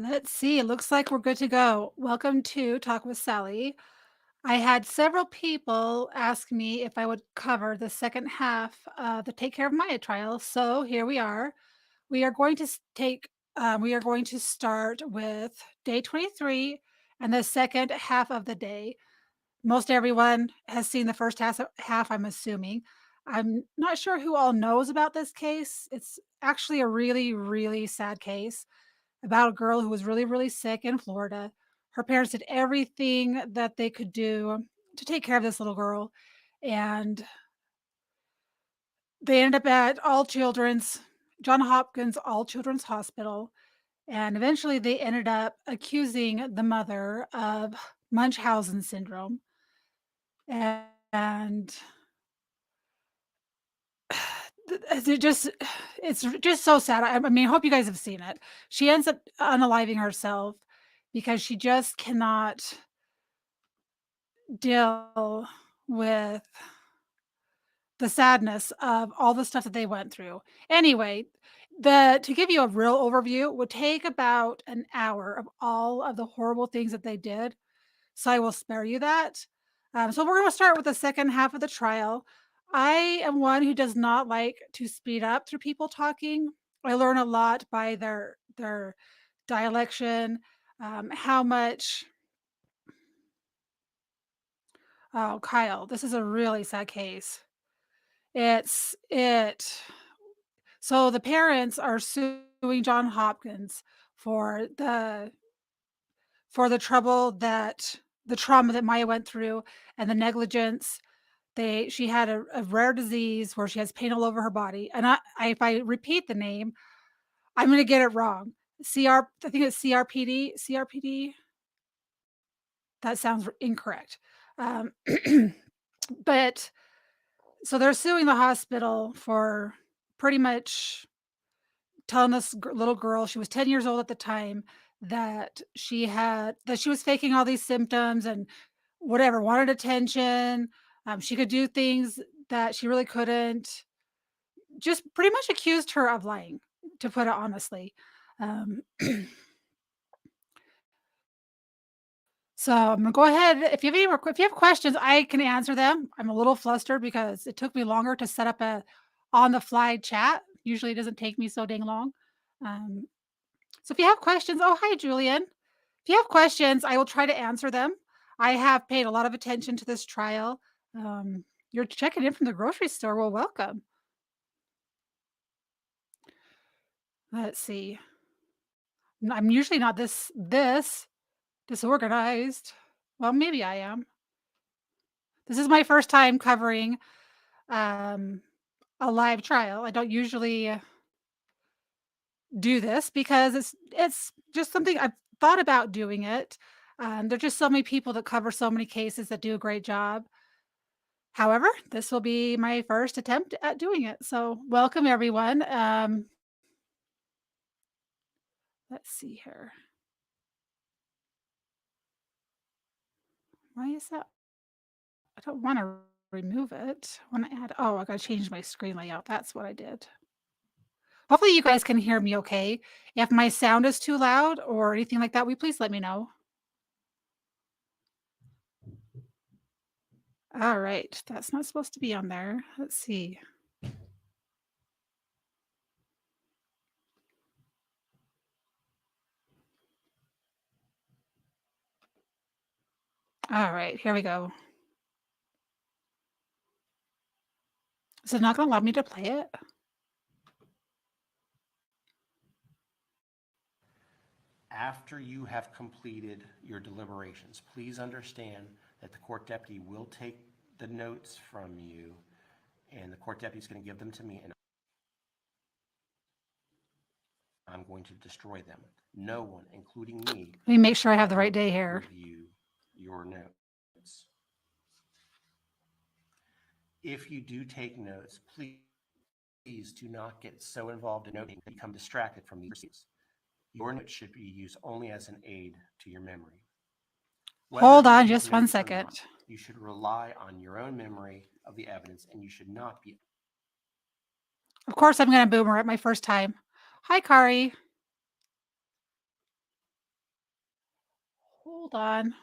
Let's see. It looks like we're good to go. Welcome to Talk with Sally. I had several people ask me if I would cover the second half of the Take Care of Maya trial. So here we are. We are going to we are going to start with day 23 and the second half of the day. Most everyone has seen the first half, I'm assuming. I'm not sure who all knows about this case. It's actually a really, really sad case about a girl who was really, really sick in Florida. Her parents did everything that they could do to take care of this little girl, and they ended up at All Children's John Hopkins All Children's Hospital, and eventually they ended up accusing the mother of Munchausen syndrome, and it's just so sad. I mean, I hope you guys have seen it. She ends up unaliving herself because she just cannot deal with the sadness of all the stuff that they went through. Anyway, the to give you a real overview would take about an hour of all of the horrible things that they did, so I will spare you that. So we're gonna start with the second half of the trial. I am one who does not like to speed up through people talking. I learn a lot by their dialection, how much oh, Kyle, this is a really sad case. It's it so the parents are suing John Hopkins for the trouble that the trauma that Maya went through and the negligence. She had a rare disease where she has pain all over her body, and if I repeat the name, I'm gonna get it wrong. I think it's CRPD. CRPD. That sounds incorrect. Um, but so they're suing the hospital for pretty much telling this little girl, she was 10 years old at the time, that she was faking all these symptoms and whatever, wanted attention. She could do things that she really couldn't. Just pretty much accused her of lying, to put it honestly. Um, so I'm gonna go ahead. If you have questions, I can answer them. I'm a little flustered because it took me longer to set up a on the fly chat. Usually, it doesn't take me so dang long. Um, So if you have questions, oh, hi, Julian. If you have questions, I will try to answer them. I have paid a lot of attention to this trial. You're checking in from the grocery store. Well, welcome. Let's see. I'm usually not this disorganized. Well, maybe I am. This is my first time covering um, a live trial. I don't usually do this because it's just something I've thought about doing it. There's just so many people that cover so many cases that do a great job. However, this will be my first attempt at doing it. So, welcome everyone. Let's see here. Why is that? I don't want to remove it. I want to add. Oh, I got to change my screen layout. That's what I did. Hopefully, you guys can hear me okay. If my sound is too loud or anything like that, will you please let me know? All right. That's not supposed to be on there. Let's see. All right. Here we go. Is it not going to allow me to play it? After you have completed your deliberations, please understand that the court deputy will take the notes from you, and the court deputy is going to give them to me, and I'm going to destroy them. No one, including me, Let me make sure I have the right day here. review your notes. If you do take notes, please do not get so involved in noting that you become distracted from these receipts. Your notes should be used only as an aid to your memory. Hold Whether you on take just one notes or second. not, you should rely on your own memory of the evidence, and you should not be. Of course, I'm going to boomer it my first time. Hi, Kari. Hold on.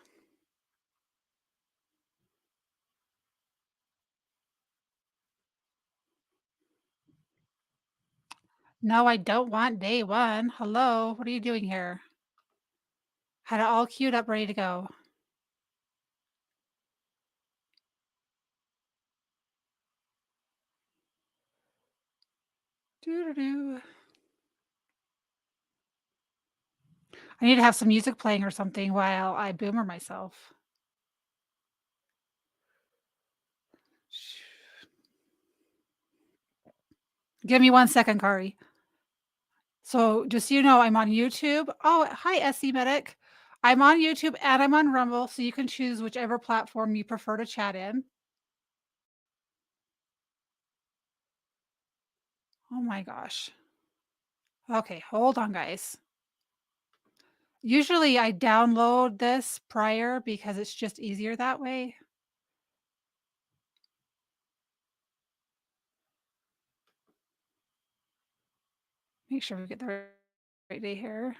No, I don't want day one. Hello, what are you doing here? Had it all queued up, ready to go. Doo-doo-doo. I need to have some music playing or something while I boomer myself. Give me 1 second, Kari. So just so you know, I'm on YouTube. Oh, hi, SC Medic. I'm on YouTube and I'm on Rumble, so you can choose whichever platform you prefer to chat in. Oh my gosh. Okay, hold on, guys. Usually I download this prior because it's just easier that way. Make sure we get the right day here.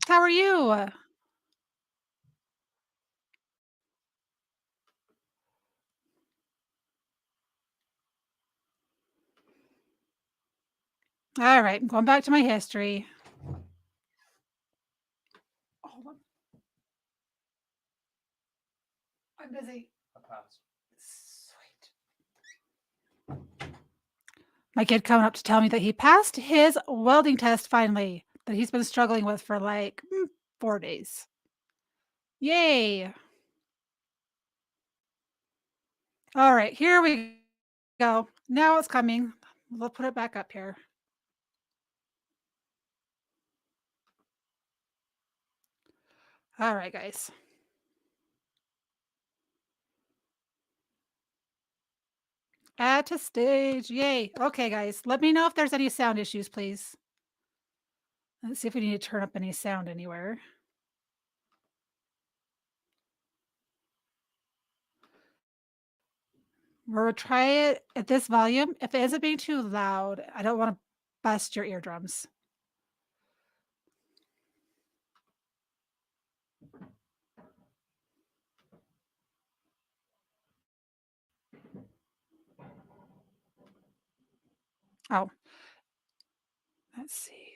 How are you? All right, I'm going back to my history. Hold on. I'm busy. Sweet. My kid coming up to tell me that he passed his welding test finally, that he's been struggling with for like 4 days. Yay. All right, here we go. Now it's coming. We'll put it back up here. All right, guys. Add to stage. Yay. Okay, guys. Let me know if there's any sound issues, please. Let's see if we need to turn up any sound anywhere. We'll try it at this volume. If it isn't being too loud, I don't want to bust your eardrums. Oh, let's see.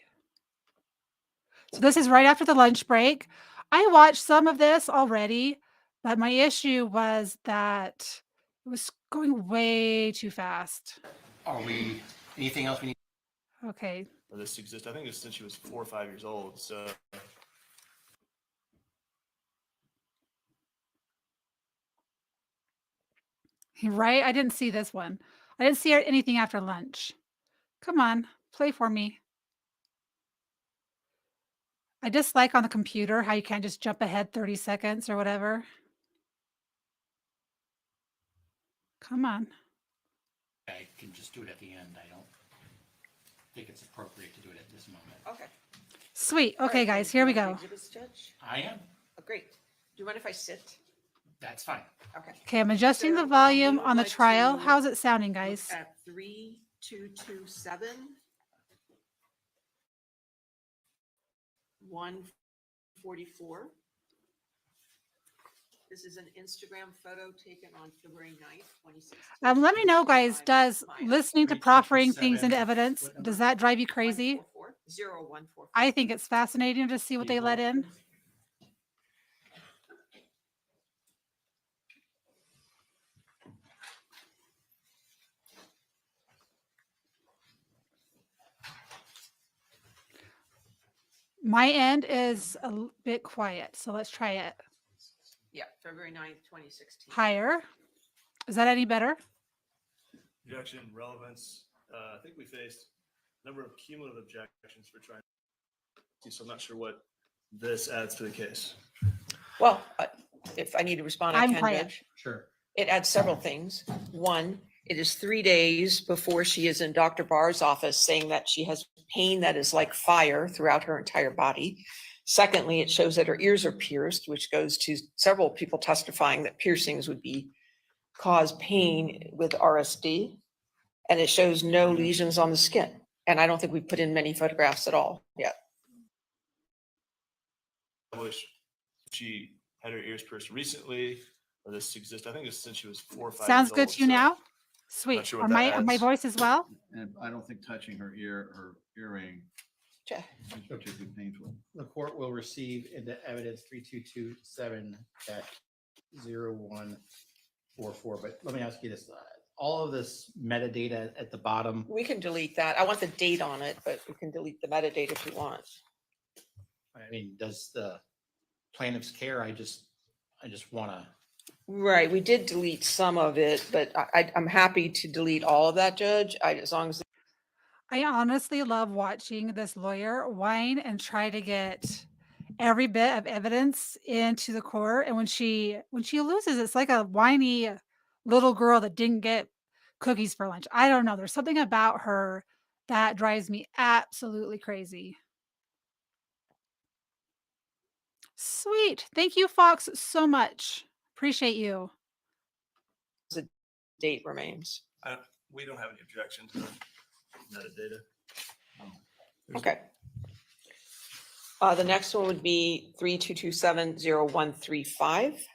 So this is right after the lunch break. I watched some of this already, but my issue was that it was going way too fast. Are we, anything else we need? Okay. Or this exists. I think it's since she was 4 or 5 years old. So Right? I didn't see this one. I didn't see anything after lunch. Come on, play for me. I just like on the computer how you can't just jump ahead 30 seconds or whatever. Come on. I can just do it at the end. I don't think it's appropriate to do it at this moment. Okay. Sweet. All Okay, right, guys, then, here you we want go. the exhibits, Judge? I am. Oh, great. Do you mind if I sit? That's fine. Okay. Okay, I'm adjusting the So, volume we would on the like trial. to How's it sounding, Look guys? at 3227, 144. This is an Instagram photo taken on February 9th, 2016. Let me know, guys, by does Maya. listening to 3227. proffering things into evidence, What number? does that drive you crazy? 144, 0144. I think it's fascinating to see what Can you they let pull up, in. please? My end is a bit quiet, so let's try it. Yeah, February 9th, 2016. Higher. Is that any better? objection, relevance. I think we faced a number of cumulative objections for trying. So I'm not sure what this adds to the case. Well, if I need to respond, I I'm can, quiet. Judge. Sure. It adds several things. One, it is 3 days before she is in Dr. Barr's office saying that she has pain that is like fire throughout her entire body. Secondly, it shows that her ears are pierced, which goes to several people testifying that piercings would be cause pain with RSD, and it shows no lesions on the skin. And I don't think we've put in many photographs at all yet. I wish she had her ears pierced recently, or this exists. I think it's since she was 4 or 5 Sounds years good old, to you so now? Sweet. sure On what that my adds. voice as well? And I don't think touching her earring Check. is particularly painful. The court will receive into evidence 3227-0144. But let me ask you this, all of this metadata at the bottom, We can delete that. I want the date on it, but we can delete the metadata if you want. I mean, does the plaintiffs care? I just want to, Right, we did delete some of it, but I'm happy to delete all of that, Judge. As long as, I honestly love watching this lawyer whine and try to get every bit of evidence into the court. And when she loses, it's like a whiny little girl that didn't get cookies for lunch. I don't know. There's something about her that drives me absolutely crazy. Sweet. Thank you, Fox, so much. Appreciate you. the date remains. We don't have any objection to the metadata. There's- Okay. The next one would be 3227-0135.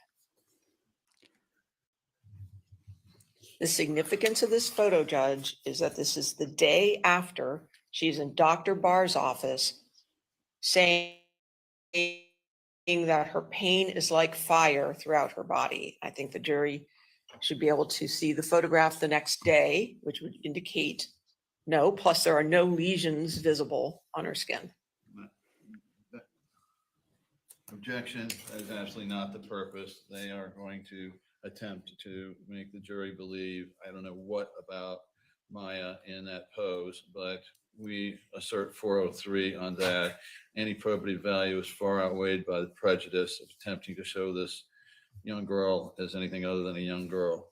The significance of this photo, Judge, is that this is the day after she's in Dr. Barr's office saying that her pain is like fire throughout her body. I think the jury should be able to see the photograph the next day, which would indicate no, plus there are no lesions visible on her skin. Objection, that is absolutely not the purpose. They are going to attempt to make the jury believe, I don't know what about Maya in that pose, but we assert 403 on that. Any probative value is far outweighed by the prejudice of attempting to show this young girl as anything other than a young girl.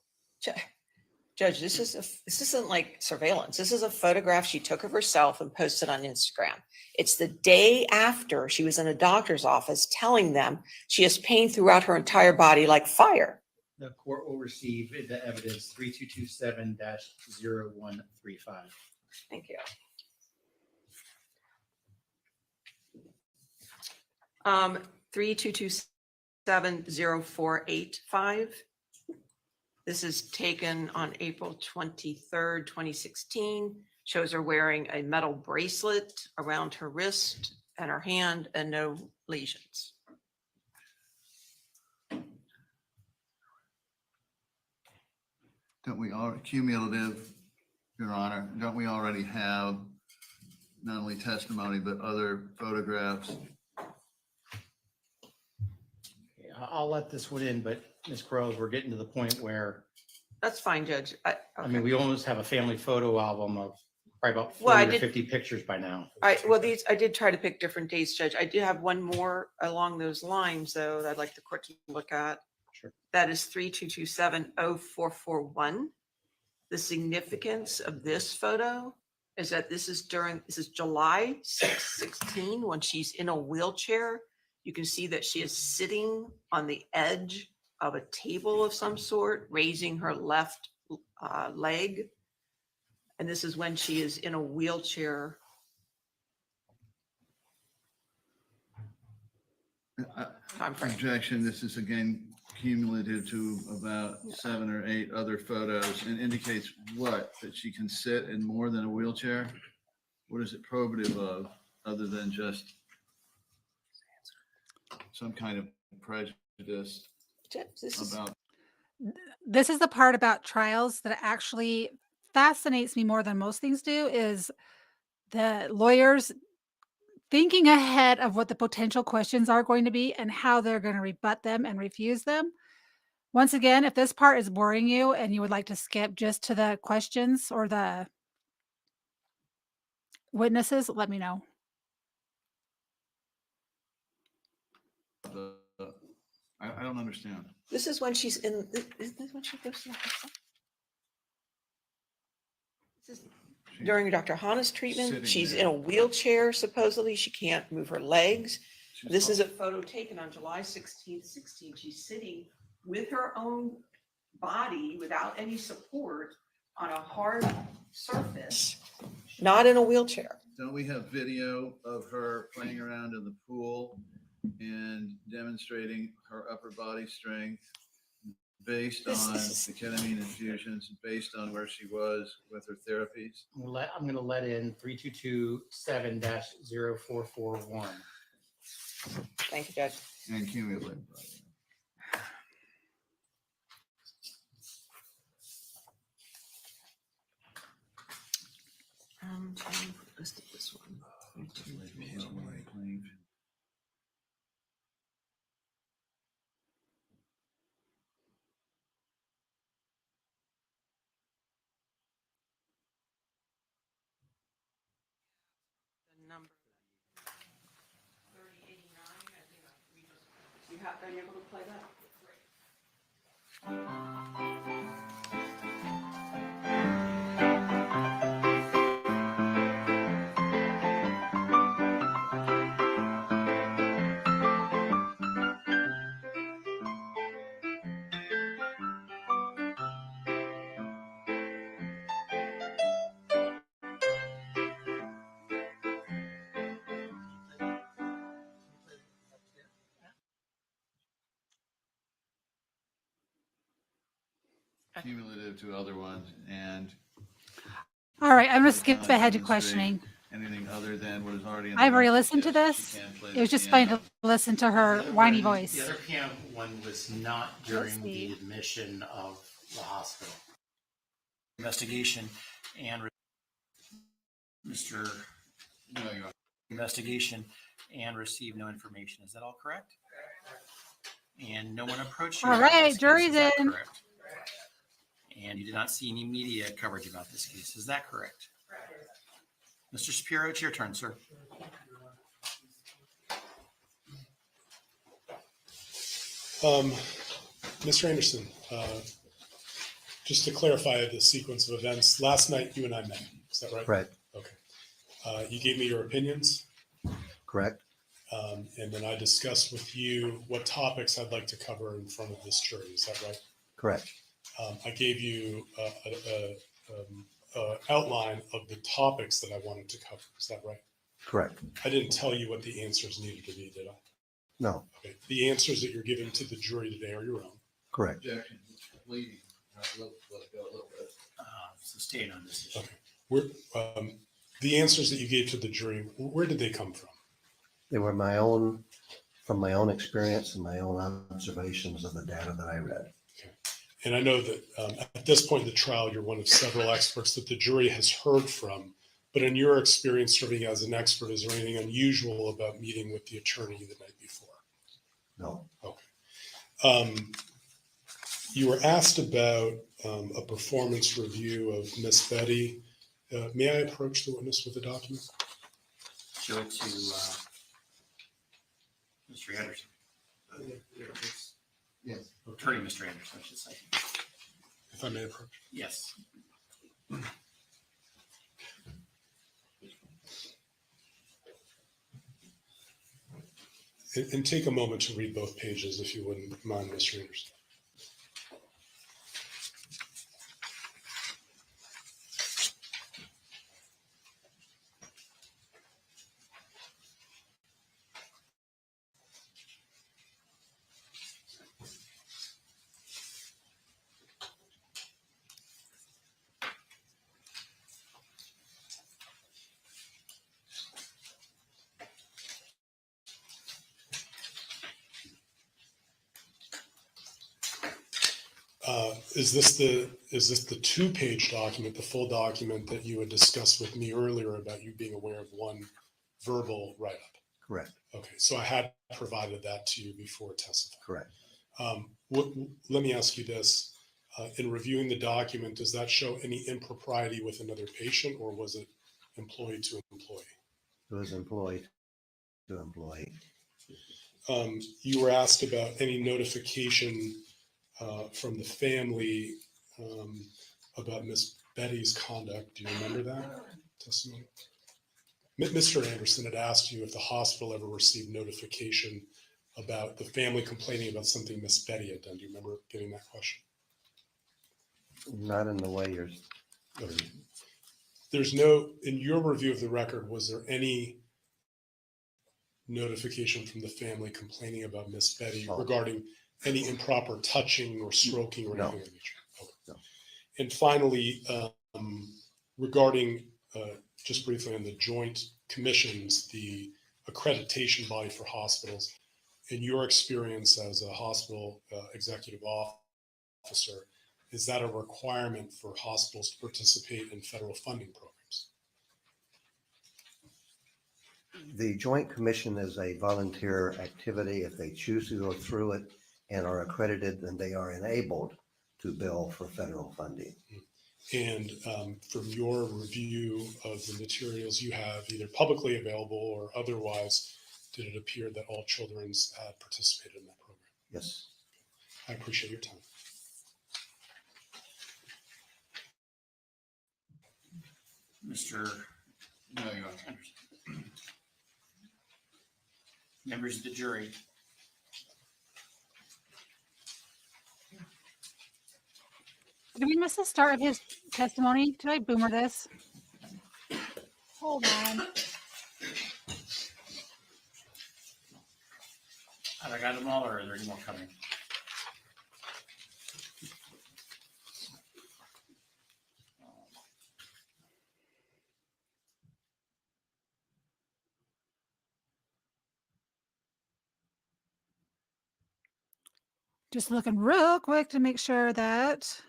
Judge, this isn't like surveillance. This is a photograph she took of herself and posted on Instagram. It's the day after she was in a doctor's office telling them she has pain throughout her entire body like fire. the court will receive into evidence 3227-0135. Thank you. 3227-0485. This is taken on April 23rd, 2016. Shows her wearing a metal bracelet around her wrist and her hand and no lesions. Don't we all cumulative, Your Honor, don't we already have not only testimony, but other photographs? I'll let this one in, but Ms. Crowe, we're getting to the point where, That's fine, Judge. I mean, we almost have a family photo album of probably about Well, I 40 or did- 50 pictures by now. I did try to pick different dates, Judge. I do have one more along those lines, though, that I'd like the court to look at. Sure. That is 3227-0441. The significance of this photo is that this is July 16, when she's in a wheelchair. You can see that she is sitting on the edge of a table of some sort, raising her left leg. And this is when she is in a wheelchair. Time frame. Objection, this is again cumulative to about 7 or 8 other photos and indicates what? That she can sit in more than a wheelchair? What is it probative of, other than just some kind of prejudice This is, about? This is the part about trials that actually fascinates me more than most things do, is the lawyers thinking ahead of what the potential questions are going to be and how they're going to rebut them and refuse them. Once again, if this part is boring you and you would like to skip just to the questions or the witnesses, let me know. I don't understand. this is when she's in, is this when she goes to the hospital? This is during Dr. Hana's treatment. Sitting She's there. in a wheelchair, supposedly. She can't move her legs. She's This is a photo taken on July 16th, 16. She's sitting with her own body without any support on a hard surface, not in a wheelchair. Don't we have video of her playing around in the pool and demonstrating her upper body strength based This on is- the ketamine infusions, based on where she was with her therapies? I'm gonna let in 3227-0441. Thank you, Judge. And cumulative. Let's do this one. The number 3089, I think we just, are you able to play that? Cumulative to other ones, and All right, I'm going to does skip not ahead to demonstrate questioning. anything other than what is already in the I've already record. listened to Yes, this. she can play It was the just fun piano. to listen to her The other whiny one- voice. The other piano one was not during see. the admission of the hospital. Investigation and Mr. No, you're Investigation and received no information. Is that all correct? And no one approached you. All about right, this case. jury's Is that in. correct? And you did not see any media coverage about this case. Is that correct? Mr. Shapiro, it's your turn, sir. Mr. Anderson, just to clarify the sequence of events, last night you and I met, is that right? Correct, Okay. You gave me your opinions, correct, and then I discussed with you what topics I'd like to cover in front of this jury, is that right? correct, I gave you a outline of the topics that I wanted to cover, is that right? correct. I didn't tell you what the answers needed to be, did I? No, Okay. The answers that you're giving to the jury today are your own. correct. objection, leading. Let it go a little bit. So staying on this issue. Okay. Where, the answers that you gave to the jury, where did they come from? They were my own, from my own experience and my own observations of the data that I read. And I know that at this point in the trial, you're one of several experts that the jury has heard from. But in your experience serving as an expert, is there anything unusual about meeting with the attorney the night before? No, You were asked about a performance review of Miss Betty. May I approach the witness with the document? Show it to Mr. Anderson. Yes. Attorney Mr. Anderson, I should say. If I may approach. Yes. And take a moment to read both pages, if you wouldn't mind, Mr. Anderson. Is this the 2-page document, the full document that you had discussed with me earlier about you being aware of one verbal write-up? correct, Okay, so I had provided that to you before testifying. correct. Let me ask you this. In reviewing the document, does that show any impropriety with another patient, or was it employee to employee? It was employee to employee. You were asked about any notification from the family about Miss Betty's conduct. Do you remember that testimony? Mr. Anderson had asked you if the hospital ever received notification about the family complaining about something Miss Betty had done. Do you remember getting that question? Not in the way you're, There's no, in your review of the record, was there any notification from the family complaining about Miss Betty No. regarding any improper touching or stroking or No. anything of the nature? Okay. No. And finally, regarding, just briefly on the joint commissions, the accreditation body for hospitals, in your experience as a hospital executive officer, is that a requirement for hospitals to participate in federal funding programs? the Joint Commission is a volunteer activity. If they choose to go through it and are accredited, then they are enabled to bill for federal funding. And from your review of the materials you have, either publicly available or otherwise, did it appear that all children's had participated in that program? Yes. I appreciate your time. Mr. No, Your Honor. Anderson. Members of the jury. Did we miss the start of his testimony? Did I boomer this? Hold on. Have I got them all, or are there any more coming? Just looking real quick to make sure that.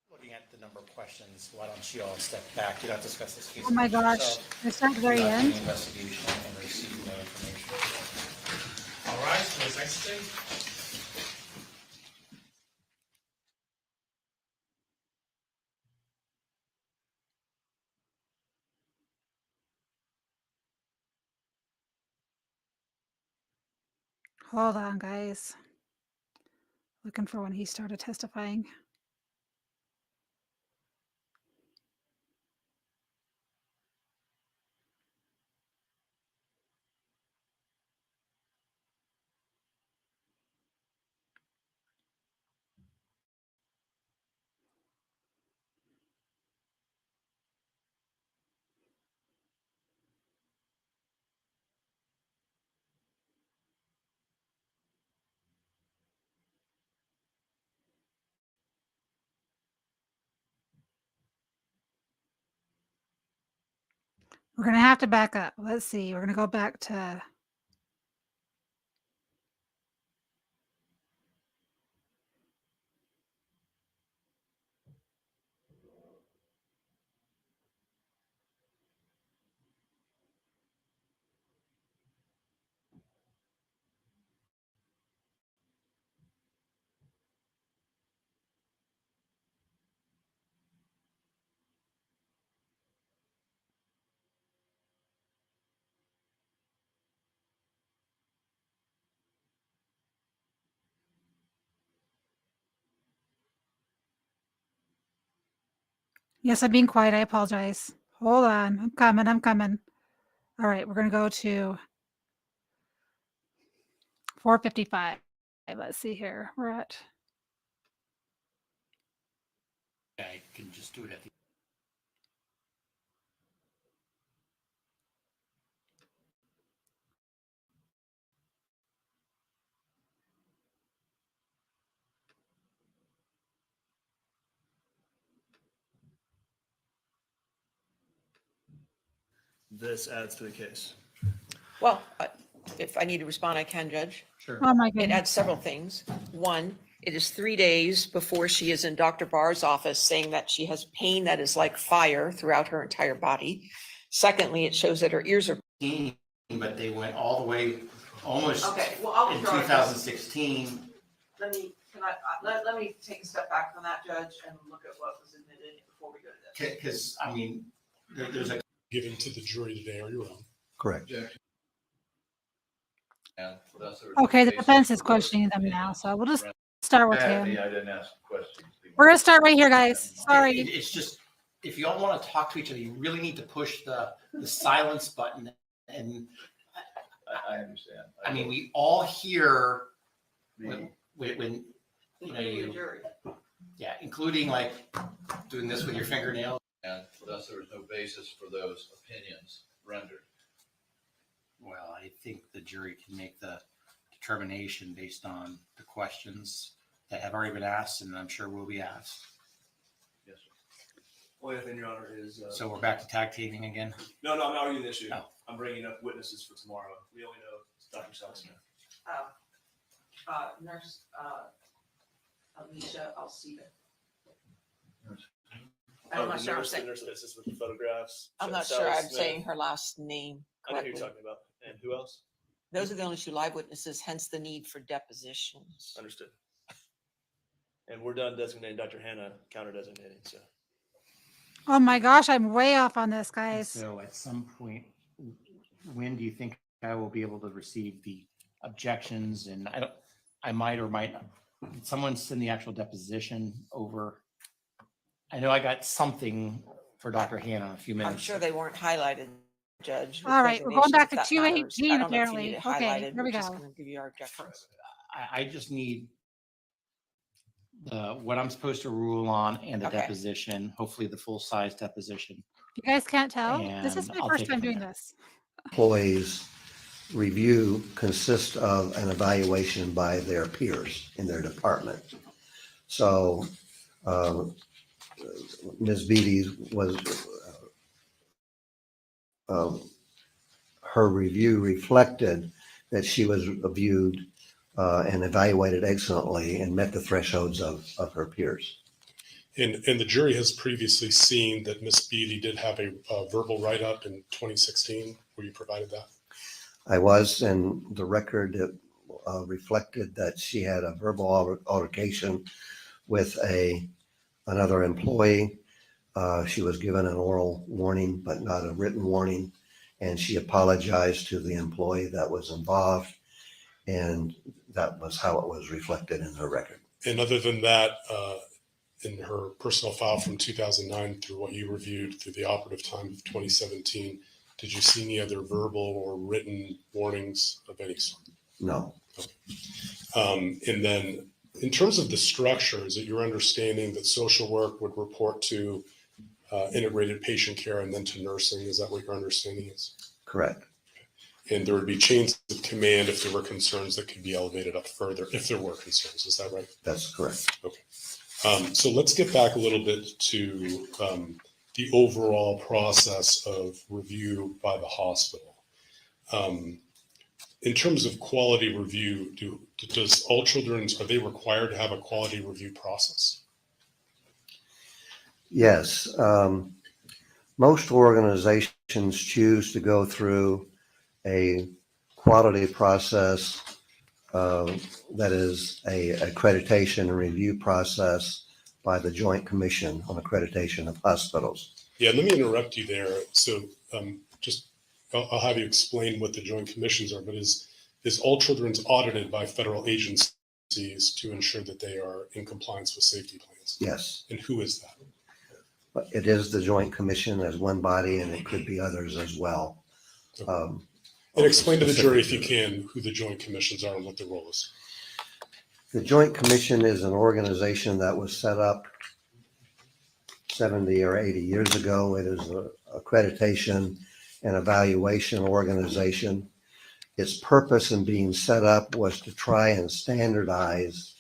Looking at the number of questions, why don't you all step back? You don't discuss this case. Oh my amongst gosh, yourself. I start at the very Conduct end. the investigation and receive no information. All right, what is next thing? Hold on, guys. Looking for when he started testifying. We're going to have to back up. Let's see. We're going to go back to. Yes, I'm being quiet. I apologize. Hold on. I'm coming. I'm coming. All right. We're going to go to 455. Let's see here. We're at. I can just do it at the. This adds to the case. Well, if I need to respond, I can, Judge. Sure. Oh my It goodness. adds several things. One, it is 3 days before she is in Dr. Barr's office saying that she has pain that is like fire throughout her entire body. Secondly, it shows that her ears are. But they went all the way almost Okay, well, I'll in withdraw it. 2016. Let me, let me take a step back from that, Judge, and look at what was admitted before we go to this. Because, I mean, there's a. Given to the jury today are your own. Correct. Objection. And thus there was Okay, the basis defense is for questioning them now, so we'll just start with Bad me, him. I didn't ask questions. We're gonna start right here, guys. Sorry. It's just, if you all want to talk to each other, you really need to push the silence button. And I understand. I mean, we all hear The- when you know, Including the you, jury. including like doing this with your fingernail? And thus there was no basis for those opinions rendered. Well, I think the jury can make the determination based on the questions that have already been asked, and I'm sure will be asked. Yes, sir. Only thing, Your Honor, is, So we're back to tag teaming again? no, I'm not arguing the issue. Oh. I'm bringing up witnesses for tomorrow. We only know Dr. Sally Smith. Nurse, Alicia Alcida. I'm Oh, not the sure I'm nurse, the saying, nurse that assists with the photographs. I'm not Sally sure I'm Smith. saying her last name I know who you're correctly. talking about. And who else? Those are the only two live witnesses, hence the need for depositions. Understood. And we're done designating Dr. Hannah counter designating, so. Oh my gosh, I'm way off on this, guys. So at some point, when do you think I will be able to receive the objections? And I might or might not. Did someone send the actual deposition over? I know I got something for Dr. Hannah a few minutes. I'm sure they weren't highlighted, Judge. with All right, we're going designations, back if to that 218 matters. I don't know if you apparently. need it Okay, highlighted. here We're we just go. gonna give you our objections. I just need what I'm supposed to rule on and the Okay. deposition, hopefully the full-size deposition. You guys can't tell? This is And my I'll first take it time from doing there. this. Employees' review consists of an evaluation by their peers in their department. So Ms. Beatty's was, her review reflected that she was reviewed and evaluated excellently and met the thresholds of her peers. And the jury has previously seen that Miss Beatty did have a verbal write-up in 2016, where you provided that. I was, and the record reflected that she had a verbal altercation with another employee. She was given an oral warning, but not a written warning, and she apologized to the employee that was involved, and that was how it was reflected in her record. And other than that, in her personal file from 2009 through what you reviewed through the operative time of 2017, did you see any other verbal or written warnings of any sort? No. And then in terms of the structure, is it your understanding that social work would report to integrated patient care and then to nursing? Is that what your understanding is? Correct. And there would be chains of command if there were concerns that could be elevated up further, if there were concerns. Is that right? That's correct. Okay. So let's get back a little bit to the overall process of review by the hospital. In terms of quality review, does all children's, are they required to have a quality review process? Yes. Most organizations choose to go through a quality process that is a accreditation and review process by the Joint Commission on Accreditation of Hospitals. Yeah, let me interrupt you there. So I'll have you explain what the joint commissions are, but is all children's audited by federal agencies to ensure that they are in compliance with safety plans? Yes, And who is that? but it is the Joint Commission as one body, and it could be others as well. And explain to the jury, if you can, who the joint commissions are and what their role is. The Joint Commission is an organization that was set up 70 or 80 years ago. It is an accreditation and evaluation organization. Its purpose in being set up was to try and standardize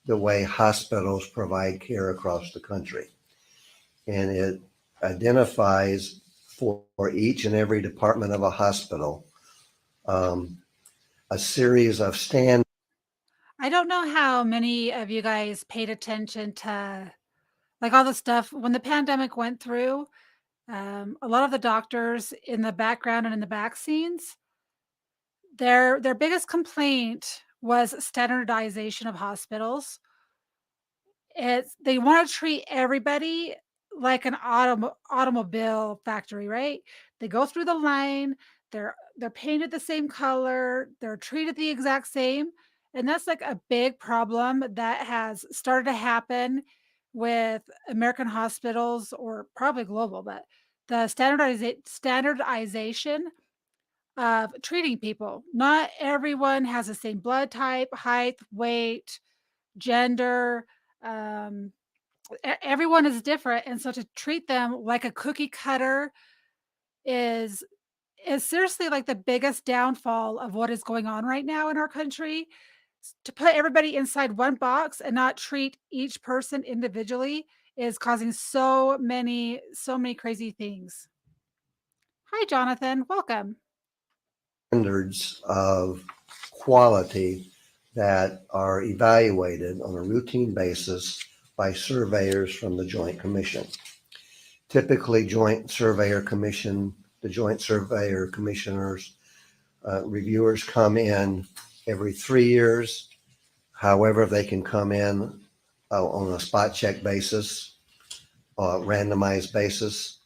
the way hospitals provide care across the country. And it identifies for each and every department of a hospital a series of standards. I don't know how many of you guys paid attention to like all the stuff when the pandemic went through. A lot of the doctors in the background and in the back scenes, their biggest complaint was standardization of hospitals. They want to treat everybody like an automobile factory, right? They go through the line, they're painted the same color, they're treated the exact same, and that's like a big problem that has started to happen with American hospitals or probably global, but the standardization of treating people. Not everyone has the same blood type, height, weight, gender, um, everyone is different, and so to treat them like a cookie cutter is is seriously like the biggest downfall of what is going on right now in our country. To put everybody inside one box and not treat each person individually is causing so many crazy things. Hi, Jonathan. Welcome. Standards of quality that are evaluated on a routine basis by surveyors from the Joint Commission. Typically, the Joint Surveyor Commissioners, reviewers come in every 3 years. However, they can come in on a spot check basis, randomized basis.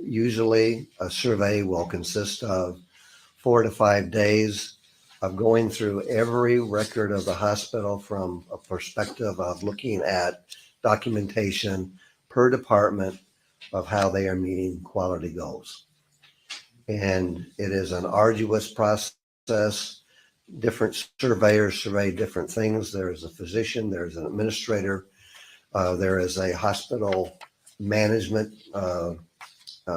Usually, a survey will consist of 4 to 5 days of going through every record of the hospital from a perspective of looking at documentation per department of how they are meeting quality goals. And it is an arduous process. Different surveyors survey different things. There is a physician, there's an administrator, there is a hospital management,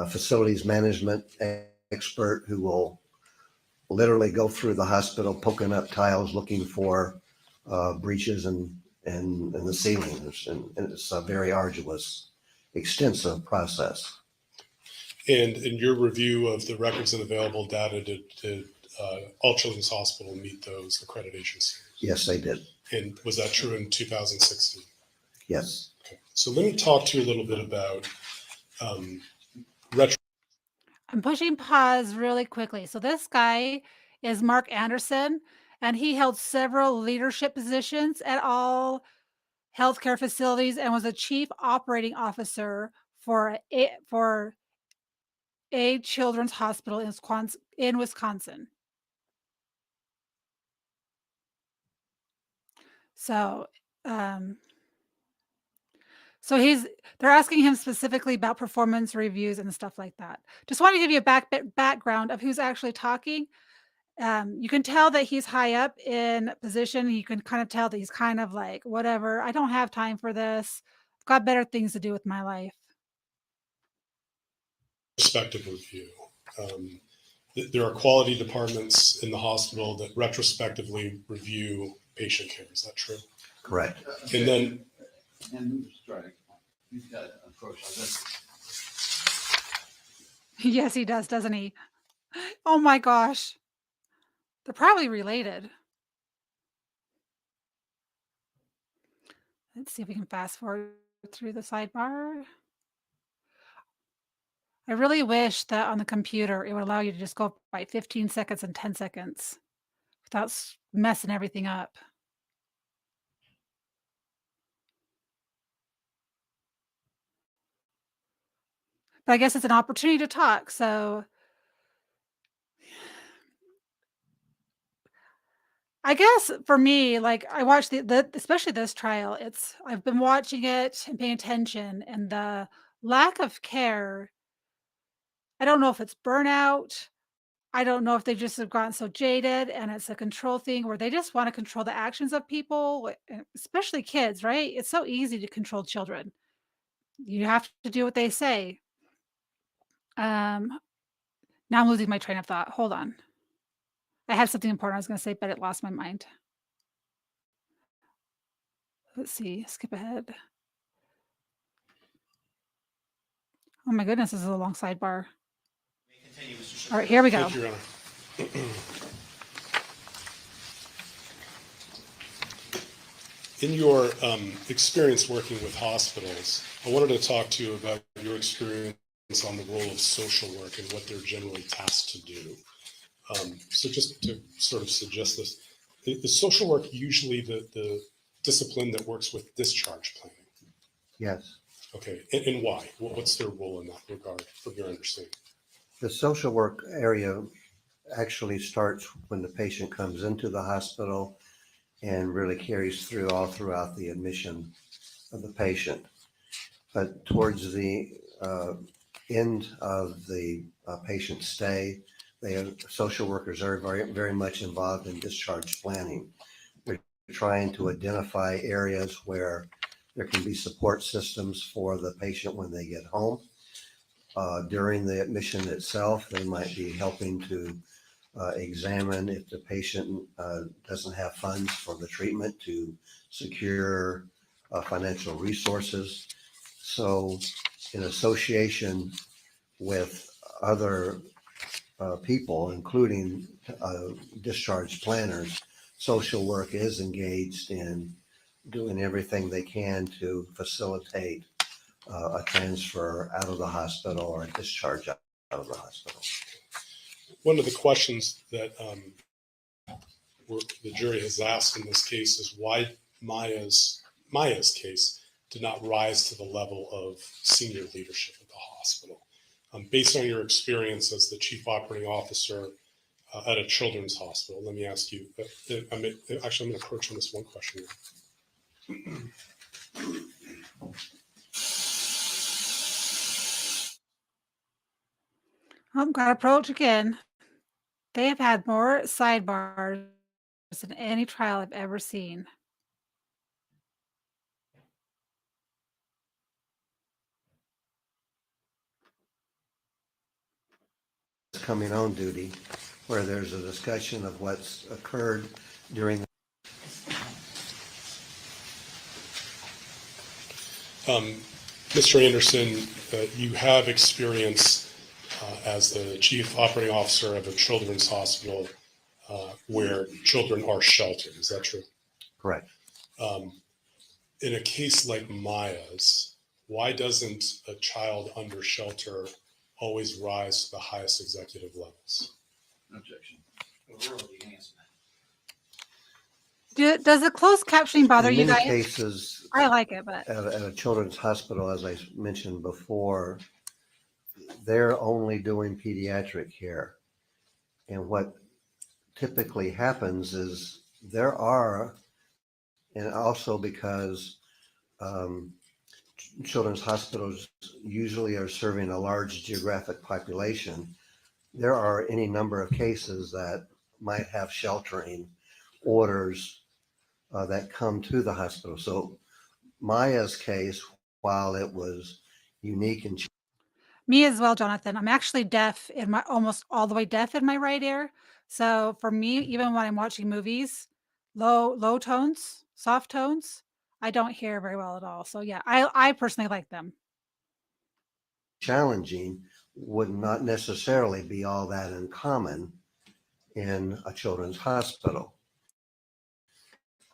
facilities management expert who will literally go through the hospital, poking up tiles, looking for breaches in the ceilings. And it's a very arduous, extensive process. And in your review of the records and available data, did All Children's Hospital meet those accreditation standards? Yes, they did. And was that true in 2016? Yes. Okay. So let me talk to you a little bit about retro. I'm pushing pause really quickly. So this guy is Mark Anderson, and he held several leadership positions at all healthcare facilities and was a chief operating officer for a children's hospital in Wisconsin. So, um, so they're asking him specifically about performance reviews and stuff like that. Just want to give you a background of who's actually talking. You can tell that he's high up in position. You can kind of tell that he's kind of like, whatever, I don't have time for this. I've got better things to do with my life. Perspective review. There are quality departments in the hospital that retrospectively review patient care. Is that true? Correct. And then, And who's trying? He's got an approach on this. Yes, he does, doesn't he? Oh my gosh. They're probably related. Let's see if we can fast forward through the sidebar. I really wish that on the computer it would allow you to just go by 15 seconds and 10 seconds without messing everything up. But I guess it's an opportunity to talk. So I guess for me, like I watched especially this trial, I've been watching it and paying attention, and the lack of care. I don't know if it's burnout. I don't know if they just have gotten so jaded and it's a control thing where they just want to control the actions of people, especially kids, right? It's so easy to control children. You have to do what they say. Um, Now I'm losing my train of thought. Hold on. I had something important I was going to say, but it lost my mind. Let's see. Skip ahead. Oh my goodness, this is a long sidebar. All right, here we go. thank you, Your Honor. In your experience working with hospitals, I wanted to talk to you about your experience on the role of social work and what they're generally tasked to do. So just to sort of suggest this, is social work usually the discipline that works with discharge planning? Yes. Okay, and why? What's their role in that regard, from your understanding? The social work area actually starts when the patient comes into the hospital and really carries through all throughout the admission of the patient. But towards the end of the patient stay, social workers are very much involved in discharge planning. They're trying to identify areas where There can be support systems for the patient when they get home. During the admission itself, they might be helping to examine if the patient doesn't have funds for the treatment to secure financial resources. So in association with other people, including discharge planners, social work is engaged in doing everything they can to facilitate a transfer out of the hospital or a discharge out of the hospital. One of the questions that the jury has asked in this case is why Maya's case did not rise to the level of senior leadership at the hospital. Based on your experience as the chief operating officer at a children's hospital, let me ask you, I'm going to approach on this one question. I'm going to approach again. They have had more sidebars than any trial I've ever seen. Coming on duty, where there's a discussion of what's occurred during the Mr. Anderson, you have experience as the chief operating officer of a children's hospital where children are sheltered. Is that true? correct. In a case like Maya's, why doesn't a child under shelter always rise to the highest executive levels? Objection. Does the closed captioning bother In you many guys? cases, I like it, but at a children's hospital, as I mentioned before, they're only doing pediatric care. And what typically happens is there are, and also because children's hospitals usually are serving a large geographic population, there are any number of cases that might have sheltering orders that come to the hospital. So Maya's case, while it was unique and me as well, Jonathan. I'm actually deaf in my almost all the way deaf in my right ear. So for me, even when I'm watching movies, low tones, soft tones, I don't hear very well at all. So yeah, I personally like them. challenging, would not necessarily be all that uncommon in a children's hospital.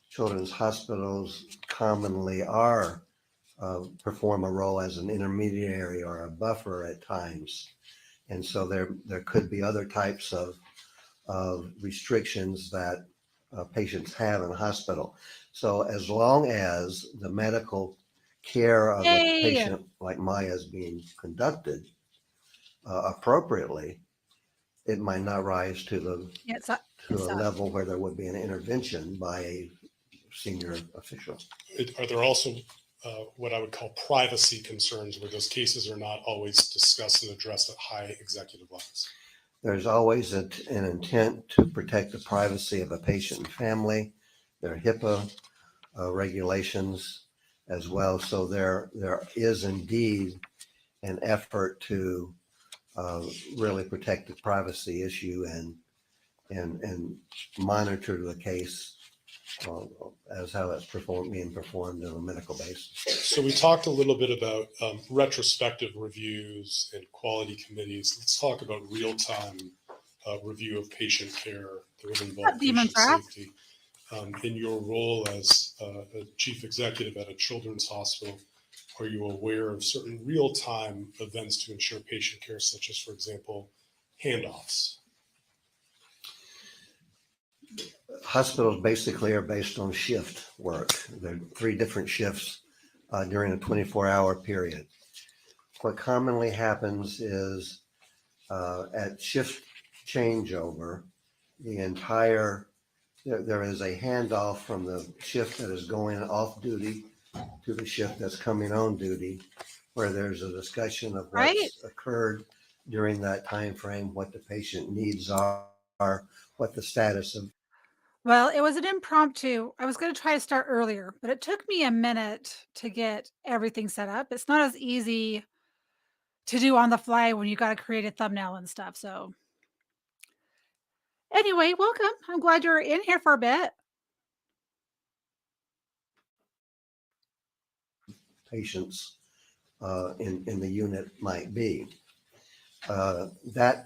Children's hospitals commonly are perform a role as an intermediary or a buffer at times. And so there could be other types of restrictions that patients have in a hospital. So as long as the medical care of the Yay! patient, like Maya, is being conducted appropriately, it might not rise to Yeah, a level where there would be an intervention by a senior official. Are there also what I would call privacy concerns where those cases are not always discussed and addressed at high executive levels? There's always an intent to protect the privacy of a patient and family. There are HIPAA regulations as well. So there is indeed an effort to really protect the privacy issue and monitor the case as how it's being performed on a medical basis. So we talked a little bit about retrospective reviews and quality committees. Let's talk about real-time review of patient care that would involve Demon's patient Wrath. safety. In your role as a chief executive at a children's hospital, are you aware of certain real-time events to ensure patient care, such as, for example, handoffs? Hospitals basically are based on shift work. There are 3 different shifts during a 24-hour period. What commonly happens is at shift changeover, there is a handoff from the shift that is going off duty to the shift that's coming on duty, where there's a discussion of Right? what's occurred during that time frame, what the patient needs are, what the status of Well, it was an impromptu. I was going to try to start earlier, but it took me a minute to get everything set up. It's not as easy to do on the fly when you got to create a thumbnail and stuff. So, anyway, welcome. I'm glad you're in here for a bit. Patients in the unit might be. That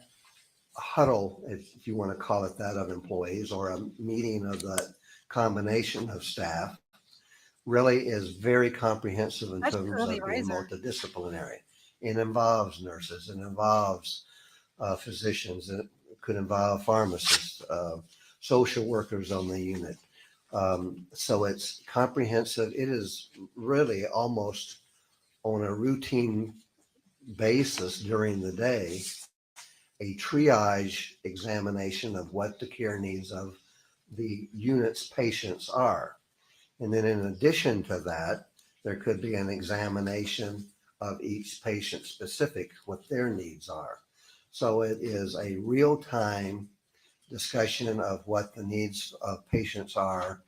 huddle, if you want to call it that, of employees, or a meeting of the combination of staff, really is very comprehensive in Such an terms early of being riser. multidisciplinary. It involves nurses, it involves physicians, it could involve pharmacists, social workers on the unit. So it's comprehensive. It is really almost on a routine basis during the day, a triage examination of what the care needs of the unit's patients are. And then in addition to that, there could be an examination of each patient specific, what their needs are. So it is a real-time discussion of what the needs of patients are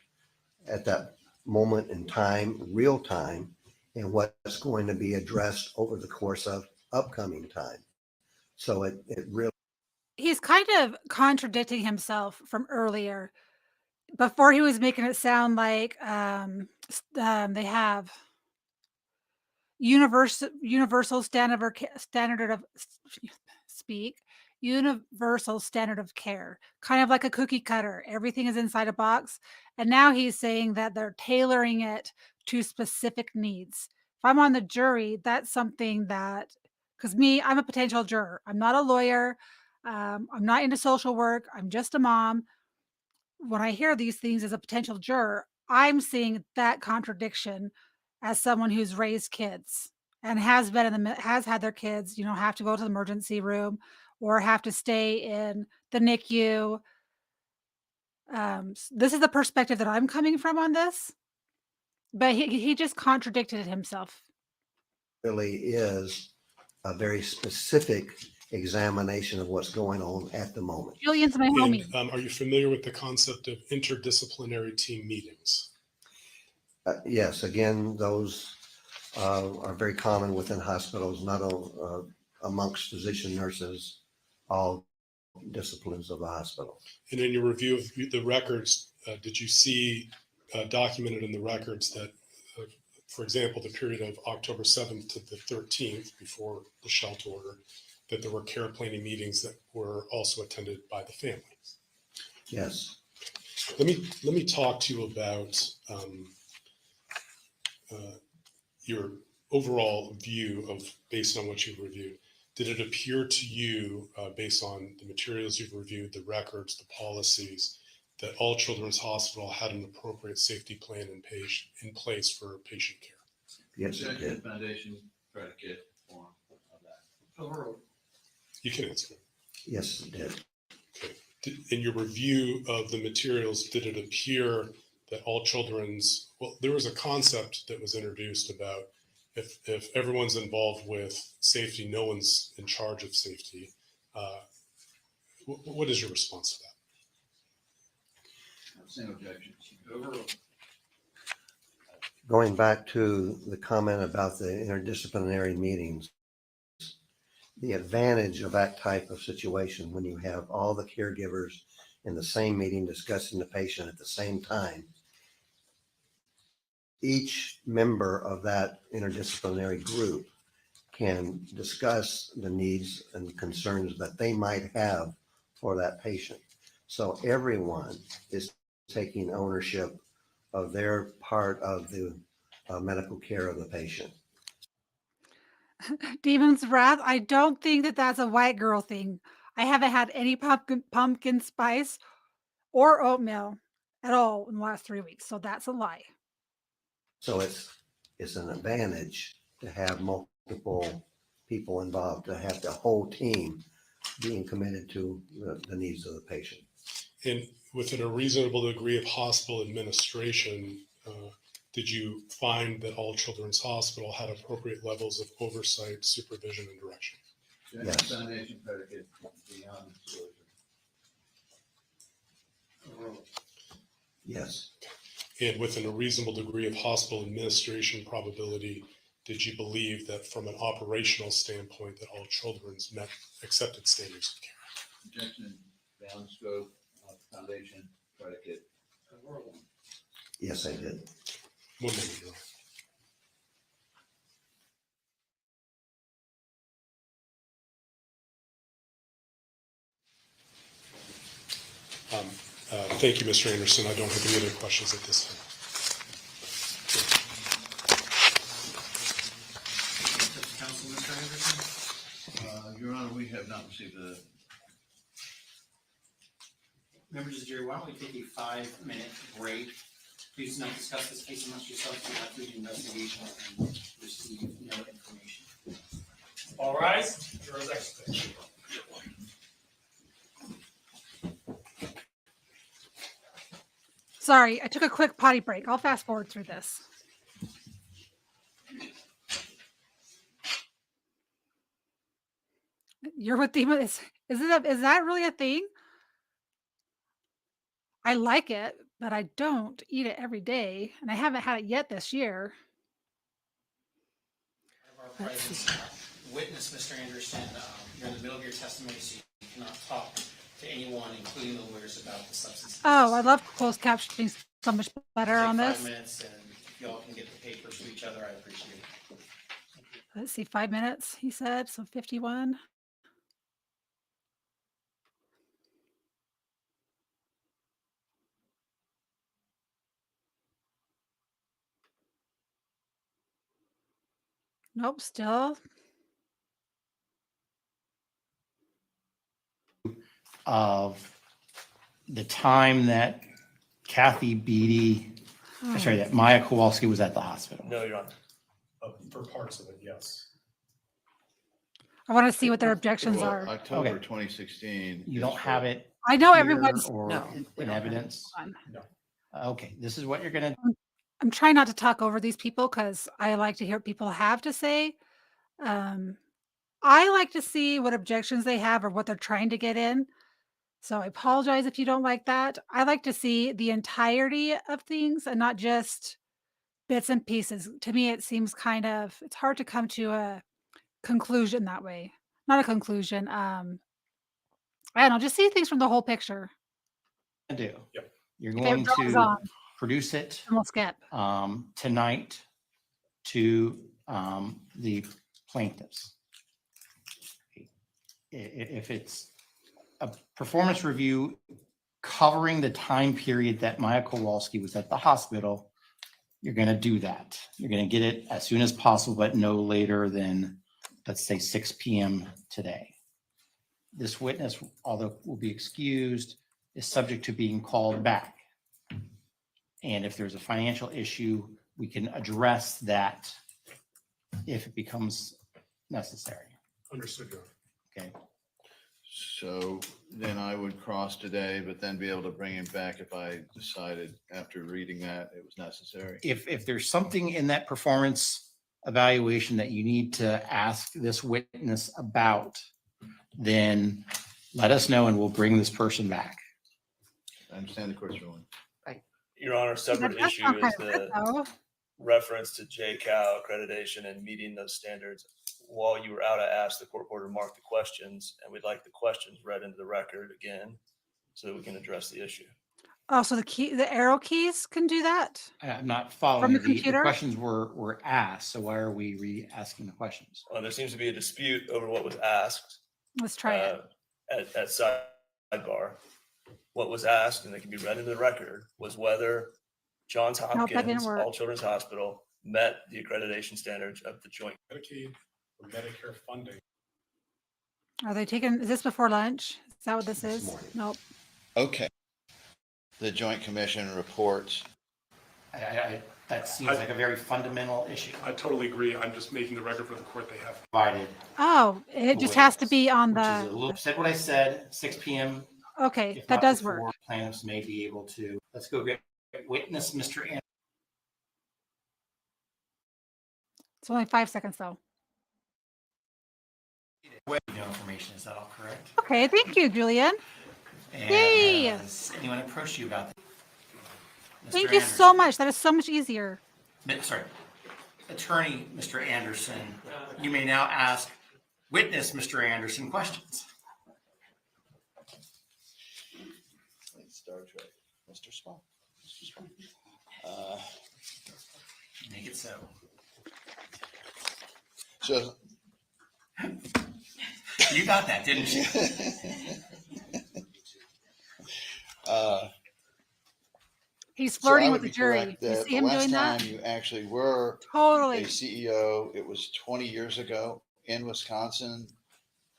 at that moment in time, real time, and what's going to be addressed over the course of upcoming time. So it really He's kind of contradicting himself from earlier. Before he was making it sound like they have universal standard of speak universal standard of care, kind of like a cookie cutter. Everything is inside a box, and now he's saying that they're tailoring it to specific needs. If I'm on the jury, that's something that, because me, I'm a potential juror. I'm not a lawyer. I'm not into social work. I'm just a mom. When I hear these things as a potential juror, I'm seeing that contradiction as someone who's raised kids and has been in has had their kids, have to go to the emergency room or have to stay in the NICU. This is the perspective that I'm coming from on this, but he just contradicted himself. really is a very specific examination of what's going on at the moment. Julian's my And homie. are you familiar with the concept of interdisciplinary team meetings? Yes, again, those are very common within hospitals, not amongst physician nurses, all disciplines of the hospital. And in your review of the records, did you see documented in the records that, for example, the period of October 7th to the 13th, before the shelter order, that there were care planning meetings that were also attended by the family? Yes. Let me talk to you about your overall view of, based on what you've reviewed. Did it appear to you, based on the materials you've reviewed, the records, the policies, that All Children's Hospital had an appropriate safety plan in place for patient care? Yes, it Objection, did. foundation, predicate, form of that. Overruled. You can answer. Yes, it did. Okay. In your review of the materials, did it appear that All Children's, well, there was a concept that was introduced about if everyone's involved with safety, no one's in charge of safety. What is your response to that? Same objection. Overruled. Going back to the comment about the interdisciplinary meetings, the advantage of that type of situation when you have all the caregivers in the same meeting discussing the patient at the same time, each member of that interdisciplinary group can discuss the needs and concerns that they might have for that patient. So everyone is taking ownership of their part of the medical care of the patient. Demon's Wrath. I don't think that that's a white girl thing. I haven't had any pumpkin spice or oatmeal at all in the last 3 weeks, so that's a lie. So it's an advantage to have multiple people involved, to have the whole team being committed to the needs of the patient. And within a reasonable degree of hospital administration, did you find that All Children's Hospital had appropriate levels of oversight, supervision, and direction? Yes. Foundation, predicate, beyond disclosure. Overruled. Yes. And within a reasonable degree of hospital administration probability, did you believe that from an operational standpoint that all children's met accepted standards of care? Objection, bound scope, foundation, predicate. Yes, I did. 1 minute, Your Honor. Thank you, Mr. Anderson. I don't have any other questions at this time. Council, Mr. Anderson? Your Honor, we have not received a, Members of the jury, why don't we take a 5-minute break? Please do not discuss this case amongst yourselves throughout the investigation and receive no information. All rise. Jurors exit. Sorry, I took a quick potty break. I'll fast forward through this. You're with demon. Is that really a thing? I like it, but I don't eat it every day, and I haven't had it yet this year. Our present witness, Mr. Anderson, you're in the middle of your testimony, so you cannot talk to anyone, including the lawyers, about the substance. Oh, I love closed captioning so much better on Take this. 5 minutes, and if y'all can get the papers to each other, I appreciate it. Let's see, 5 minutes, he said, so 51. Nope, still. Of the time that Kathy Beatty, sorry, that Maya Kowalski was at the hospital. No, Your Honor. For parts of it, yes. I want to see what their objections well, are. October Okay. 2016. You is don't have for- it I know here everyone's. or No, we in don't have it. evidence? Okay, this is what you're gonna, I'm trying not to talk over these people because I like to hear what people have to say. I like to see what objections they have or what they're trying to get in. So I apologize if you don't like that. I like to see the entirety of things and not just bits and pieces. To me, it seems it's hard to come to a conclusion that way. Not a conclusion. I don't know, just see things from the whole picture. do. Yep. You're If it going draws to on, produce it then we'll skip. tonight to the plaintiffs. If it's a performance review covering the time period that Maya Kowalski was at the hospital, you're going to do that. You're going to get it as soon as possible, but no later than, let's say, 6 p.m. today. This witness, although will be excused, is subject to being called back. And if there's a financial issue, we can address that if it becomes necessary. Understood, Your Honor. Okay. So then I would cross today, but then be able to bring him back if I decided after reading that it was necessary. If there's something in that performance evaluation that you need to ask this witness about, then let us know and we'll bring this person back. I understand the court's ruling. Your Honor, That separate does issue sound is kind of good, the though. reference to JCAL accreditation and meeting those standards. While you were out, I asked the court reporter to mark the questions, and we'd like the questions read into the record again so that we can address the issue. Oh, so the arrow keys can do that? I'm not following. From the The computer? questions were asked, so why are we re-asking the questions? There seems to be a dispute over what was asked Let's try it. at sidebar. What was asked, and it can be read into the record, was whether Johns Nope, that didn't Hopkins, work. All Children's Hospital, met the accreditation standards of the joint. Medicaid or Medicare funding. Are they taking, is this before lunch? Is that what this This is? morning. Nope. Okay. The Joint Commission reports. That seems like a very fundamental issue. I totally agree. I'm just making the record for the court they have. Provided, Oh, it just has to be on which is a the, little, said what I said, 6 p.m. okay, If that not does before, work. plaintiffs may be able to, let's go get witness, Mr. Anderson. It's only 5 seconds though. No information, is that all correct? Okay, thank you, Julian. And Yay! has anyone approached you about that? Thank Mr. you so Anderson. much. That is so much easier. Sorry, Attorney Mr. Anderson, you may now ask witness Mr. Anderson questions. Star Trek, Mr. Spock. Make it so. So, You got that, didn't you? He's so I flirting would with the be jury. correct You that see the him last doing time that? you actually were a Totally. CEO, it was 20 years ago in Wisconsin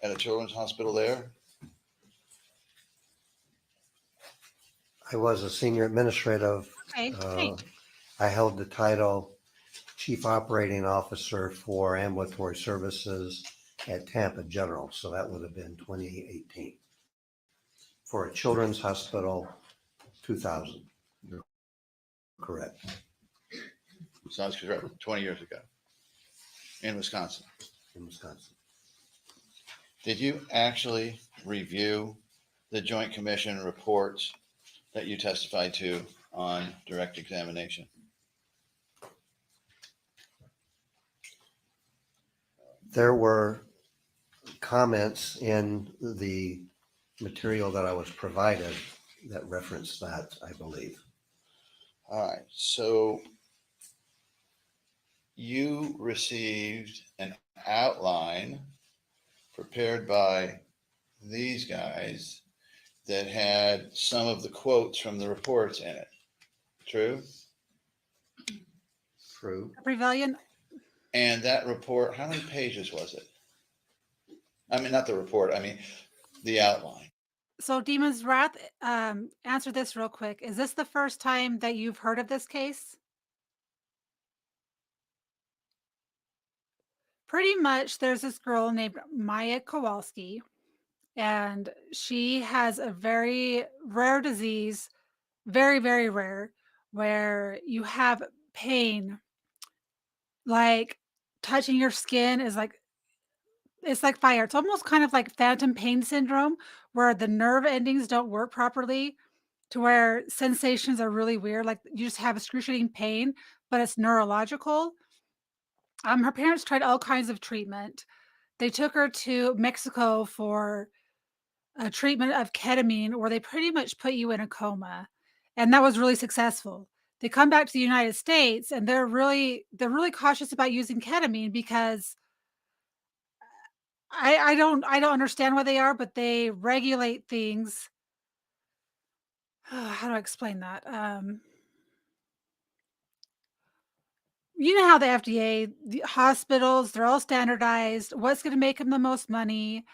at a children's hospital there. I was a senior administrative. Okay, uh, thanks. I held the title Chief Operating Officer for Ambulatory Services at Tampa General, so that would have been 2018. For a children's hospital, 2000. You're correct. Sounds correct. 20 years ago in Wisconsin. In Wisconsin. Did you actually review the Joint Commission reports that you testified to on direct examination? There were comments in the material that I was provided that referenced that, I believe. All right. So you received an outline prepared by these guys that had some of the quotes from the reports in it. True? True. Rebellion. And that report, how many pages was it? I mean, not the report, I mean, the outline. So Demon's Wrath, answer this real quick. Is this the first time that you've heard of this case? Pretty much, there's this girl named Maya Kowalski, and she has a very rare disease, very, very rare, where you have pain, like touching your skin is like it's like fire. It's almost kind of like phantom pain syndrome, where the nerve endings don't work properly, to where sensations are really weird. Like you just have excruciating pain, but it's neurological. Her parents tried all kinds of treatment. They took her to Mexico for a treatment of ketamine, where they pretty much put you in a coma, and that was really successful. They come back to the United States, and they're really cautious about using ketamine because I don't understand why they are, but they regulate things. How do I explain that? You know how the FDA, the hospitals, they're all standardized. What's going to make them the most money?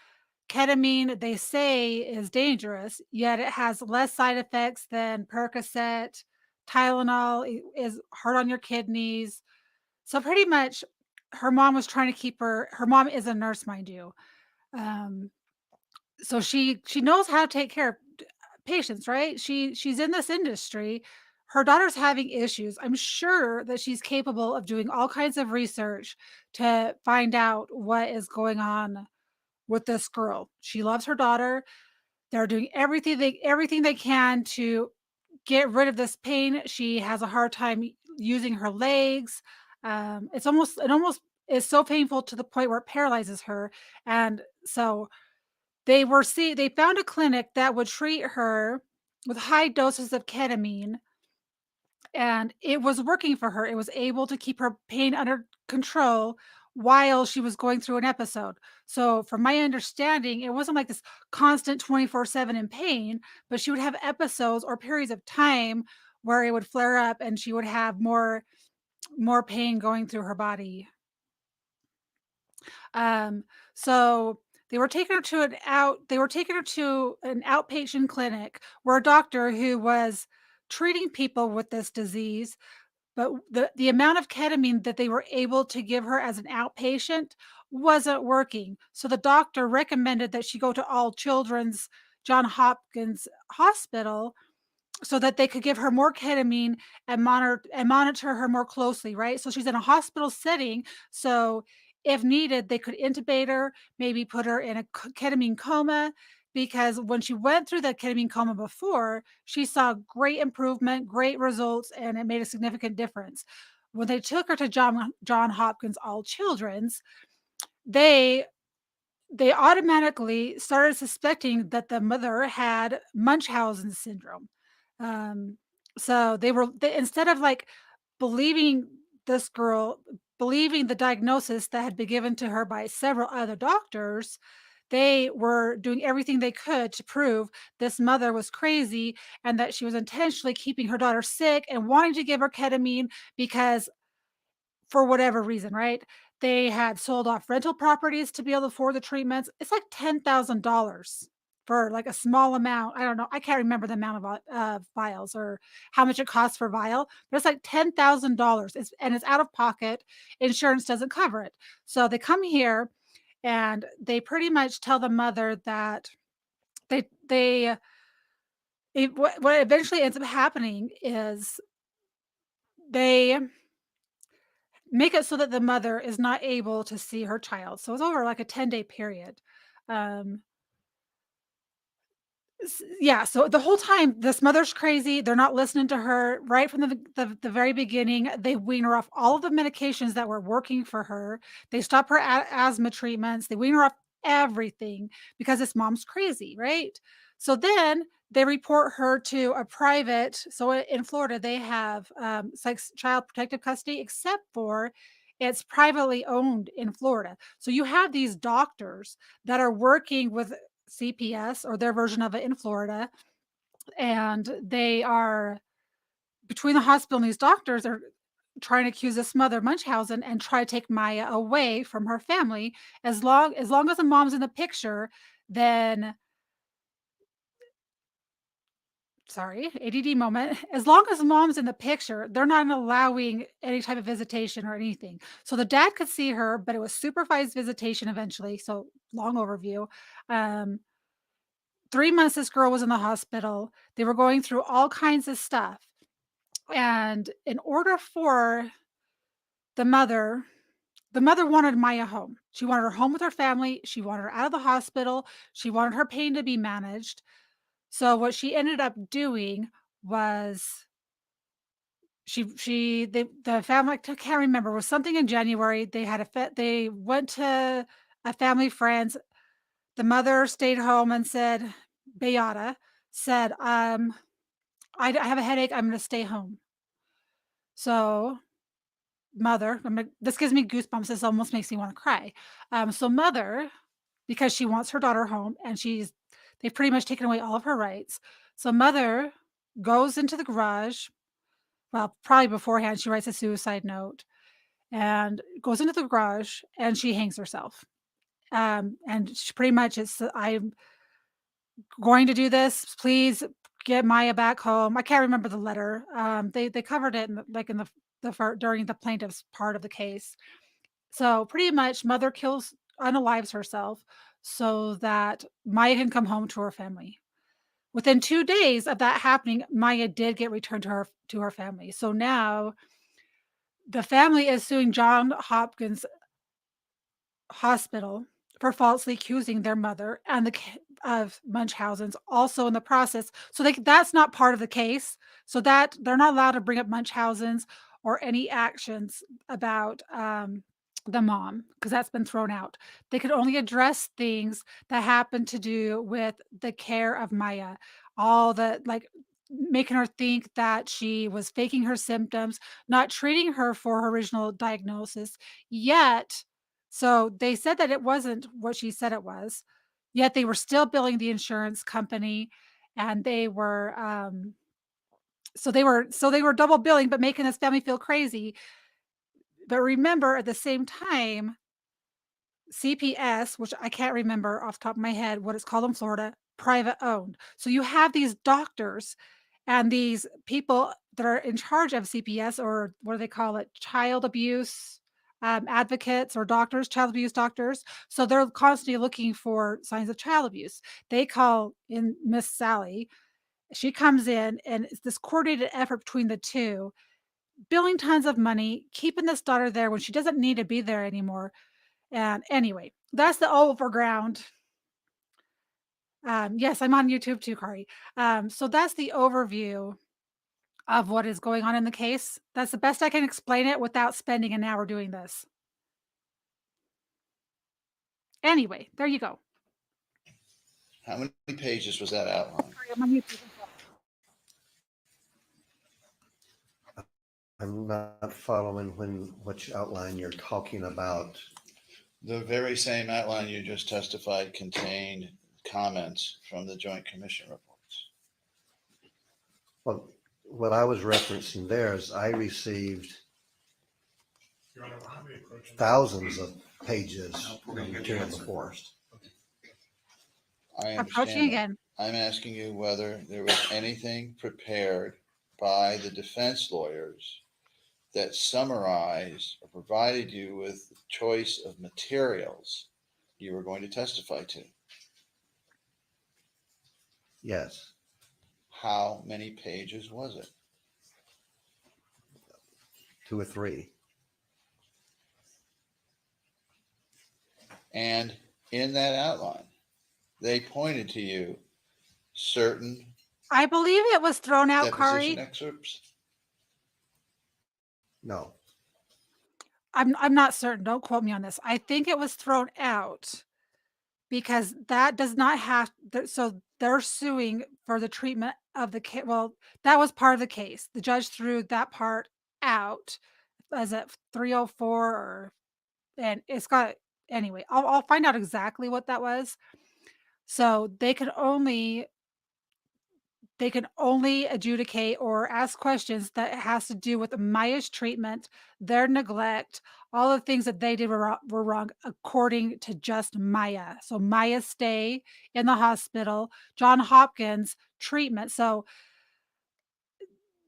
Ketamine, they say, is dangerous, yet it has less side effects than Percocet. Tylenol is hard on your kidneys. So pretty much, her mom was trying to keep her. Her mom is a nurse, mind you. Um, so she knows how to take care of patients, right? She's in this industry. Her daughter's having issues. I'm sure that she's capable of doing all kinds of research to find out what is going on with this girl. She loves her daughter. They're doing everything they can to get rid of this pain. She has a hard time using her legs. It almost is so painful to the point where it paralyzes her. And so they found a clinic that would treat her with high doses of ketamine, and it was working for her. It was able to keep her pain under control while she was going through an episode. So, from my understanding, it wasn't like this constant 24/7 in pain, but she would have episodes or periods of time where it would flare up and she would have more pain going through her body. Um, so they were taking her to an outpatient clinic where a doctor who was treating people with this disease, but the amount of ketamine that they were able to give her as an outpatient wasn't working. So the doctor recommended that she go to All Children's John Hopkins Hospital so that they could give her more ketamine and monitor her more closely, right? So she's in a hospital setting, so if needed, they could intubate her, maybe put her in a ketamine coma, because when she went through the ketamine coma before, she saw great improvement, great results, and it made a significant difference. When they took her to John Hopkins All Children's, they they automatically started suspecting that the mother had Munchausen syndrome. Um, so instead of like believing this girl, believing the diagnosis that had been given to her by several other doctors, they were doing everything they could to prove this mother was crazy and that she was intentionally keeping her daughter sick and wanting to give her ketamine because for whatever reason, right? They had sold off rental properties to be able to afford the treatments. It's like $10,000 for like a small amount. I don't know. I can't remember the amount of vials or how much it costs per vial, but it's like $10,000. It's out of pocket. Insurance doesn't cover it. So they come here and they pretty much tell the mother that they they what eventually ends up happening is they make it so that the mother is not able to see her child. So it's over like a 10-day period. Um, yeah, so the whole time this mother's crazy, they're not listening to her right from the very beginning. They wean her off all of the medications that were working for her. They stop her asthma treatments. They wean her off everything because this mom's crazy, right? So then they report her to a private. So in Florida, they have it's like child protective custody, except for it's privately owned in Florida. So you have these doctors that are working with CPS or their version of it in Florida, and they are between the hospital and these doctors are trying to accuse this mother Munchausen and try to take Maya away from her family. As long as the mom's in the picture, then sorry, ADD moment. As long as mom's in the picture, they're not allowing any type of visitation or anything. So the dad could see her, but it was supervised visitation eventually. So long overview. Um, 3 months this girl was in the hospital. They were going through all kinds of stuff. And in order for the mother the mother wanted Maya home. She wanted her home with her family. She wanted her out of the hospital. She wanted her pain to be managed. So what she ended up doing was the family, I can't remember, it was something in January. They went to a family friend's. The mother stayed home and said, Beata said, I have a headache. I'm going to stay home. So this gives me goosebumps. This almost makes me want to cry. So mother, because she wants her daughter home and they've pretty much taken away all of her rights. So mother goes into the garage. Well, probably beforehand, she writes a suicide note and goes into the garage and she hangs herself. And she pretty much I'm going to do this. Please get Maya back home. I can't remember the letter. They covered it in during the plaintiff's part of the case. So pretty much, mother unalives herself so that Maya can come home to her family. Within 2 days of that happening, Maya did get returned to her family. So now the family is suing John Hopkins Hospital for falsely accusing their mother and of Munchausen's also in the process. So that's not part of the case. So that they're not allowed to bring up Munchausen's or any actions about the mom because that's been thrown out. They could only address things that happen to do with the care of Maya, all the like making her think that she was faking her symptoms, not treating her for her original diagnosis. Yet so they said that it wasn't what she said it was, yet they were still billing the insurance company and they were double billing, but making this family feel crazy. But remember at the same time, CPS, which I can't remember off the top of my head what it's called in Florida, private owned. So you have these doctors and these people that are in charge of CPS or what do they call it? Child abuse advocates or doctors, child abuse doctors. So they're constantly looking for signs of child abuse. They call in Miss Sally. She comes in and it's this coordinated effort between the two, billing tons of money, keeping this daughter there when she doesn't need to be there anymore and anyway, that's the overground Yes, I'm on YouTube too, Kari. So that's the overview of what is going on in the case. That's the best I can explain it without spending an hour doing this. Anyway, there you go. How many pages was that outline? Sorry, I'm on YouTube. I'm not following which outline you're talking about. The very same outline you just testified contained comments from the Joint Commission reports. Well, what I was referencing there is I received Your Honor, how many approaching? thousands of pages of material before. I Approaching understand that. again. I'm asking you whether there was anything prepared by the defense lawyers that summarized or provided you with the choice of materials you were going to testify to. Yes, How many pages was it? 2 or 3. And in that outline, they pointed to you certain I believe it was thrown out, deposition Kari. excerpts. No, I'm not certain. Don't quote me on this. I think it was thrown out because that does not have so they're suing for the treatment of the case. Well, that was part of the case. The judge threw that part out as a 304 or and it's got anyway. I'll find out exactly what that was. So they can only adjudicate or ask questions that has to do with Maya's treatment, their neglect, all the things that they did were wrong according to just Maya. So Maya's stay in the hospital, John Hopkins treatment. So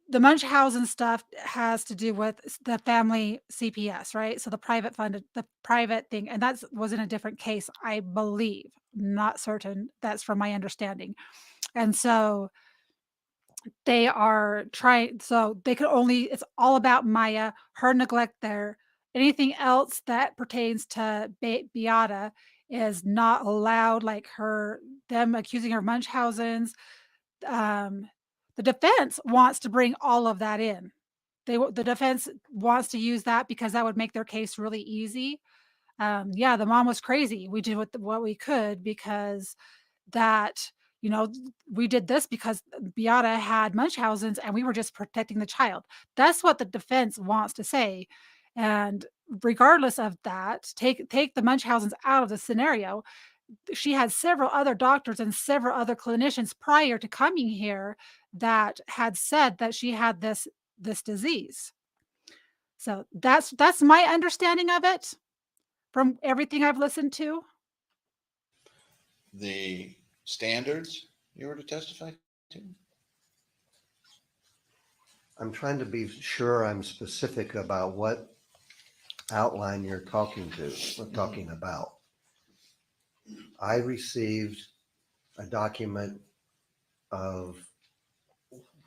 the Munchausen stuff has to do with the family CPS, right? So the private funded, the private thing, and that was in a different case, I believe. Not certain. That's from my understanding. And so they are trying so they could only it's all about Maya, her neglect there. Anything else that pertains to Beata is not allowed, like them accusing her of Munchausen's. Um, the defense wants to bring all of that in. The defense wants to use that because that would make their case really easy. Yeah, the mom was crazy. We did what we could because that, you know, we did this because Beata had Munchausen's and we were just protecting the child. That's what the defense wants to say. And regardless of that, take the Munchausen's out of the scenario. She had several other doctors and several other clinicians prior to coming here that had said that she had this disease. So that's my understanding of it from everything I've listened to. The standards you were to testify to? I'm trying to be sure I'm specific about what outline you're talking about. I received a document of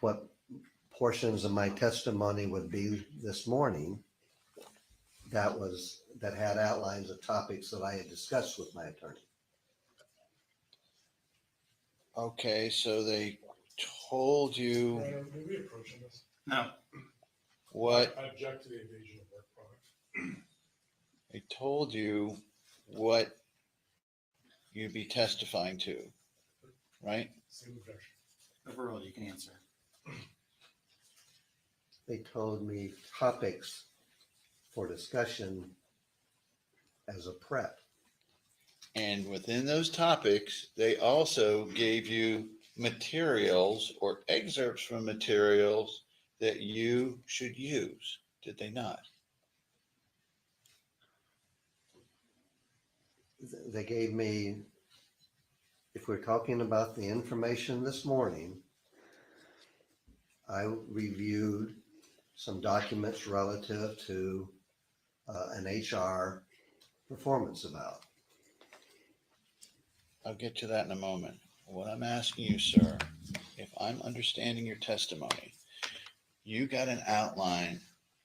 what portions of my testimony would be this morning that had outlines of topics that I had discussed with my attorney. Okay, so they told you Your Honor, may we approach on this? No. what I object to the invasion of work product. they told you what you'd be testifying to, right? Same objection. Overall, you can answer. They told me topics for discussion as a prep. And within those topics, they also gave you materials or excerpts from materials that you should use, did they not? They gave me, if we're talking about the information this morning, I reviewed some documents relative to an HR performance eval. I'll get to that in a moment. What I'm asking you, sir, if I'm understanding your testimony, you got an outline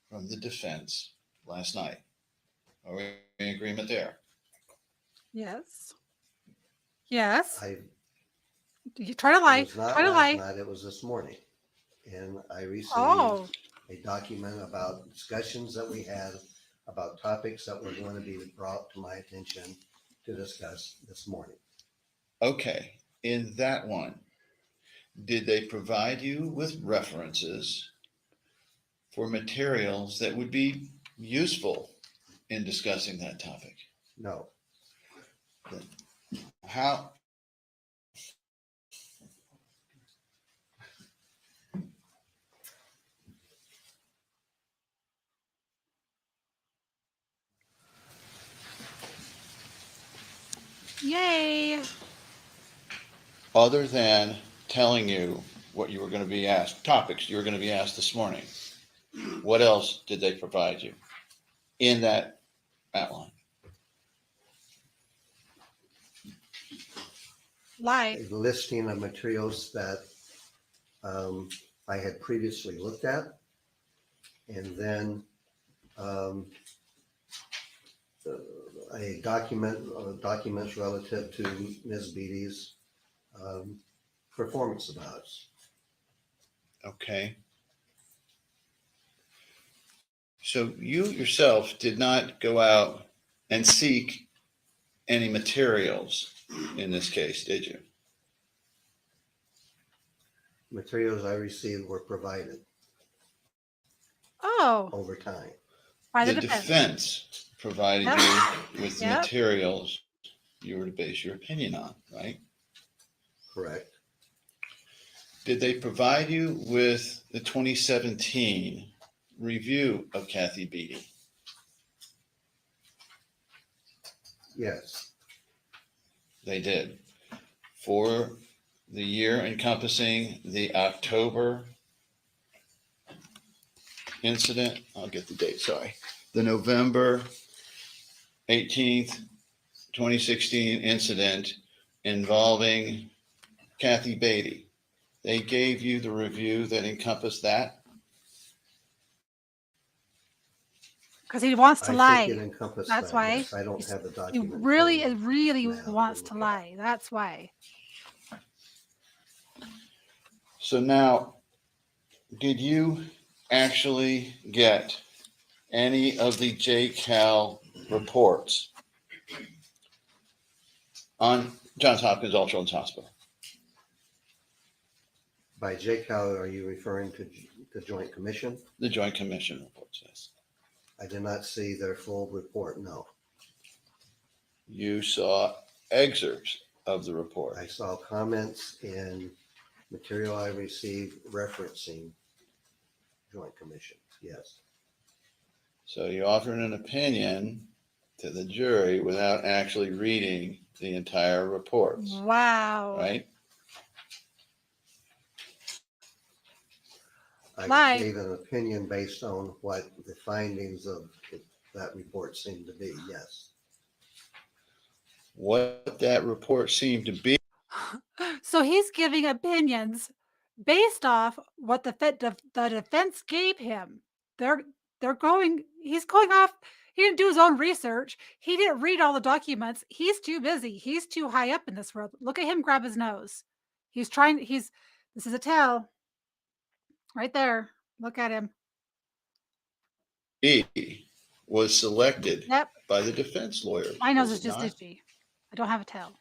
from the defense last night. Are we in agreement there? Yes. Yes. I You try to It lie. was not Try to last lie. night, it was this morning. And I received Oh, a document about discussions that we had about topics that were going to be brought to my attention to discuss this morning. Okay, in that one, did they provide you with references for materials that would be useful in discussing that topic? No, How, yay. other than telling you what you were going to be asked, topics you were going to be asked this morning, what else did they provide you in that outline? Lie. a listing of materials that I had previously looked at. And then a documents relative to Ms. Beatty's performance of ours. Okay. So you yourself did not go out and seek any materials in this case, did you? Materials I received were provided Oh, over time. by the The defense. defense provided Yep. you with the Yep. materials you were to base your opinion on, right? Correct. Did they provide you with the 2017 review of Kathy Beatty? Yes. They did. For the year encompassing the October incident, I'll get the date, sorry. The November 18th, 2016 incident involving Kathy Beatty. They gave you the review that encompassed that? Because he wants to I think it lie. encompassed That's that. why. Yes, I don't He's- have the He document. in front really, of me really now wants to look at. lie. That's why. So now, did you actually get any of the JCal reports on Johns Hopkins All Children's Hospital? By JCal, are you referring to the Joint Commission? The Joint Commission reports, yes. I did not see their full report, no. You saw excerpts of the report. I saw comments and material I received referencing Joint Commission, yes. So you offered an opinion to the jury without actually reading the entire reports, Wow. right? I Lie. gave an opinion based on what the findings of that report seemed to be, yes. What that report seemed to be, So he's giving opinions based off what the defense gave him. They're he's going off, he didn't do his own research. He didn't read all the documents. He's too busy. He's too high up in this world. Look at him grab his nose. This is a tell right there. Look at him. was selected Yep. by the defense lawyers. My nose was is it just not? itchy. I don't have a tail.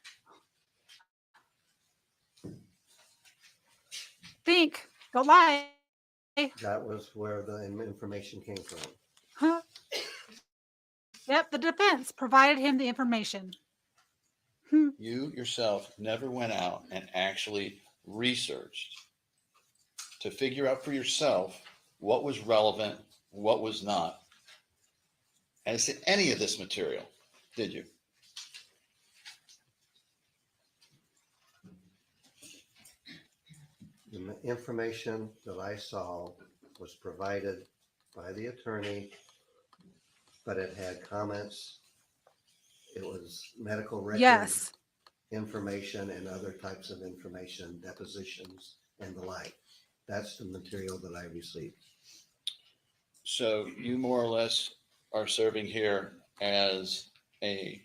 Think. Don't lie. That was where the information came from. Huh? Yep, the defense provided him the information. You yourself never went out and actually researched to figure out for yourself what was relevant, what was not, as to any of this material, did you? The information that I saw was provided by the attorney, but it had comments. It was medical record Yes. information and other types of information, depositions and the like. That's the material that I received. So you more or less are serving here as a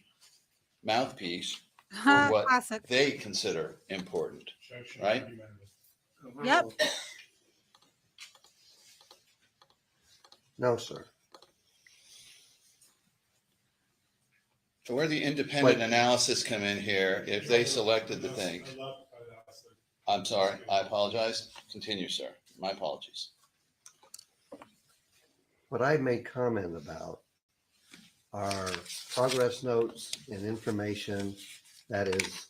mouthpiece for what Classic. they consider important. Objection Right? argumentative. Yep. No, sir. So where the independent Wait. analysis come in here, if they selected the things? I'm sorry, I apologize. Continue, sir. My apologies. What I made comment about are progress notes and information that is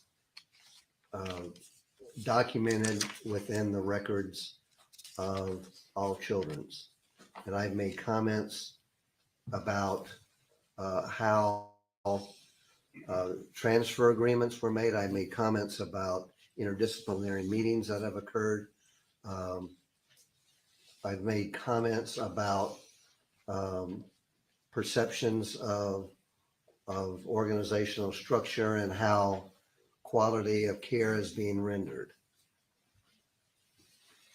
documented within the records of all children's. And I've made comments about how transfer agreements were made. I made comments about interdisciplinary meetings that have occurred. I've made comments about perceptions of organizational structure and how quality of care is being rendered.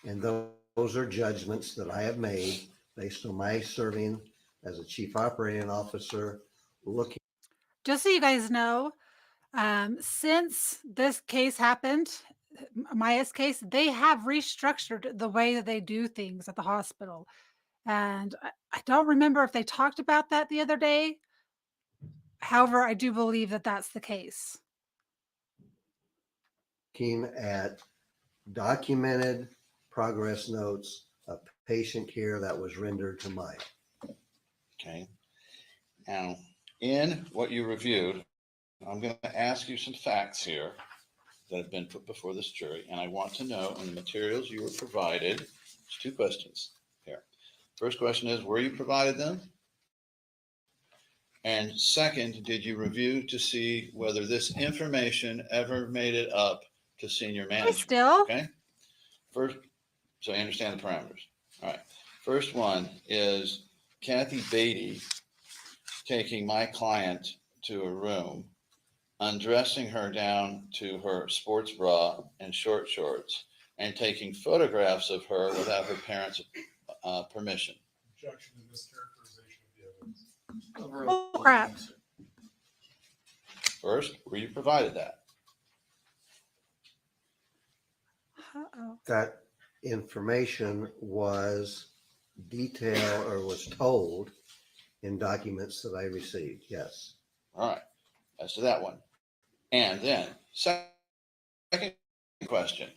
And those are judgments that I have made based on my serving as a chief operating officer, looking. Just so you guys know, since this case happened, Maya's case, they have restructured the way that they do things at the hospital. And I don't remember if they talked about that the other day. However, I do believe that that's the case. Looking at documented progress notes of patient care that was rendered to Maya. Okay. Now, in what you reviewed, I'm going to ask you some facts here that have been put before this jury, and I want to know in the materials you were provided. There's two questions here. First question is, were you provided them? And second, did you review to see whether this information ever made it up to senior Hey, management? still. Okay. First, so I understand the parameters. All right. First one is Kathy Beatty taking my client to a room, undressing her down to her sports bra and short shorts, and taking photographs of her without her parents' permission. Objection to mischaracterization of the evidence. Oh, crap. First, were you provided that? Uh-oh. That information was detailed or was told in documents that I received. Yes. All right. As to that one. And then, second question.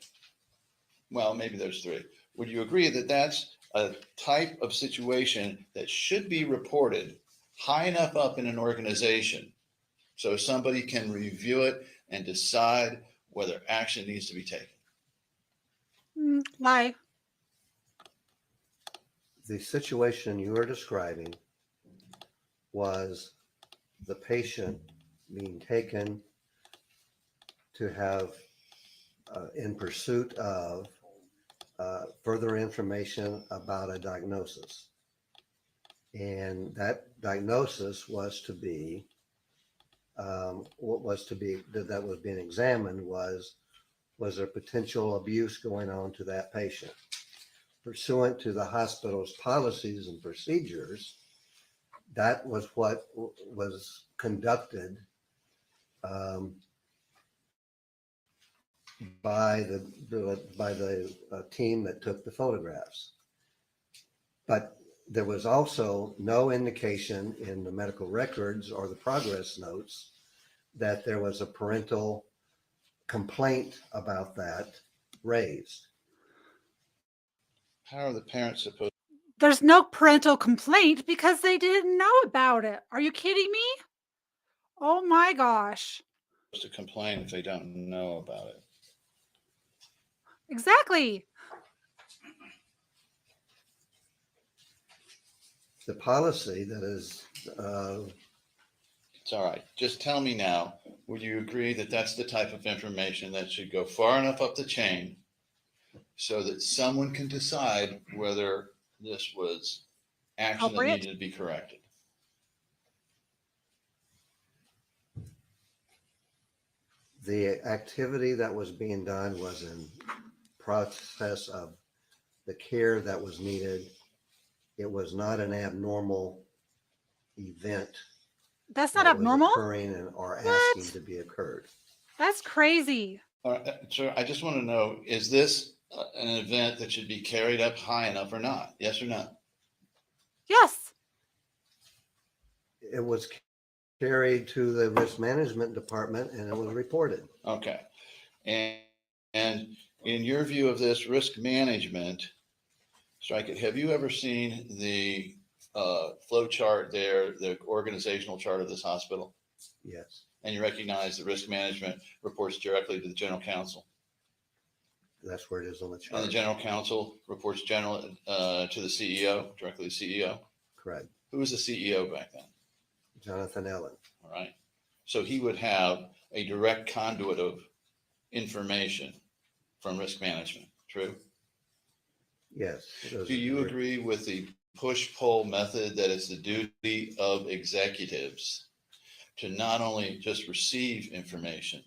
Well, maybe there's three. Would you agree that that's a type of situation that should be reported high enough up in an organization so somebody can review it and decide whether action needs to be taken? Lie. The situation you are describing was the patient being taken to have in pursuit of further information about a diagnosis. And that diagnosis was to be, what was to be, that was being examined was there potential abuse going on to that patient? Pursuant to the hospital's policies and procedures, that was what was conducted by the team that took the photographs. But there was also no indication in the medical records or the progress notes that there was a parental complaint about that raised. How are the parents supposed There's no parental complaint because they didn't know about it. Are you kidding me? Oh my gosh. to complain if they don't know about it? Exactly. The policy that is, It's all right. Just tell me now, would you agree that that's the type of information that should go far enough up the chain so that someone can decide whether this was action that Appropriate. needed to be corrected? the activity that was being done was in process of the care that was needed. It was not an abnormal event That's not that was abnormal. occurring and or What? asking to be occurred. That's crazy. All right, sir, I just want to know, is this an event that should be carried up high enough or not? Yes or no? Yes. It was carried to the risk management department and it was reported. Okay. And, and in your view of this risk management, strike it, have you ever seen the flow chart there, the organizational chart of this hospital? Yes, And you recognize the risk management reports directly to the general counsel? that's where it is on the And the chart. general counsel reports to the CEO, directly to the CEO? Correct. Who was the CEO back then? Jonathan Allen. All right. So he would have a direct conduit of information from risk management. True? Yes. Do you agree with the push-pull method that it's the duty of executives to not only just receive information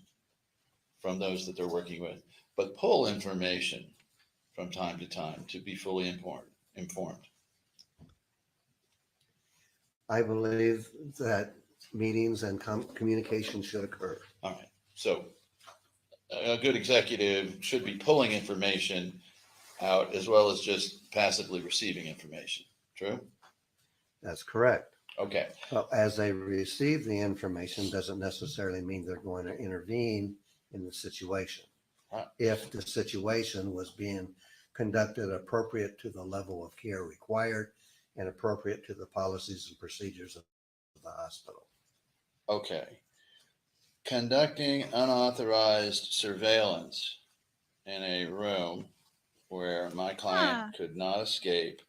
from those that they're working with, but pull information from time to time to be fully informed? I believe that meetings and communication should occur. All right. So a good executive should be pulling information out as well as just passively receiving information. True? That's correct. Okay. But as they receive the information doesn't necessarily mean they're going to intervene in the situation. Right. If the situation was being conducted appropriate to the level of care required and appropriate to the policies and procedures of the hospital. Okay. Conducting unauthorized surveillance in a room where my client could not escape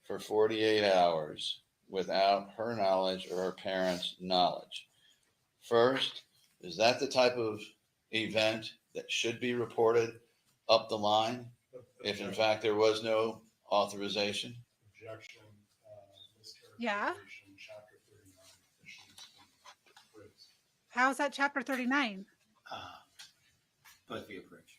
for 48 hours without her knowledge or her parents' knowledge. First, is that the type of event that should be reported up the line if in fact there was no authorization? Objection, Yeah. mischaracterization, chapter 39 issues and raised. How's that chapter 39? Both of you approach.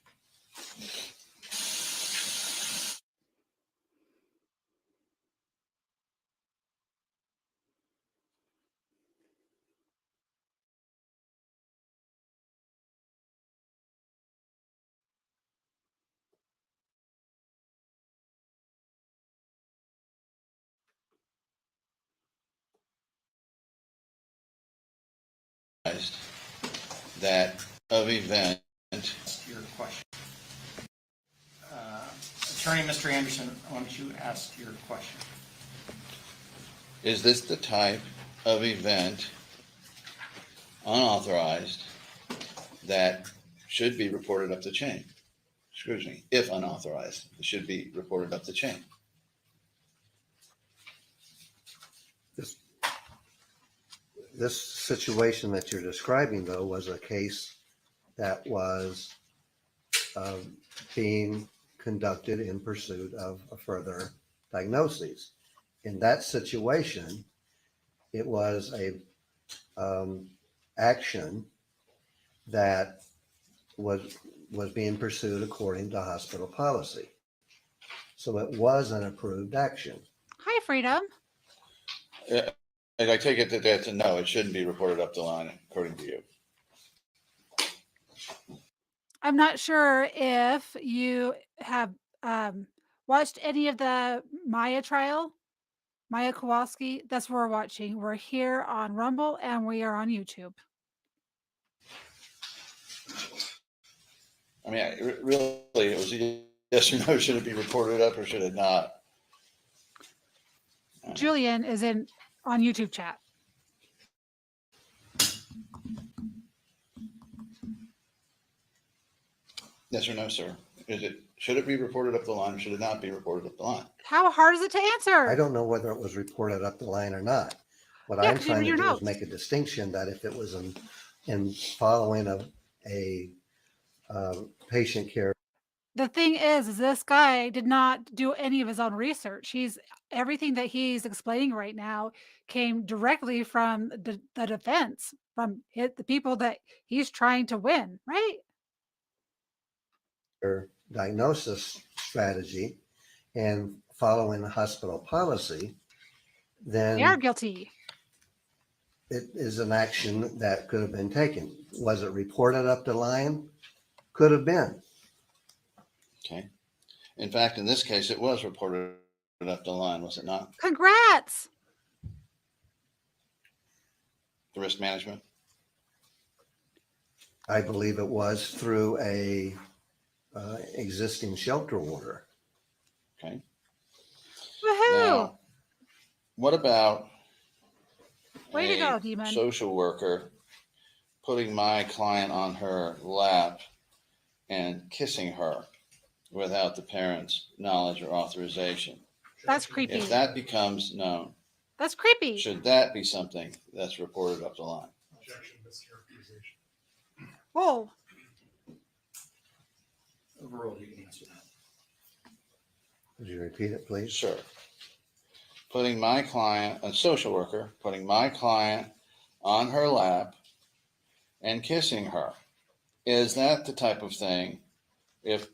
That of event. Your question. Attorney Mr. Anderson, why don't you ask your question? Is this the type of event, unauthorized, that should be reported up the chain? Excuse me, if unauthorized, it should be reported up the chain. This situation that you're describing, though, was a case that was being conducted in pursuit of a further diagnosis. In that situation, it was a action that was being pursued according to hospital policy. So it was an approved action. Hi, Freedom. And I take it that that's a no, it shouldn't be reported up the line, according to you. I'm not sure if you have watched any of the Maya trial, Maya Kowalski. That's what we're watching. We're here on Rumble and we are on YouTube. I mean, really, it was a yes or no, should it be reported up or should it not? Julian is on YouTube chat. Yes or no, sir? Should it be reported up the line or should it not be reported up the line? How hard is it to answer? I don't know whether it was reported up the line or not. What Yeah, I'm 'cause you trying to read do your is make a distinction that if it was in following a patient care. The thing is this guy did not do any of his own research. Everything that he's explaining right now came directly from the defense, from the people that he's trying to win, right? Diagnosis strategy and following the hospital policy, They are then guilty. it is an action that could have been taken. Was it reported up the line? Could have been. Okay. In fact, in this case, it was reported up the line, was it not? Congrats. The risk management? I believe it was through a existing shelter order. Okay. Woohoo. Now, what about Way to go, a Demon. social worker putting my client on her lap and kissing her without the parent's knowledge or authorization? That's creepy. If that becomes known, That's creepy. should that be something that's reported up the line? Objection, mischaracterization. Whoa. Overruled, you can answer that. Would you repeat it, please? Sure. Putting my client, a social worker, putting my client on her lap and kissing her. Is that the type of thing, if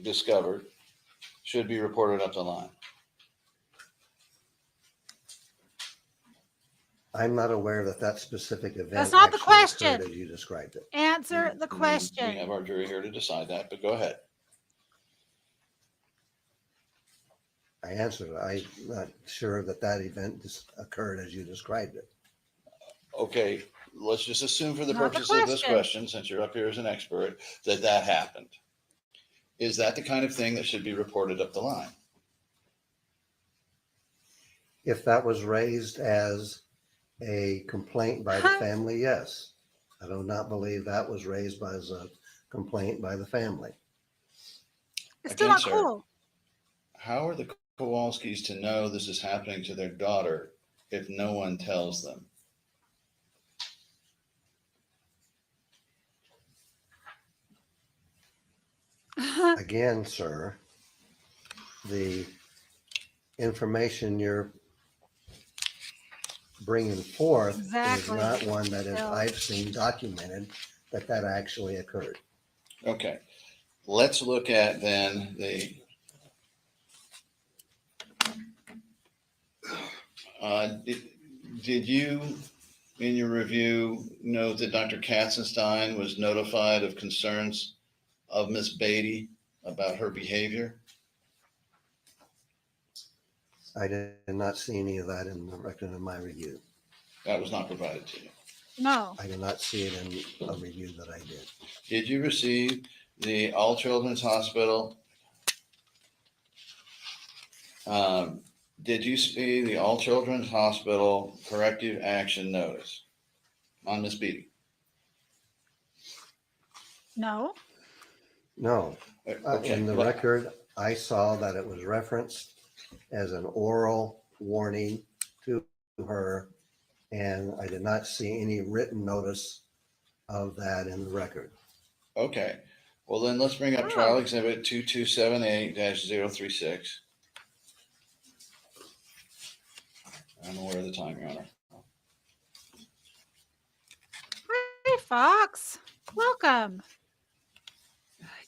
discovered, should be reported up the line? I'm not aware that that specific event That's not the actually question. occurred as you described it. Answer the We question. have our jury here to decide that, but go ahead. I answered it. I'm not sure that that event just occurred as you described it. Okay, let's just assume for the Not the purposes of this question. question, since you're up here as an expert, that that happened. Is that the kind of thing that should be reported up the line? If that was raised as a complaint by the family, yes. I do not believe that was raised as a complaint by the family. It's still Again, not sir. cool. How are the Kowalskis to know this is happening to their daughter if no one tells them? Again, sir, the information you're bringing forth is Exactly. not one that is, Bill. I've seen documented that that actually occurred. Okay, let's look at then the did you, in your review, note that Dr. Katzenstein was notified of concerns of Miss Beatty about her behavior? I did not see any of that in the record of my review. That was not provided to you. No. I did not see it in a review that I did. Did you receive the All Children's Hospital? Did you see the All Children's Hospital corrective action notice on Miss Beatty? No. No, Okay. in the record, I saw that it was referenced as an oral warning to her, and I did not see any written notice of that in the record. Okay, well then let's bring up Oh. trial exhibit 2278-036. I'm aware of the time, Your Honor. Hey, Fox. Welcome.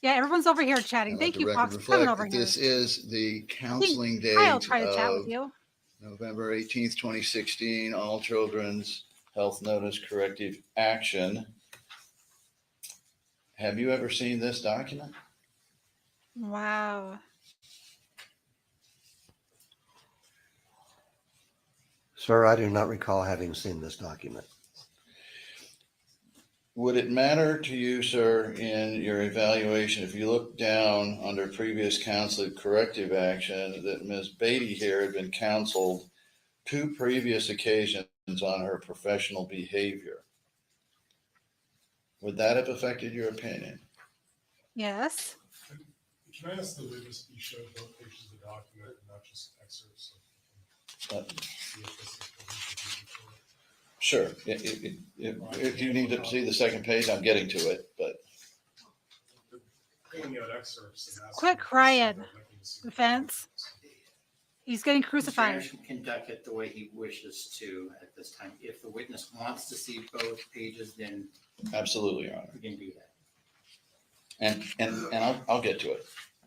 Yeah, everyone's over here chatting. And let Thank the you, record Fox, for coming reflect over that here. this is the counseling I'll date try to chat with of you. November 18th, 2016, All Children's Health Notice Corrective Action. Have you ever seen this document? Wow. Sir, I do not recall having seen this document. Would it matter to you, sir, in your evaluation, if you look down under previous counsel corrective action, that Ms. Beatty here had been counseled 2 previous occasions on her professional behavior? Would that have affected your opinion? Yes. Can I ask the witness to be showed both pages of the document and not just excerpts? Uh, So we can see if this is what we should do before? Sure. If you need to see the second page, I'm getting to it, but Pulling out excerpts and asking Quit them to see crying. that, let me see. Defense. He's getting Mr. crucified. Anderson can conduct it the way he wishes to at this time. If the witness wants to see both pages, then absolutely, Your Honor. we can do that. And I'll get to it.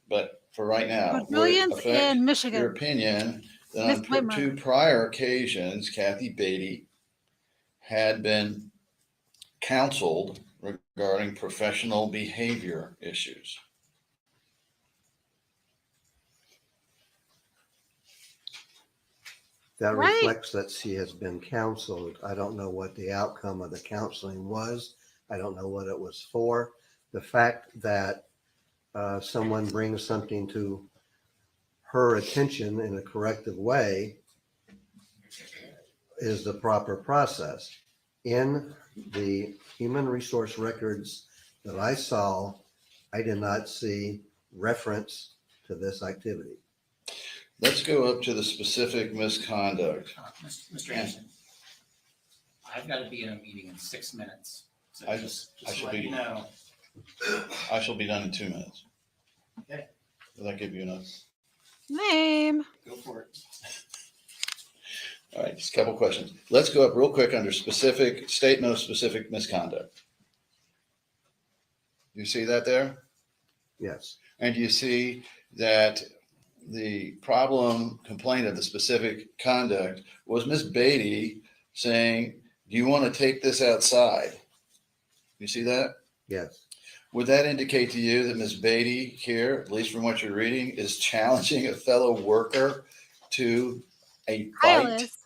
But for right now, would it Pavilions affect in your Michigan. opinion that Miss on Whitmer. 2 prior occasions, Kathy Beatty had been counseled regarding professional behavior issues. That Right. reflects that she has been counseled. I don't know what the outcome of the counseling was. I don't know what it was for. The fact that someone brings something to her attention in a corrective way is the proper process. In the human resource records that I saw, I did not see reference to this activity. Let's go up to the specific misconduct. Mr. Anderson, I've got to be in a meeting in 6 minutes. So I just should let be- you know. I shall be done in 2 minutes. Okay. Will that give you enough? Lame. Go for it. All right, just a couple questions. Let's go up real quick under specific, statement of specific misconduct. You see that there? Yes, And you see that the problem complaint of the specific conduct was Miss Beatty saying, do you want to take this outside? You see that? yes. Would that indicate to you that Miss Beatty here, at least from what you're reading, is challenging a fellow worker to a Kyle fight? is.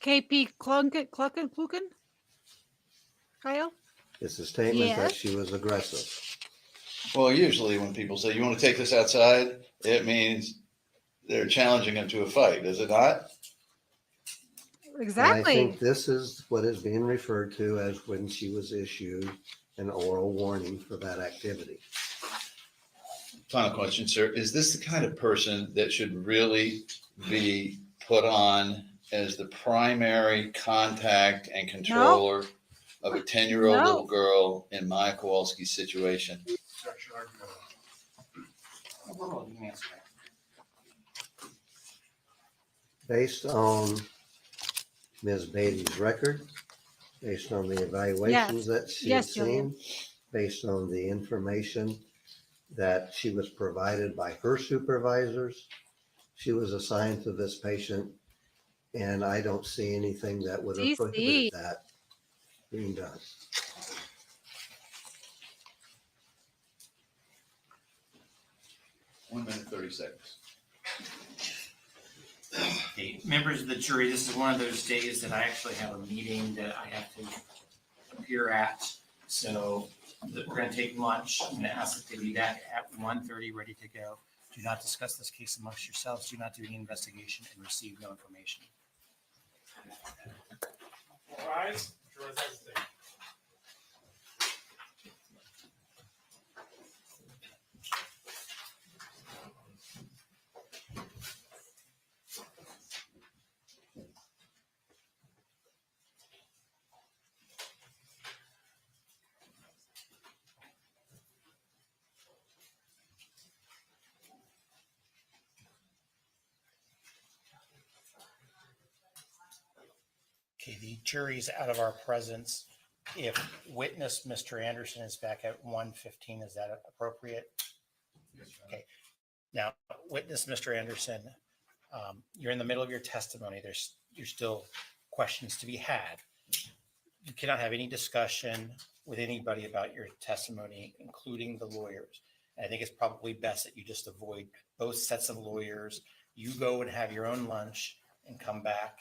KP Kluken? Kyle? It's a statement that Yes. she was aggressive. Well, usually when people say, you want to take this outside, it means they're challenging him to a fight, is it not? And I Exactly. think this is what is being referred to as when she was issued an oral warning for that activity. Final question, sir. Is this the kind of person that should really be put on as the primary contact and controller of a 10-year-old No. little girl in Maya Kowalski's situation? Well, you can answer that. Based on Ms. Beatty's record, based on the evaluations that she had Yes, Julian. seen, based on the information that she was provided by her supervisors, she was assigned to this patient, and I don't see anything that would have CC. prohibited that being done. One minute, 30 seconds. Okay, members of the jury, this is one of those days that I actually have a meeting that I have to appear at. So we're going to take lunch. I'm going to ask that they be back at 1:30, ready to go. Do not discuss this case amongst yourselves. Do not do any investigation and receive no information. All rise. Jurors hesitate. Okay, the jury's out of our presence. If witness Mr. Anderson is back at 1:15, is that appropriate? Okay. Now, witness Mr. Anderson, you're in the middle of your testimony. There's still questions to be had. You cannot have any discussion with anybody about your testimony, including the lawyers. And I think it's probably best that you just avoid both sets of lawyers. You go and have your own lunch and come back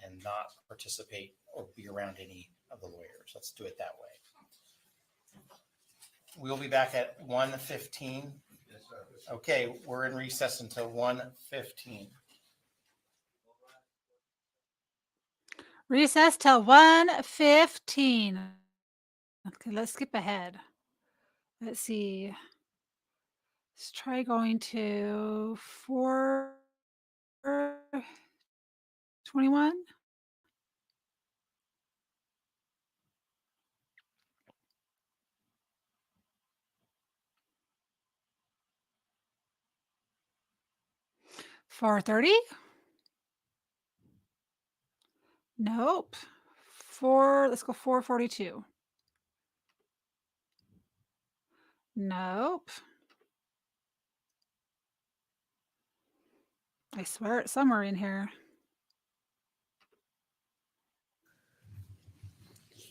and not participate or be around any of the lawyers. Let's do it that way. We'll be back at 1:15. Okay, we're in recess until 1:15. Recess till 1:15. Okay, let's skip ahead. Let's see. Let's try going to 4:21. $4:30? Nope. Let's go 4:42. Nope. I swear it's somewhere in here.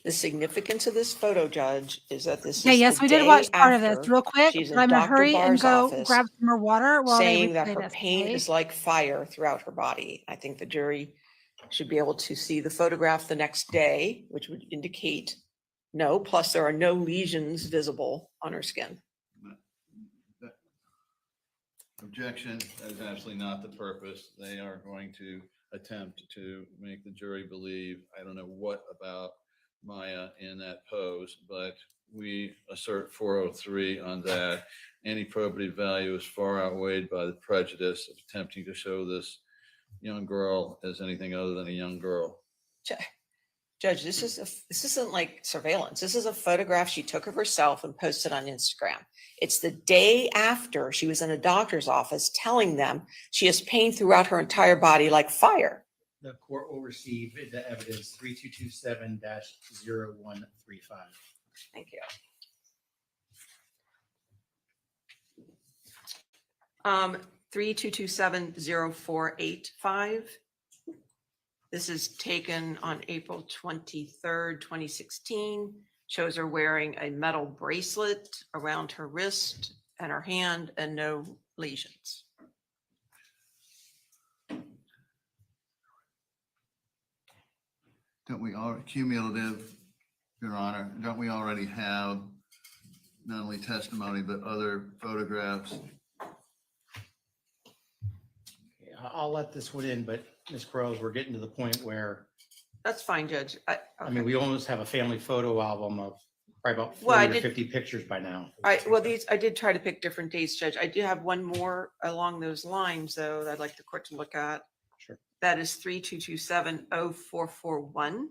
The significance of this photo, Judge, is that this Okay, is yes, the we did day watch part of this after real quick, she's but in I'm gonna Dr. hurry and Barr's go office grab some more water while they saying that replay her this, pain okay? is like fire throughout her body. I think the jury should be able to see the photograph the next day, which would indicate no, plus there are no lesions visible on her skin. Objection, that is absolutely not the purpose. They are going to attempt to make the jury believe, I don't know what about Maya in that pose, but we assert 403 on that. Any probative value is far outweighed by the prejudice of attempting to show this young girl as anything other than a young girl. Judge, this isn't like surveillance. This is a photograph she took of herself and posted on Instagram. It's the day after she was in a doctor's office telling them she has pain throughout her entire body like fire. The court will receive the evidence 3227-0135. Thank you. 3227-0485. This is taken on April 23rd, 2016. Shows her wearing a metal bracelet around her wrist and her hand and no lesions. Don't we all cumulative, Your Honor, don't we already have not only testimony, but other photographs? I'll let this one in, but Ms. Crows, we're getting to the point where, That's fine, Judge. I mean, we almost have a family photo album of probably about Well, I 40 or did- 50 pictures by now. All right, well, I did try to pick different dates, Judge. I do have one more along those lines, though, that I'd like the court to look at. Sure. That is 3227-0441.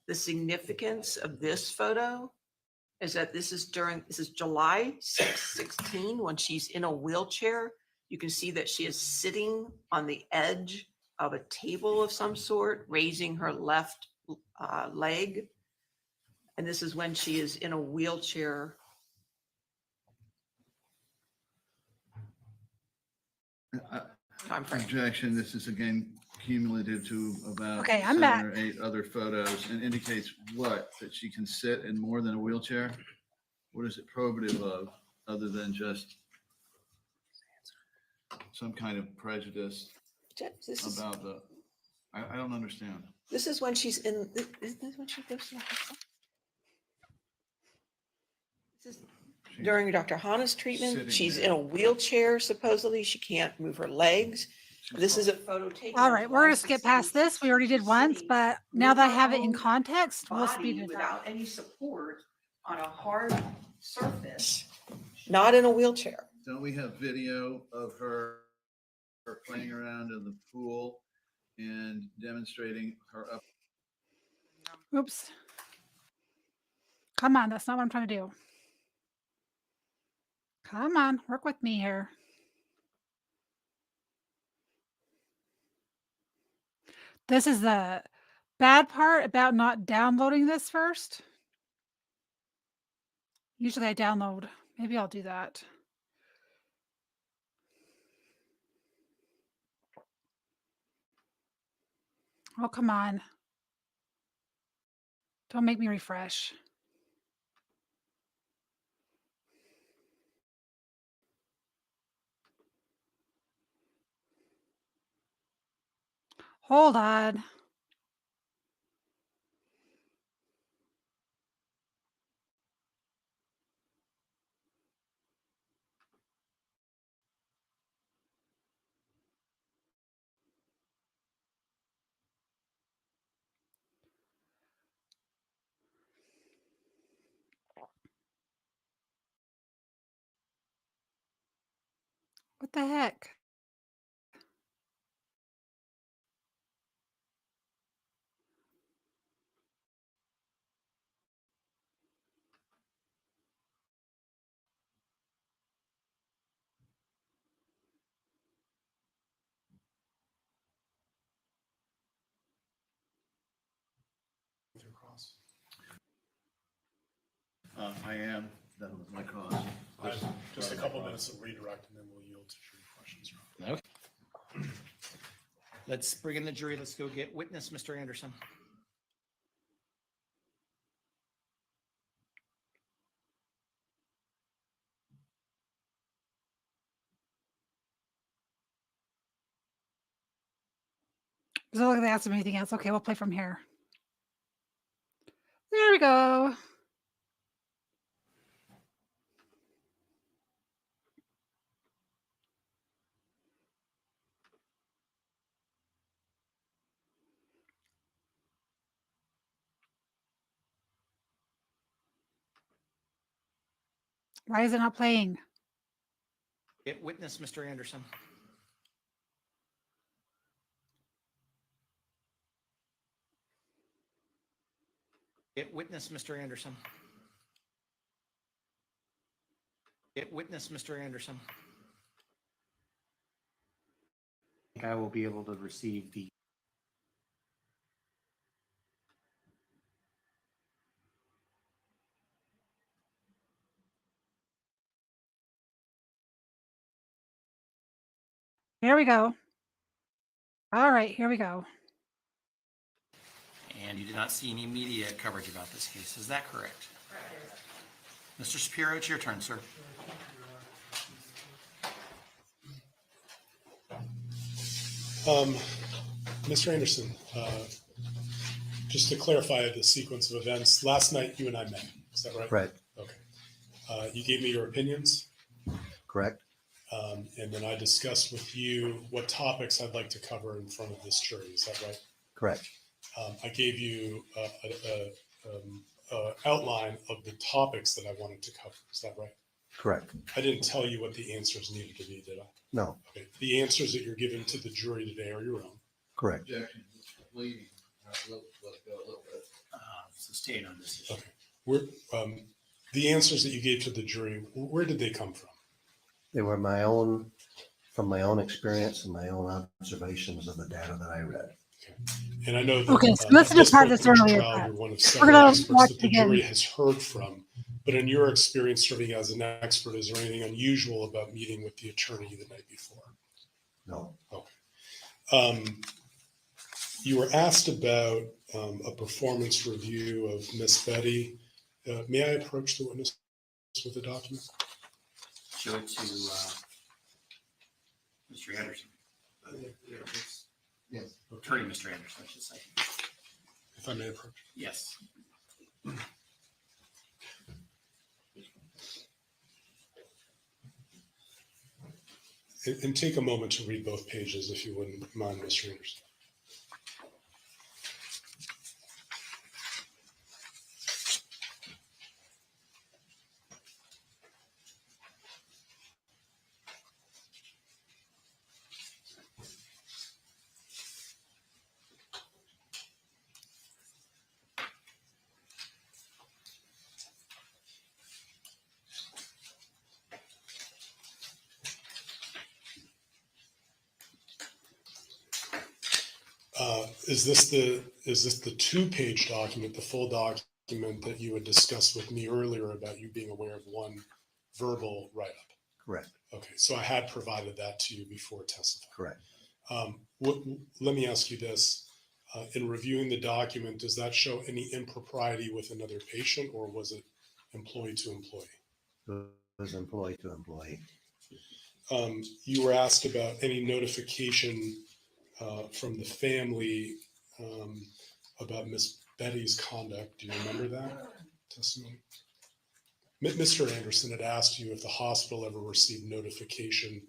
The significance of this photo is that this is July 16, when she's in a wheelchair. You can see that she is sitting on the edge of a table of some sort, raising her left leg. And this is when she is in a wheelchair. Timeframe. Objection, this is again cumulative to about Okay, I'm 7 back. or 8 other photos and indicates what? That she can sit in more than a wheelchair? What is it probative of, other than just some kind of prejudice Judge, about the, I don't understand. this is when she's in, isn't this when she goes to the hospital? This is She's during Dr. Hana's treatment. sitting She's there. in a wheelchair, supposedly. She can't move her legs. This is a photo taken. All on right, we're gonna skip July past this. We already did 16th. once, She's but sitting now that I with have her it in own context, we'll body speed it up. without any support on a hard surface, not in a wheelchair. Don't we have video of her playing around in the pool and demonstrating her up? Oops. Come on, that's not what I'm trying to do. Come on, work with me here. This is the bad part about not downloading this first. Usually I download. Maybe I'll do that. Oh, come on. Don't make me refresh. Hold on. What the heck? Across. I am, that was my cause. Just a couple minutes of redirect and then we'll yield to your questions. Okay. Let's bring in the jury. Let's go get witness, Mr. Anderson. Doesn't look like they asked him anything else. Okay, we'll play from here. There we go. Why is it not playing? It witness, Mr. Anderson. It witness, Mr. Anderson. It witness, Mr. Anderson. I think I will be able to receive the. Here we go. All right, here we go. And you did not see any media coverage about this case. Is that correct? Mr. Shapiro, it's your turn, sir. Mr. Anderson, just to clarify the sequence of events, last night you and I met, is that right? Right, Okay. You gave me your opinions, correct? and then I discussed with you what topics I'd like to cover in front of this jury, is that right? Correct. I gave you a outline of the topics that I wanted to cover, is that right? Correct. I didn't tell you what the answers needed to be, did I? No, Okay. The answers that you're giving to the jury today are your own. correct. Objection, leading, let it go a little bit. Sustain on this issue. Okay. Where, the answers that you gave to the jury, where did they come from? They were from my own experience and my own observations of the data that I read. And I know that Okay, so listen to at this part of point this in the earlier, trial, Pat. you're one of We're several gonna experts watch that it the again. jury has heard from. But in your experience serving as an expert, is there anything unusual about meeting with the attorney the night before? No, You were asked about a performance review of Miss Betty. May I approach the witness with the document? Show it to Mr. Anderson. Yes. Attorney Mr. Anderson, I should say. If I may approach. Yes. And take a moment to read both pages if you wouldn't mind, Mr. Anderson. Is this the 2-page document, the full document that you had discussed with me earlier about you being aware of one verbal write-up? correct, Okay, so I had provided that to you before testifying. correct. Let me ask you this. In reviewing the document, does that show any impropriety with another patient, or was it employee to employee? It was employee to employee. You were asked about any notification from the family about Miss Betty's conduct. Do you remember that testimony? Mr. Anderson had asked you if the hospital ever received notification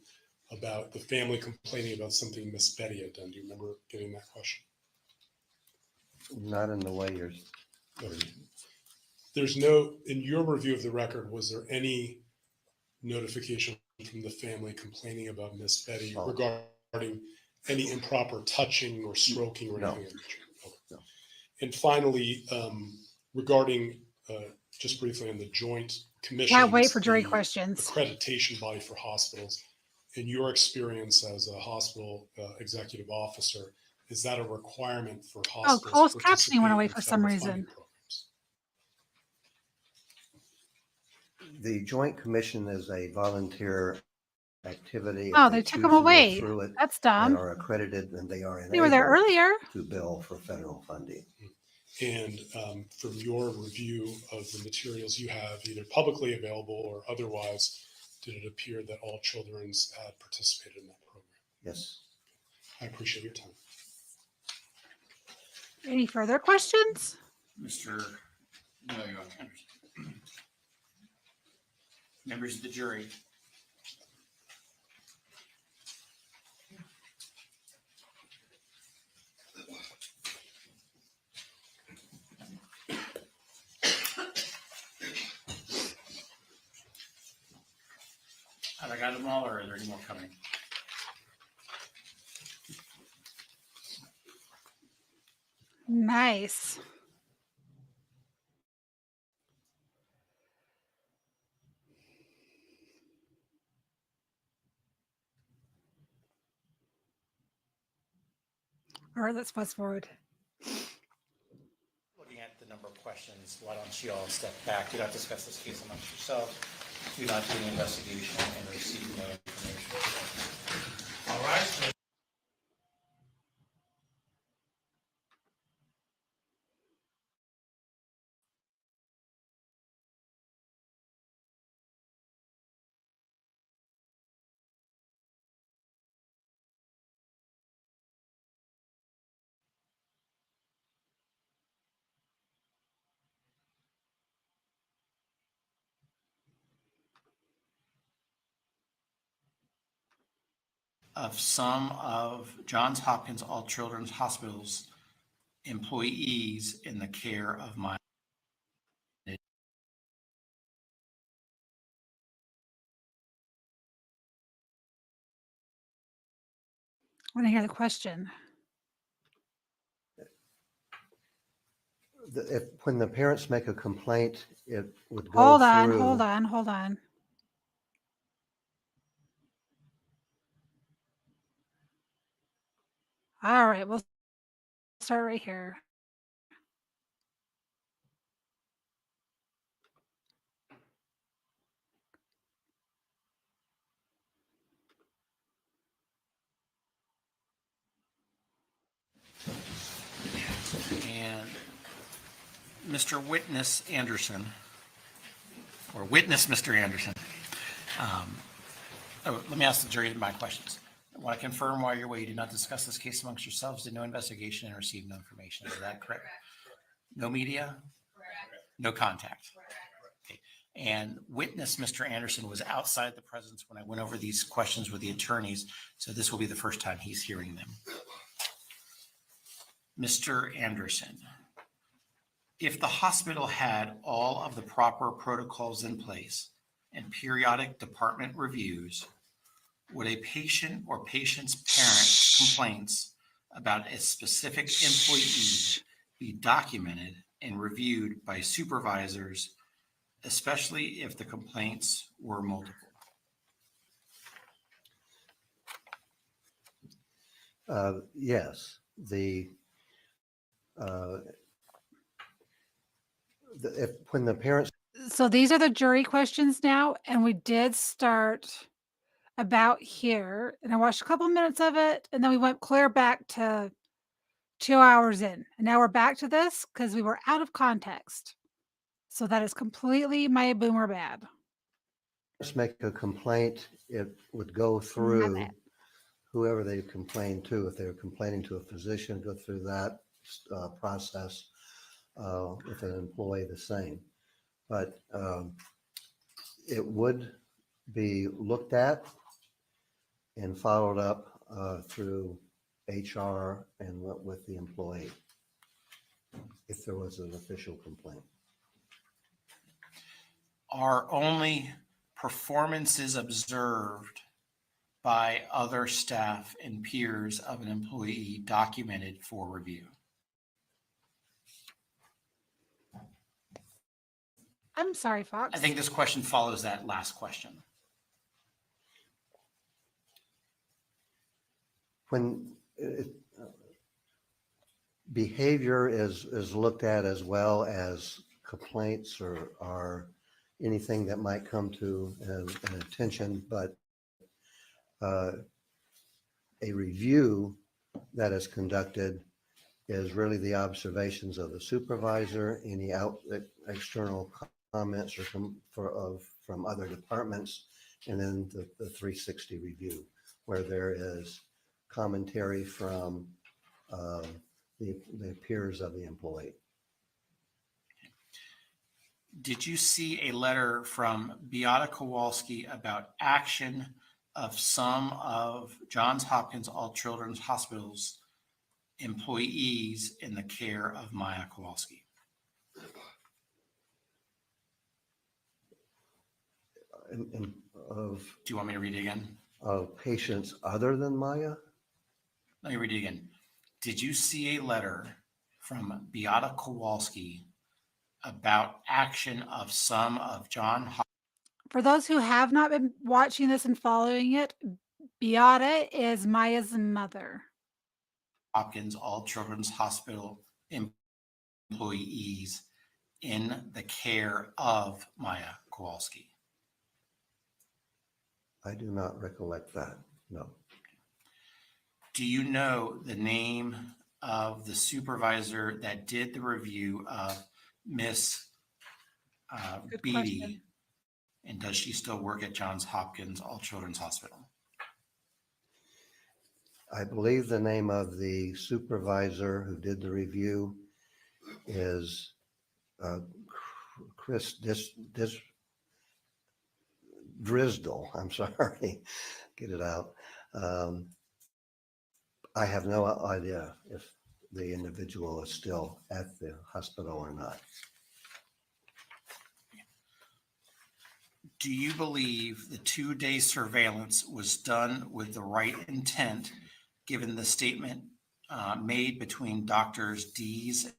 about the family complaining about something Miss Betty had done. Do you remember getting that question? Not in the way you're, There's no, in your review of the record, was there any notification from the family complaining about Miss Betty No. regarding any improper touching or stroking or No. anything of that nature? Okay. No. And finally, regarding, just briefly on the joint commission. Can't wait for jury questions. Accreditation body for hospitals. In your experience as a hospital executive officer, is that a requirement for hospitals? closed to captioning went participate away in for some federal funding reason. programs? the Joint Commission is a volunteer activity. If Oh, they took choose them to go away. through it That's and dumb. are accredited, and they are They were there enabled earlier. to bill for federal funding. And from your review of the materials you have, either publicly available or otherwise, did it appear that all children's had participated in that program? Yes, I appreciate your time. Any further questions? Mr. No, Your Honor. Members of the jury. Have I got them all, or are there any more coming? Nice. All right, let's fast forward. Looking at the number of questions, why don't you all step back? Do not discuss this case amongst yourselves. Do not do the investigation and receive no information. All right. Of some of Johns Hopkins All Children's Hospital's employees in the care of my I want to hear the question. When the parents make a complaint, it would go Hold on, through. hold on, hold on. All right, we'll start right here. and Mr. Witness Anderson, or witness Mr. Anderson. Let me ask the jury my questions. I want to confirm while you're away, you did not discuss this case amongst yourselves, did no investigation and receive no information. Is that correct? No media? No contact? Okay. And witness Mr. Anderson was outside the presence when I went over these questions with the attorneys, so this will be the first time he's hearing them. Mr. Anderson, if the hospital had all of the proper protocols in place and periodic department reviews, would a patient or patient's parent complaints about a specific employee be documented and reviewed by supervisors, especially if the complaints were multiple? Yes, when the parents So these are the jury questions now, and we did start about here, and I watched a couple minutes of it, and then we went clear back to 2 hours in, and now we're back to this because we were out of context. So that is completely my boomer bad. make a complaint, it would go My through bad. whoever they complained to. If they were complaining to a physician, go through that process with an employee the same. But it would be looked at and followed up through HR and with the employee if there was an official complaint. Are only performances observed by other staff and peers of an employee documented for review? I'm sorry, Fox. I think this question follows that last question. When behavior is looked at as well as complaints or anything that might come to an attention, but a review that is conducted is really the observations of the supervisor, any external comments or from other departments, and then the 360 review, where there is commentary from the peers of the employee. Did you see a letter from Beata Kowalski about action of some of Johns Hopkins All Children's Hospital's employees in the care of Maya Kowalski? Of Do you want me to read it again? patients other than Maya? Let me read it again. Did you see a letter from Beata Kowalski about action of some of For those who have not been watching this and following it, Beata is Maya's mother. Hopkins All Children's Hospital employees in the care of Maya Kowalski? I do not recollect that, no. Do you know the name of the supervisor that did the review of Miss Good Beatty? question. And does she still work at Johns Hopkins All Children's Hospital? I believe the name of the supervisor who did the review is Chris Drisdall. I'm sorry, get it out. I have no idea if the individual is still at the hospital or not. Do you believe the 2-day surveillance was done with the right intent, given the statement made between doctors Dees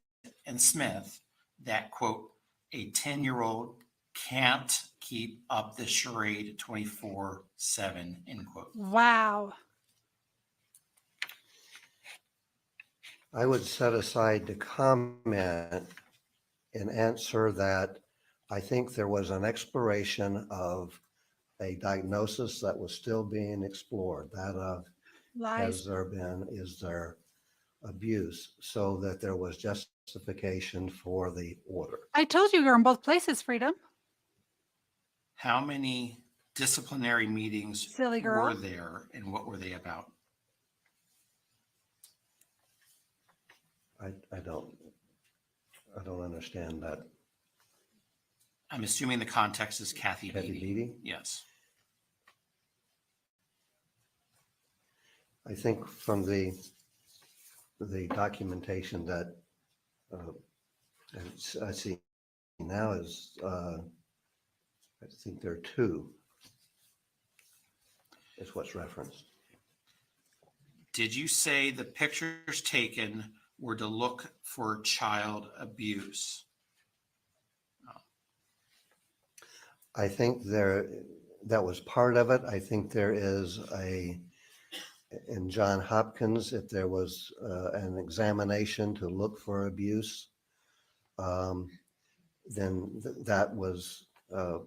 and Smith that, quote, a 10-year-old can't keep up the charade 24/7, end quote? Wow. I would set aside to comment and answer that I think there was an exploration of a diagnosis that was still being explored, that of Lies. is there abuse, so that there was justification for the order. I told you you're in both places, Freedom. How many disciplinary meetings Silly girl. were there and what were they about? I don't understand that. I'm assuming the context is Kathy Kathy Beatty. Beatty? Yes. I think from the documentation that I see now is, I think there are two, is what's referenced. Did you say the pictures taken were to look for child abuse? I think that was part of it. I think there is in John Hopkins, if there was an examination to look for abuse, then that was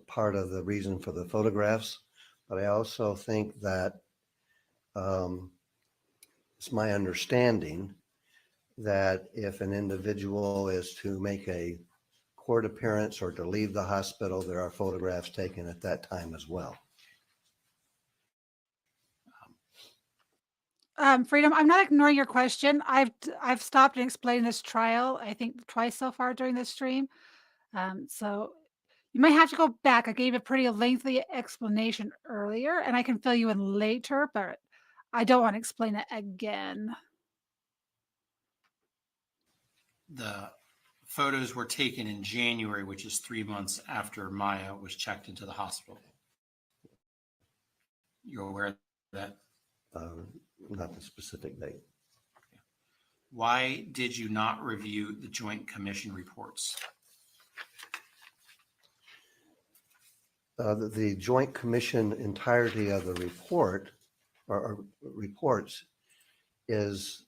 part of the reason for the photographs. But I also think that it's my understanding that if an individual is to make a court appearance or to leave the hospital, there are photographs taken at that time as well. Freedom, I'm not ignoring your question. I've stopped and explained this trial, I think twice so far during this stream. So you might have to go back. I gave a pretty lengthy explanation earlier, and I can fill you in later, but I don't want to explain it again. The photos were taken in January, which is 3 months after Maya was checked into the hospital. You're aware of that? Not the specific date. Why did you not review the Joint Commission reports? The Joint Commission entirety of the report or reports is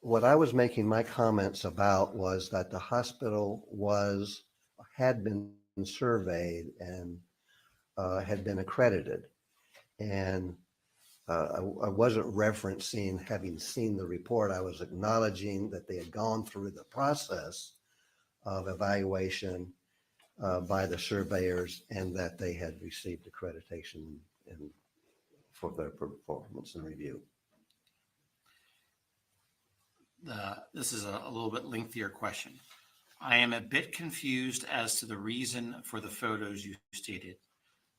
what I was making my comments about was that the hospital had been surveyed and had been accredited. And I wasn't referencing having seen the report. I was acknowledging that they had gone through the process of evaluation by the surveyors and that they had received accreditation for their performance and review. this is a little bit lengthier question. I am a bit confused as to the reason for the photos you stated.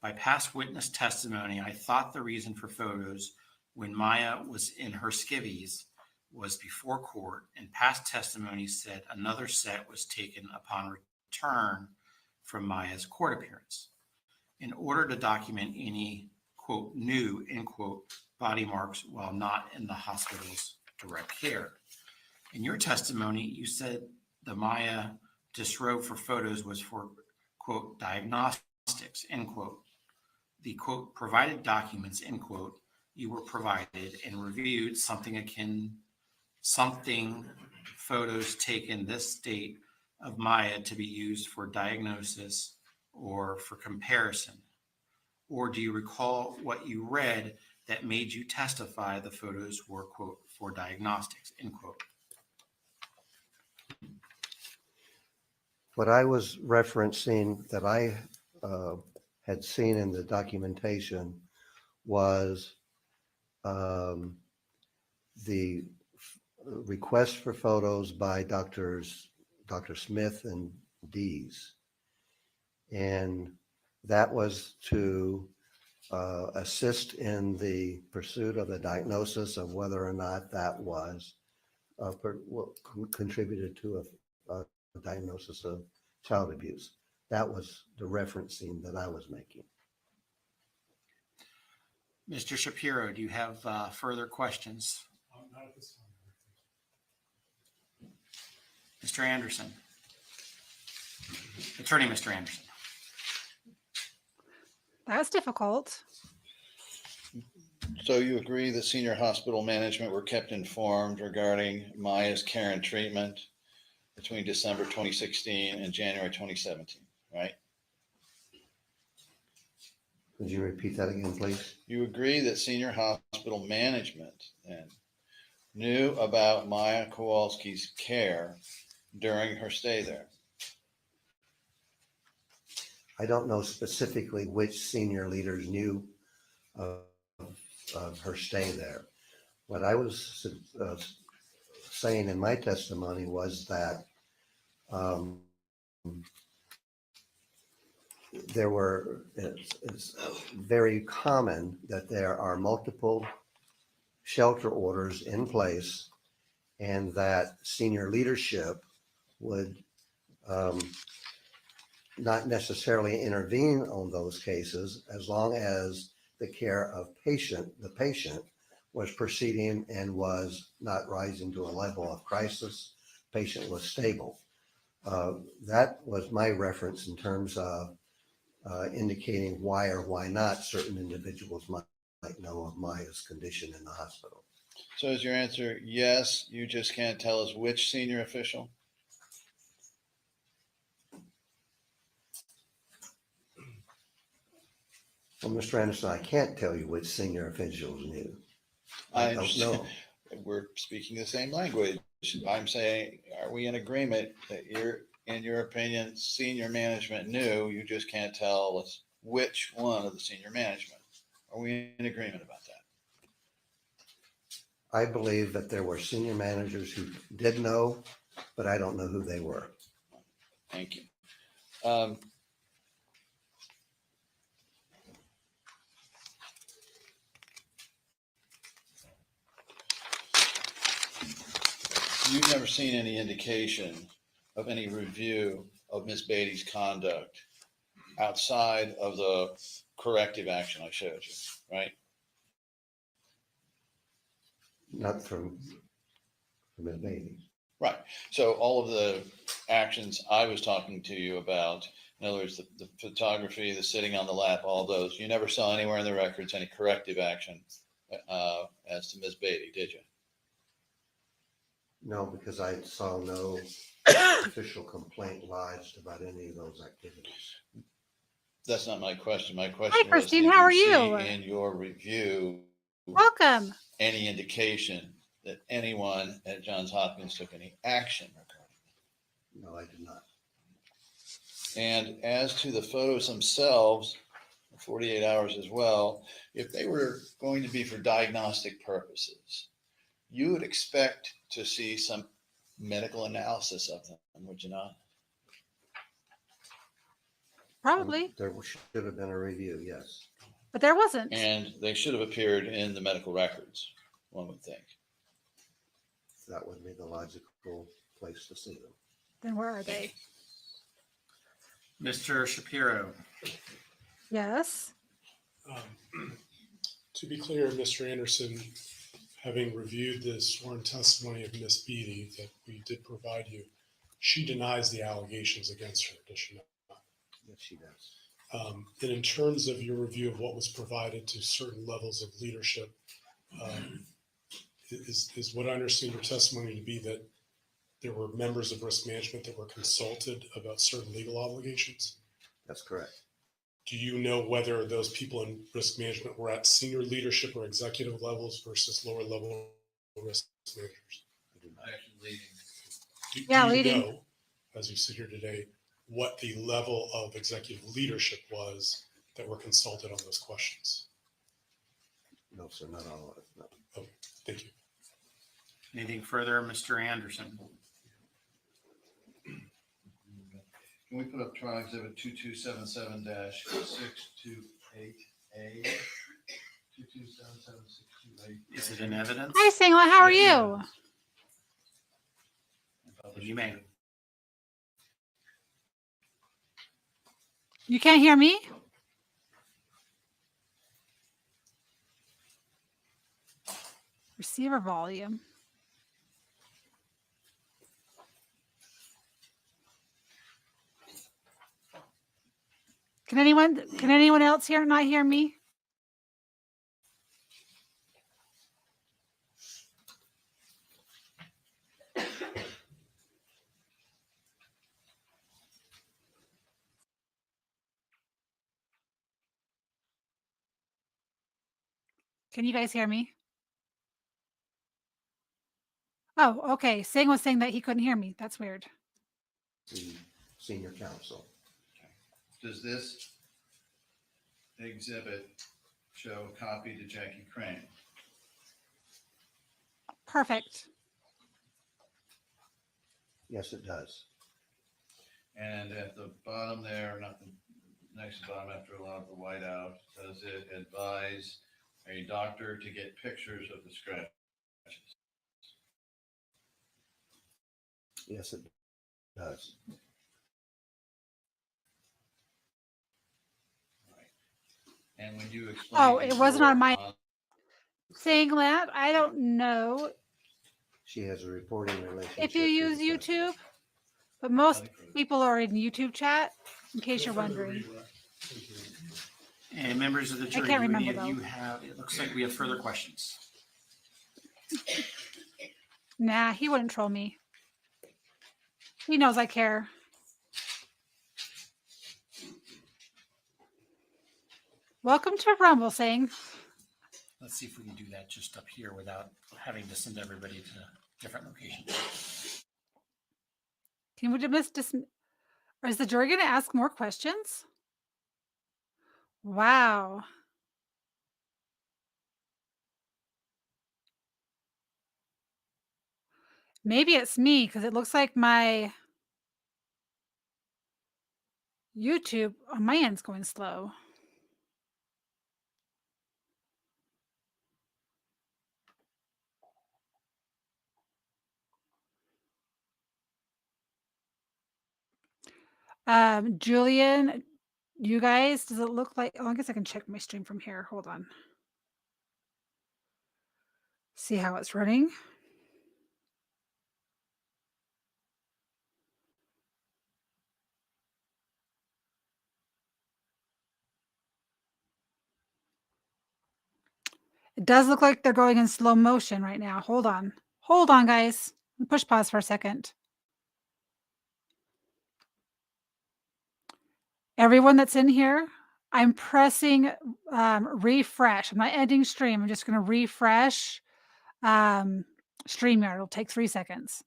By past witness testimony, I thought the reason for photos when Maya was in her skivvies was before court, and past testimony said another set was taken upon return from Maya's court appearance in order to document any, quote, new, end quote, body marks while not in the hospital's direct care. In your testimony, you said the Maya disrobe for photos was for, quote, diagnostics, end quote. The, quote, provided documents, end quote, you were provided and reviewed something photos taken this date of Maya to be used for diagnosis or for comparison? Or do you recall what you read that made you testify the photos were, quote, for diagnostics, end quote? What I was referencing that I had seen in the documentation was the request for photos by Dr. Smith and Dees. And that was to assist in the pursuit of the diagnosis of whether or not that was contributed to a diagnosis of child abuse. That was the referencing that I was making. Mr. Shapiro, do you have further questions? Not at this time. Mr. Anderson? Attorney Mr. Anderson? That was difficult. So you agree that senior hospital management were kept informed regarding Maya's care and treatment between December 2016 and January 2017, right? Could you repeat that again, please? You agree that senior hospital management then knew about Maya Kowalski's care during her stay there? I don't know specifically which senior leaders knew of her stay there. What I was saying in my testimony was that it's very common that there are multiple shelter orders in place and that senior leadership would not necessarily intervene on those cases as long as the care of the patient was proceeding and was not rising to a level of crisis. Patient was stable. That was my reference in terms of indicating why or why not certain individuals might know of Maya's condition in the hospital. So is your answer yes, you just can't tell us which senior official? Well, Mr. Anderson, I can't tell you which senior officials knew. I don't understand. know. We're speaking the same language. I'm saying, are we in agreement that in your opinion, senior management knew, you just can't tell us which one of the senior management? Are we in agreement about that? I believe that there were senior managers who did know, but I don't know who they were. Thank you. You've never seen any indication of any review of Ms. Beatty's conduct outside of the corrective action I showed you, right? Not from Ms. Beatty. Right. So all of the actions I was talking to you about, in other words, the photography, the sitting on the lap, all those, you never saw anywhere in the records any corrective action as to Ms. Beatty, did you? No, because I saw no official complaint lodged about any of those activities. That's not my question. My question was, Christine, did how are you you? see in your review Welcome. any indication that anyone at Johns Hopkins took any action regarding No, I did not. it? And as to the photos themselves, 48 hours as well, if they were going to be for diagnostic purposes, you would expect to see some medical analysis of them, would you not? Probably, There should have been a review, yes. but there wasn't. And they should have appeared in the medical records, one would think. That would be the logical place to see them. Then where are they? Mr. Shapiro, Yes. To be clear, Mr. Anderson, having reviewed the sworn testimony of Miss Beatty that we did provide you, she denies the allegations against her, does she not? Yes, she does. And in terms of your review of what was provided to certain levels of leadership, is what I understand your testimony to be that there were members of risk management that were consulted about certain legal obligations? That's correct. Do you know whether those people in risk management were at senior leadership or executive levels versus lower level risk managers? I do not. Actually leading. Yeah, Do you leading. know, as you sit here today, what the level of executive leadership was that were consulted on those questions? No, sir, not all of it. No. Thank you. anything further, Mr. Anderson? Can we put up trial exhibit 2277-628A? 2277-628. Is it in evidence? Hi, Singla. How are Yeah. you? You may. You can't hear me? Receiver volume. Can anyone else here not hear me? Can you guys hear me? Oh, okay. Singh was saying that he couldn't hear me. That's weird. The senior counsel. Does this exhibit show a copy to Jackie Crane? Perfect. Yes, it does. And at the bottom there, not the next to bottom after a lot of the whiteout, does it advise a doctor to get pictures of the scratches? Yes, it does. And when you explain. Oh, it wasn't on my saying that. I don't know She has a reporting relationship. if you use with the YouTube, but most people are in YouTube chat, in case you're wondering. And members of the jury, can't do any remember, of you have, it looks like we have further questions. Nah, he wouldn't troll me. He knows I care. Welcome to Rumble, Singh. Let's see if we can do that just up here without having to send everybody to different locations. Can we or is the jury going to ask more questions? Wow. Maybe it's me because it looks like my YouTube on my end's going slow. Julian, you guys, does it look like, oh, I guess I can check my stream from here. Hold on. See how it's running. It does look like they're going in slow motion right now. Hold on. Hold on, guys. Push pause for a second. Everyone that's in here, I'm pressing refresh. I'm not ending stream. I'm just going to refresh StreamYard. It'll take 3 seconds.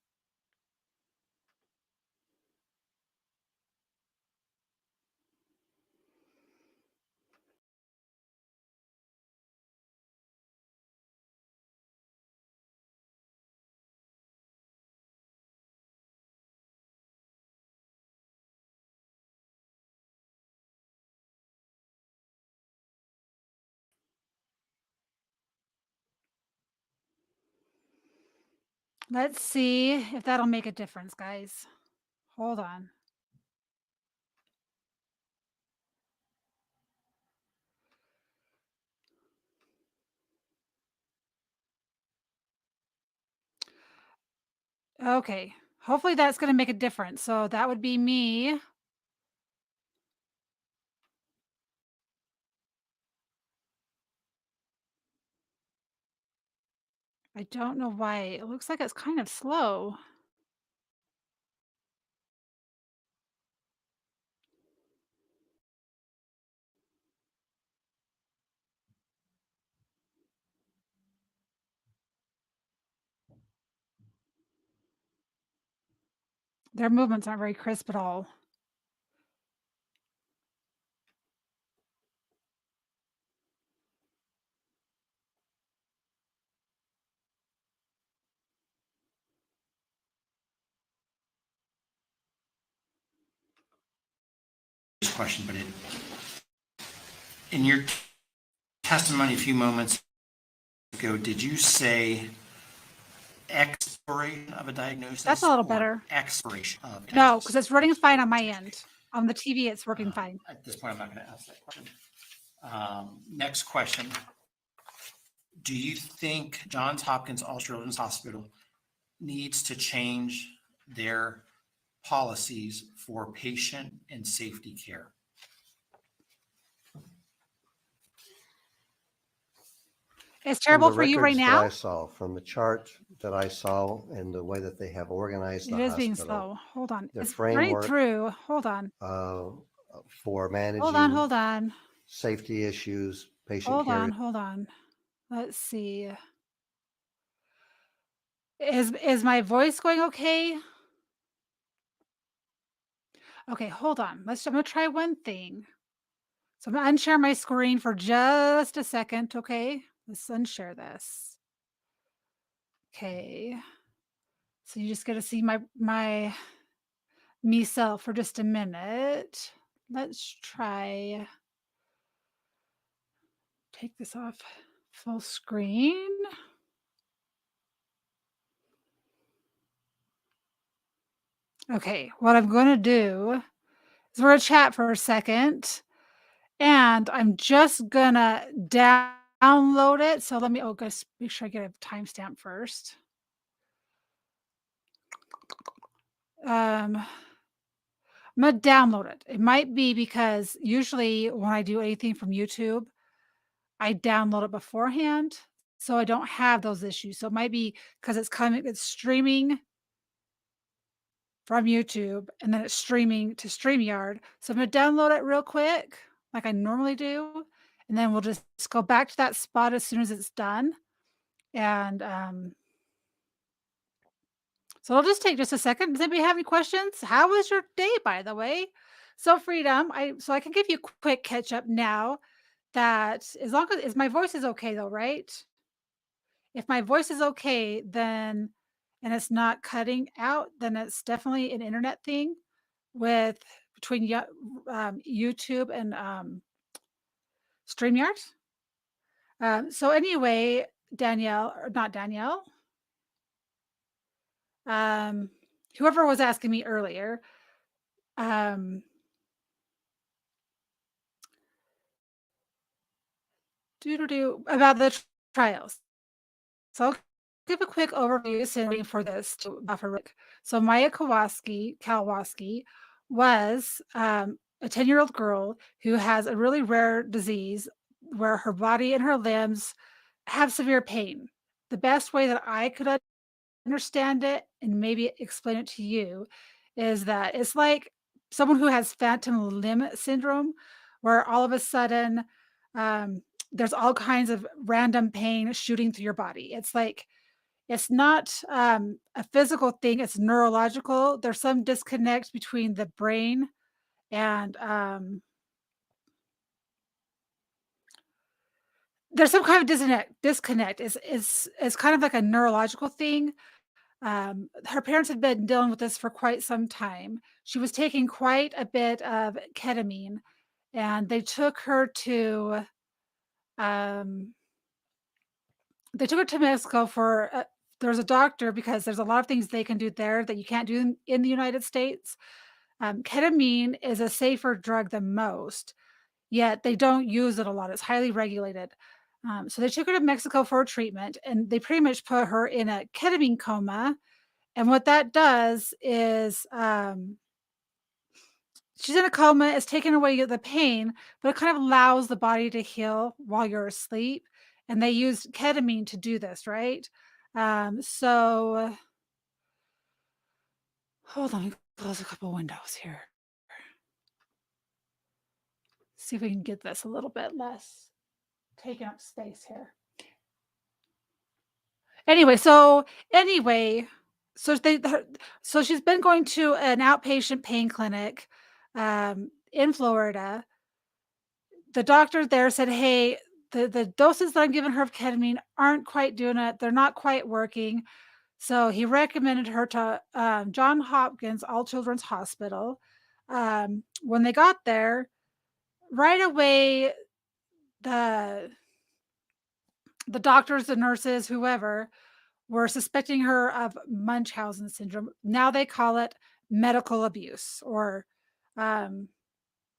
Let's see if that'll make a difference, guys. Hold on. Okay. Hopefully that's gonna make a difference. So that would be me. I don't know why. It looks like it's kind of slow. Their movements aren't very crisp at all. This question, but in your testimony a few moments ago, did you say exploration of a That's diagnosis a little or better. expiration of a No, diagnosis? because it's running fine on my end. On the TV, it's working fine. At this point, I'm not going to ask that question. Next question. Do you think Johns Hopkins All Children's Hospital needs to change their policies for patient and safety care? It's From terrible the for you right records that now? I saw, from the chart that I saw and the way that they have organized It the is being hospital, slow. Hold on. their It's running framework through. Hold on. uh, for Hold on, managing hold on. safety issues, patient Hold care. on, hold on. Let's see. Is my voice going okay? Okay, hold on. I'm gonna try one thing. So I'm gonna unshare my screen for just a second, okay? Let's unshare this. Okay. So you just get to see my me self for just a minute. Let's try take this off full screen. Okay, what I'm gonna do is we're gonna chat for a second, and I'm just gonna download it. So let me guys, make sure I get a timestamp first. I'm gonna download it. It might be because usually when I do anything from YouTube, I download it beforehand, so I don't have those issues. So it might be because it's streaming from YouTube and then it's streaming to StreamYard. So I'm gonna download it real quick, like I normally do, and then we'll just go back to that spot as soon as it's done. And so it'll just take just a second. Does anybody have any questions? How was your day, by the way? So Freedom, I can give you a quick catch up now that as long as my voice is okay though, right? If my voice is okay, then and it's not cutting out, then it's definitely an internet thing with between YouTube and StreamYard. So anyway, Danielle, or not Danielle, um, whoever was asking me earlier, um, about the trials. So I'll give a quick overview sitting for this to buffer Rick. So Maya Kowalski was a 10-year-old girl who has a really rare disease where her body and her limbs have severe pain. The best way that I could understand it and maybe explain it to you is that it's like someone who has phantom limb syndrome, where all of a sudden um, there's all kinds of random pain shooting through your body. It's like it's not a physical thing; it's neurological. There's some disconnect between the brain and there's some kind of disconnect. It's kind of like a neurological thing. Her parents had been dealing with this for quite some time. She was taking quite a bit of ketamine, and um, they took her to Mexico for there's a doctor because there's a lot of things they can do there that you can't do in the United States. Ketamine is a safer drug than most, yet they don't use it a lot. It's highly regulated. So they took her to Mexico for treatment, and they pretty much put her in a ketamine coma. And what that does is she's in a coma, it's taking away the pain, but it kind of allows the body to heal while you're asleep. And they use ketamine to do this, right? So hold on, let me close a couple windows here. See if we can get this a little bit less taking up space here. Anyway, so so she's been going to an outpatient pain clinic in Florida. The doctor there said, "Hey, the doses that I'm giving her of ketamine aren't quite doing it. They're not quite working." So he recommended her to John Hopkins All Children's Hospital. When they got there, right away, the the doctors, the nurses, whoever were suspecting her of Munchausen syndrome. Now they call it medical abuse or um,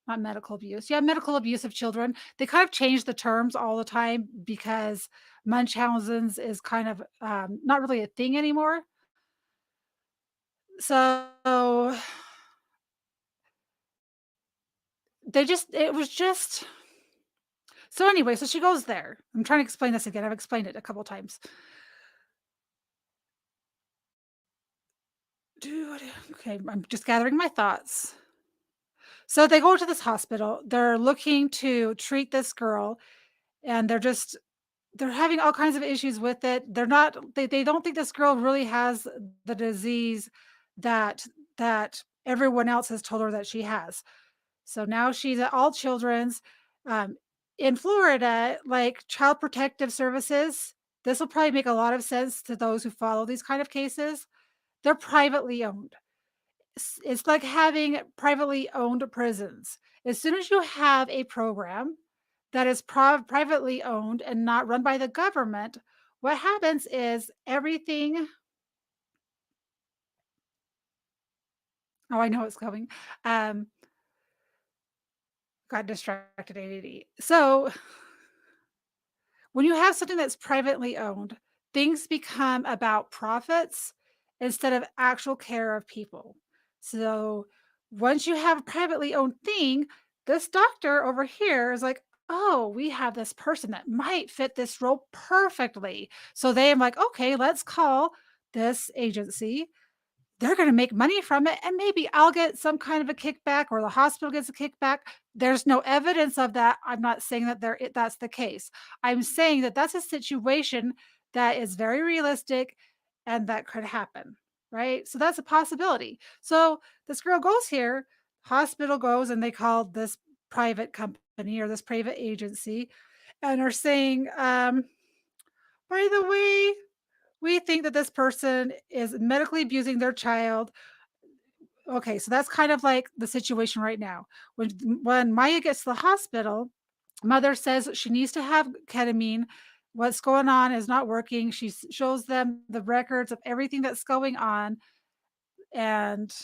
not medical abuse. Yeah, medical abuse of children. They kind of change the terms all the time because Munchausen's is kind of not really a thing anymore. So it was just, so anyway, so she goes there. I'm trying to explain this again. I've explained it a couple times. Okay, I'm just gathering my thoughts. So they go to this hospital. They're looking to treat this girl, and they're having all kinds of issues with it. They don't think this girl really has the disease that everyone else has told her that she has. So now she's at all children's. Um, in Florida, like Child Protective Services, this will probably make a lot of sense to those who follow these kind of cases. They're privately owned. It's like having privately owned prisons. As soon as you have a program that is privately owned and not run by the government, what happens is everything. Oh, I know it's coming. Um, got distracted. ADD. So when you have something that's privately owned, things become about profits instead of actual care of people. So once you have a privately owned thing, this doctor over here is like, oh, we have this person that might fit this role perfectly. So they am like, okay, let's call this agency. They're gonna make money from it, and maybe I'll get some kind of a kickback or the hospital gets a kickback. There's no evidence of that. I'm not saying that that's the case. I'm saying that that's a situation that is very realistic and that could happen, right? So that's a possibility. So this girl goes here, hospital goes, and they call this private company or this private agency and are saying, "By the way, we think that this person is medically abusing their child." Okay, so that's kind of like the situation right now. When Maya gets to the hospital, mother says she needs to have ketamine. What's going on is not working. She shows them the records of everything that's going on, and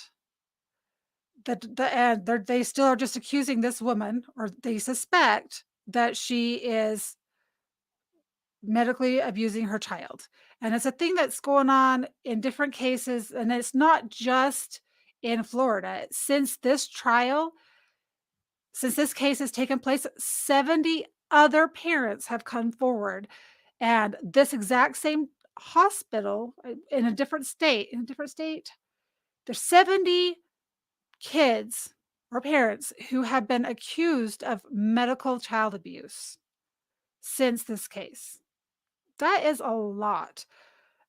they still are just accusing this woman, or they suspect that she is medically abusing her child. And it's a thing that's going on in different cases, and it's not just in Florida. Since this case has taken place, 70 other parents have come forward, and this exact same hospital in a different state, there's 70 kids or parents who have been accused of medical child abuse since this case. That is a lot.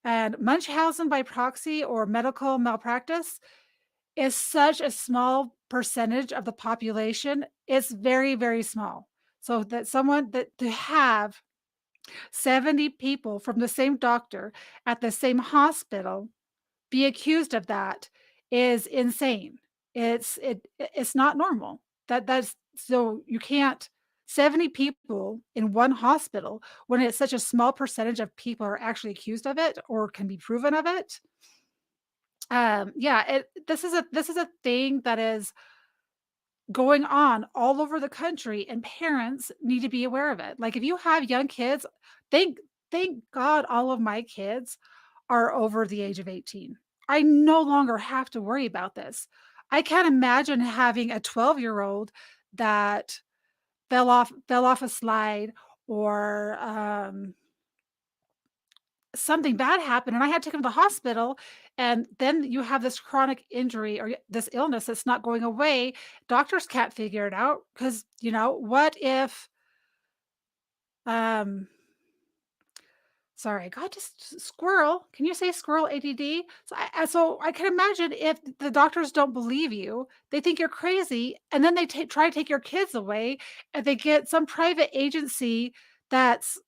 And Munchausen by proxy or medical malpractice is such a small percentage of the population. It's very, very small. So that someone that to have 70 people from the same doctor at the same hospital be accused of that is insane. It's not normal. That's so you can't 70 people in one hospital when it's such a small percentage of people are actually accused of it or can be proven of it. Yeah, this is a thing that is going on all over the country, and parents need to be aware of it. Like, if you have young kids, thank thank God all of my kids are over the age of 18. I no longer have to worry about this. I can't imagine having a 12-year-old that fell off a slide, or something bad happened and I had to take him to the hospital, and then you have this chronic injury or this illness that's not going away. Doctors can't figure it out because, what if, um sorry, I got just squirrel. Can you say squirrel ADD? So I can imagine if the doctors don't believe you, they think you're crazy, and then they try to take your kids away, and they get some private agency that's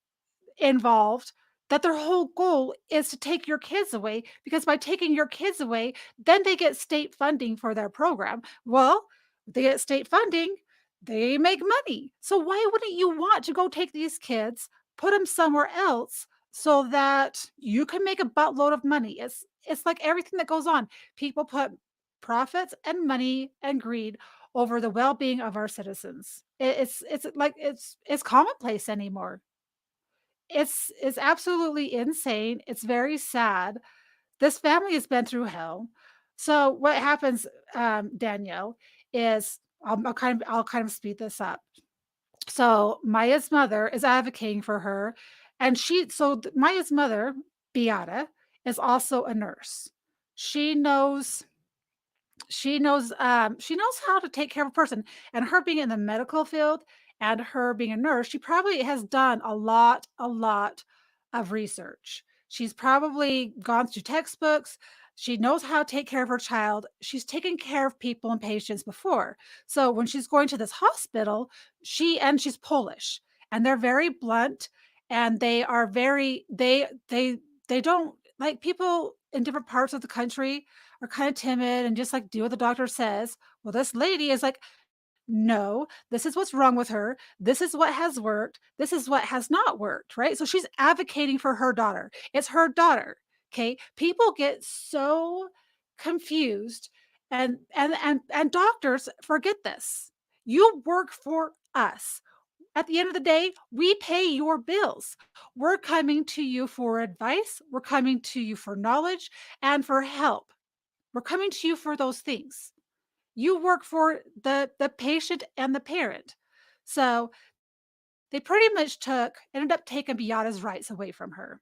involved, that their whole goal is to take your kids away, because by taking your kids away, then they get state funding for their program. Well, they get state funding, they make money. So why wouldn't you want to go take these kids, put them somewhere else so that you can make a buttload of money? It's like everything that goes on. People put profits and money and greed over the well-being of our citizens. It's like it's commonplace anymore. It's absolutely insane, it's very sad. This family has been through hell. So what happens, Danielle, is I'll kind of speed this up. So Maya's mother is advocating for her, and Maya's mother, Beata, is also a nurse. She knows she knows how to take care of a person, and her being in the medical field and her being a nurse, she probably has done a lot of research. She's probably gone through textbooks. She knows how to take care of her child. She's taken care of people and patients before. So when she's going to this hospital, she's Polish, and they're very blunt, and they are very they don't like people in different parts of the country are kind of timid and just like do what the doctor says. Well, this lady is like, no, this is what's wrong with her. This is what has worked. This is what has not worked, right? So she's advocating for her daughter. It's her daughter. Okay. People get so confused, and doctors forget this. You work for us. At the end of the day, we pay your bills. We're coming to you for advice. We're coming to you for knowledge and for help. We're coming to you for those things. You work for the patient and the parent. So they pretty much ended up taking Beata's rights away from her.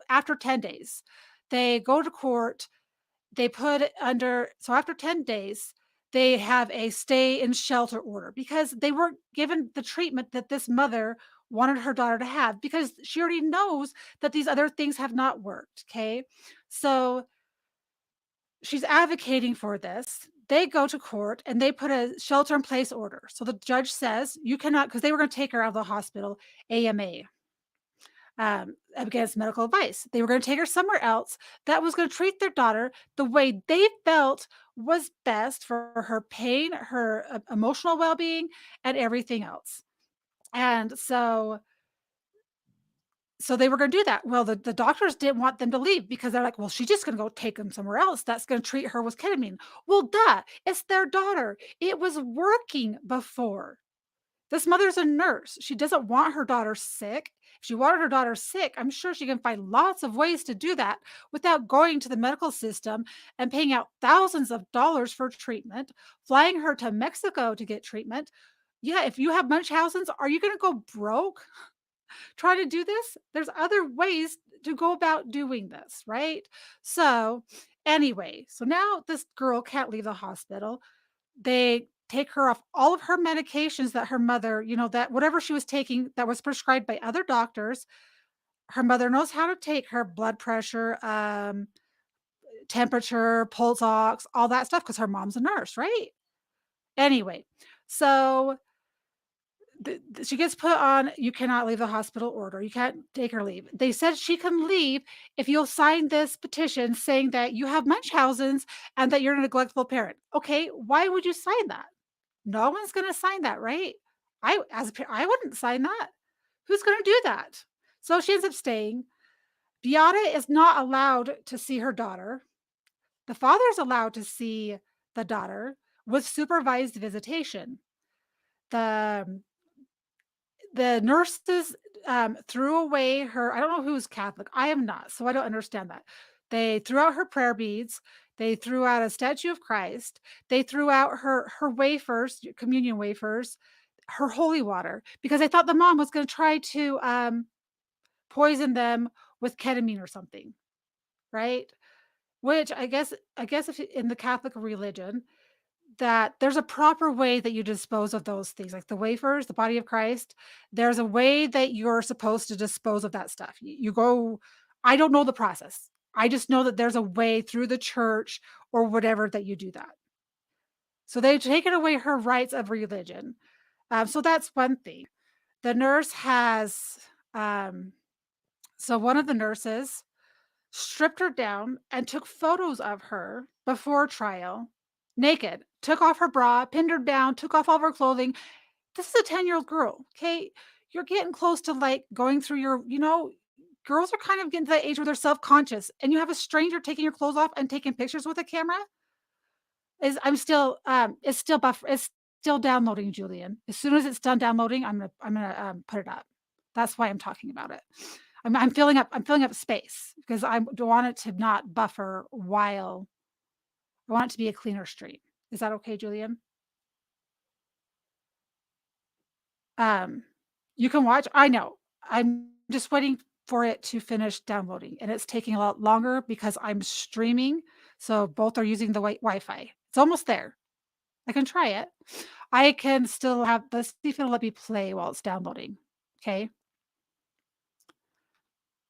After 10 days, they go to court. They put it under, so after 10 days, they have a stay in shelter order because they weren't given the treatment that this mother wanted her daughter to have, because she already knows that these other things have not worked. Okay. So she's advocating for this. They go to court and they put a shelter in place order. So the judge says you cannot, because they were going to take her out of the hospital, AMA, against medical advice. They were going to take her somewhere else that was going to treat their daughter the way they felt was best for her pain, her emotional well being, and everything else. And so they were gonna do that. Well, the doctors didn't want them to leave because they're like, "Well, she's just gonna go take them somewhere else that's gonna treat her with ketamine." Well, duh, it's their daughter. It was working before. This mother's a nurse. She doesn't want her daughter sick. If she wanted her daughter sick, I'm sure she can find lots of ways to do that without going to the medical system and paying out thousands of dollars for treatment, flying her to Mexico to get treatment. Yeah, if you have Munchausen's, are you gonna go broke try to do this? There's other ways to go about doing this, right? So, anyway, so now this girl can't leave the hospital. They take her off all of her medications that her mother, that whatever she was taking that was prescribed by other doctors. Her mother knows how to take her blood pressure, temperature, pulse ox, all that stuff because her mom's a nurse, right? Anyway, so she gets put on you cannot leave the hospital order. You can't take her leave. They said she can leave if you'll sign this petition saying that you have Munchausen's and that you're a neglectful parent. Okay, why would you sign that? No one's going to sign that, right? I wouldn't sign that. Who's gonna do that? So she ends up staying. Beata is not allowed to see her daughter. The father is allowed to see the daughter with supervised visitation. The the nurses, threw away her I don't know who's Catholic, I am not, so I don't understand that. They threw out her prayer beads, they threw out a statue of Christ, they threw out her wafers, communion wafers, her holy water, because I thought the mom was gonna try to, poison them with ketamine or something, right? Which I guess if in the Catholic religion, that there's a proper way that you dispose of those things, like the wafers, the body of Christ. There's a way that you're supposed to dispose of that stuff. You go, I don't know the process. I just know that there's a way through the church or whatever that you do that. So they've taken away her rights of religion. So that's one thing. The nurse has, um, so one of the nurses stripped her down and took photos of her before trial, naked, took off her bra, pinned her down, took off all of her clothing. This is a 10-year-old girl, okay? You're getting close to, like, going through girls are kind of getting to that age where they're self-conscious, and you have a stranger taking your clothes off and taking pictures with a camera? Is I'm still, it's still downloading, Julian. As soon as it's done downloading, I'm gonna put it up. That's why I'm talking about it. I'm filling up space because I don't want it to not buffer while I want it to be a cleaner stream. Is that okay, Julian? Um, you can watch. I know. I'm just waiting for it to finish downloading, and it's taking a lot longer because I'm streaming, so both are using the Wi-Fi. It's almost there. I can try it. I can still have let's see if it'll let me play while it's downloading. Okay.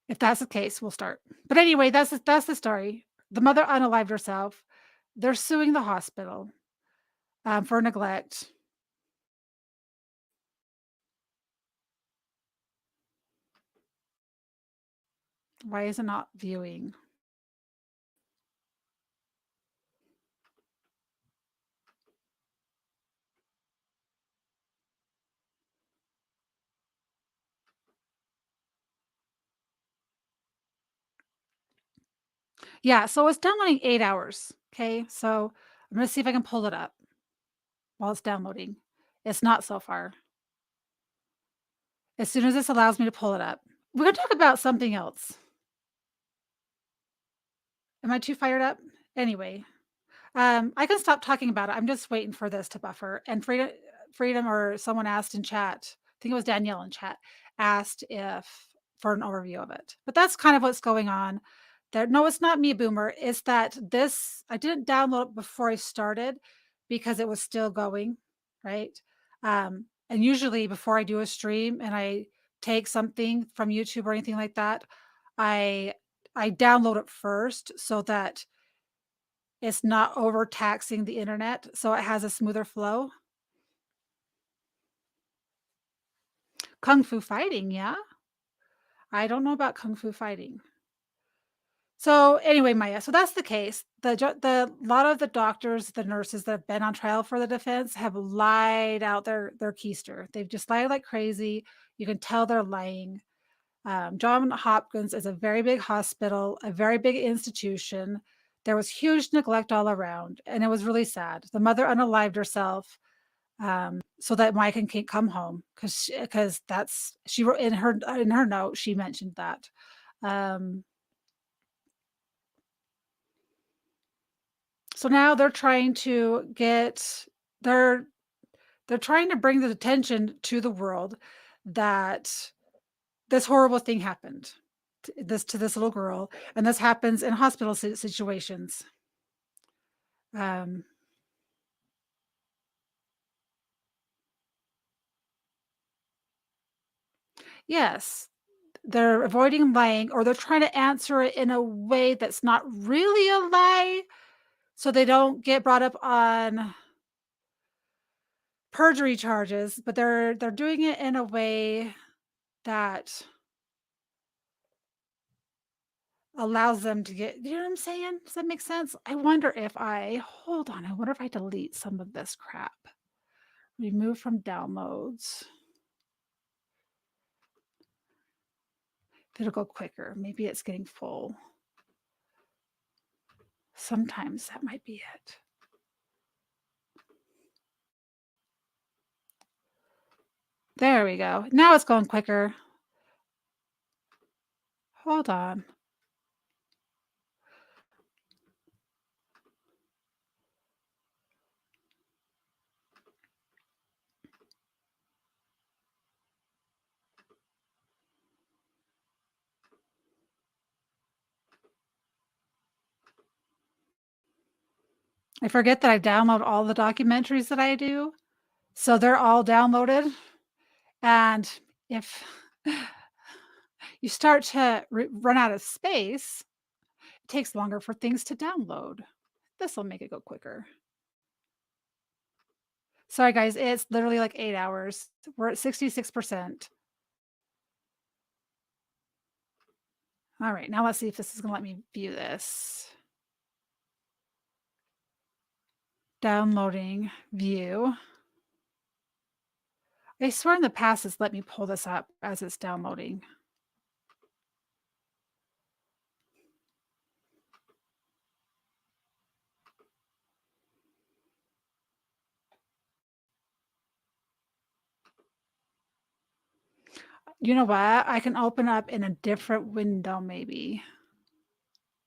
If that's the case, we'll start. But anyway, that's the story. The mother unalived herself. They're suing the hospital, for neglect. Why is it not viewing? Yeah, so it's downloading 8 hours. Okay, so I'm gonna see if I can pull it up while it's downloading. It's not so far. As soon as this allows me to pull it up, we're gonna talk about something else. Am I too fired up? Anyway, I can stop talking about it. I'm just waiting for this to buffer. And Freedom or someone asked in chat, I think it was Danielle in chat, asked if for an overview of it. But that's kind of what's going on. There, no, it's not me, Boomer. It's that this I didn't download it before I started because it was still going, right? And usually before I do a stream and I take something from YouTube or anything like that, I I download it first so that it's not overtaxing the internet, so it has a smoother flow. Kung Fu Fighting, yeah? I don't know about Kung Fu Fighting. So, anyway, Maya, so that's the case. The lot of the doctors, the nurses that have been on trial for the defense have lied out their keister. They've just lied like crazy. You can tell they're lying. John Hopkins is a very big hospital, a very big institution. There was huge neglect all around, and it was really sad. The mother unalived herself, so that Mike can come home because that's she wrote in her note. She mentioned that. Um, so now they're trying to get they're they're trying to bring the attention to the world that this horrible thing happened to this little girl, and this happens in hospital situations. Um, yes, they're avoiding lying, or they're trying to answer it in a way that's not really a lie, so they don't get brought up on perjury charges, but they're doing it in a way that allows them to get you know what I'm saying? Does that make sense? I wonder if I hold on, I wonder if I delete some of this crap. Remove from downloads. It'll go quicker. Maybe it's getting full. Sometimes that might be it. There we go. Now it's going quicker. Hold on. I forget that I download all the documentaries that I do. So they're all downloaded. And if you start to run out of space, it takes longer for things to download. This will make it go quicker. Sorry, guys, it's literally like 8 hours. We're at 66%. All right, now let's see if this is going to let me view this. Downloading, view. I swear in the past it's let me pull this up as it's downloading. You know what? I can open up in a different window maybe.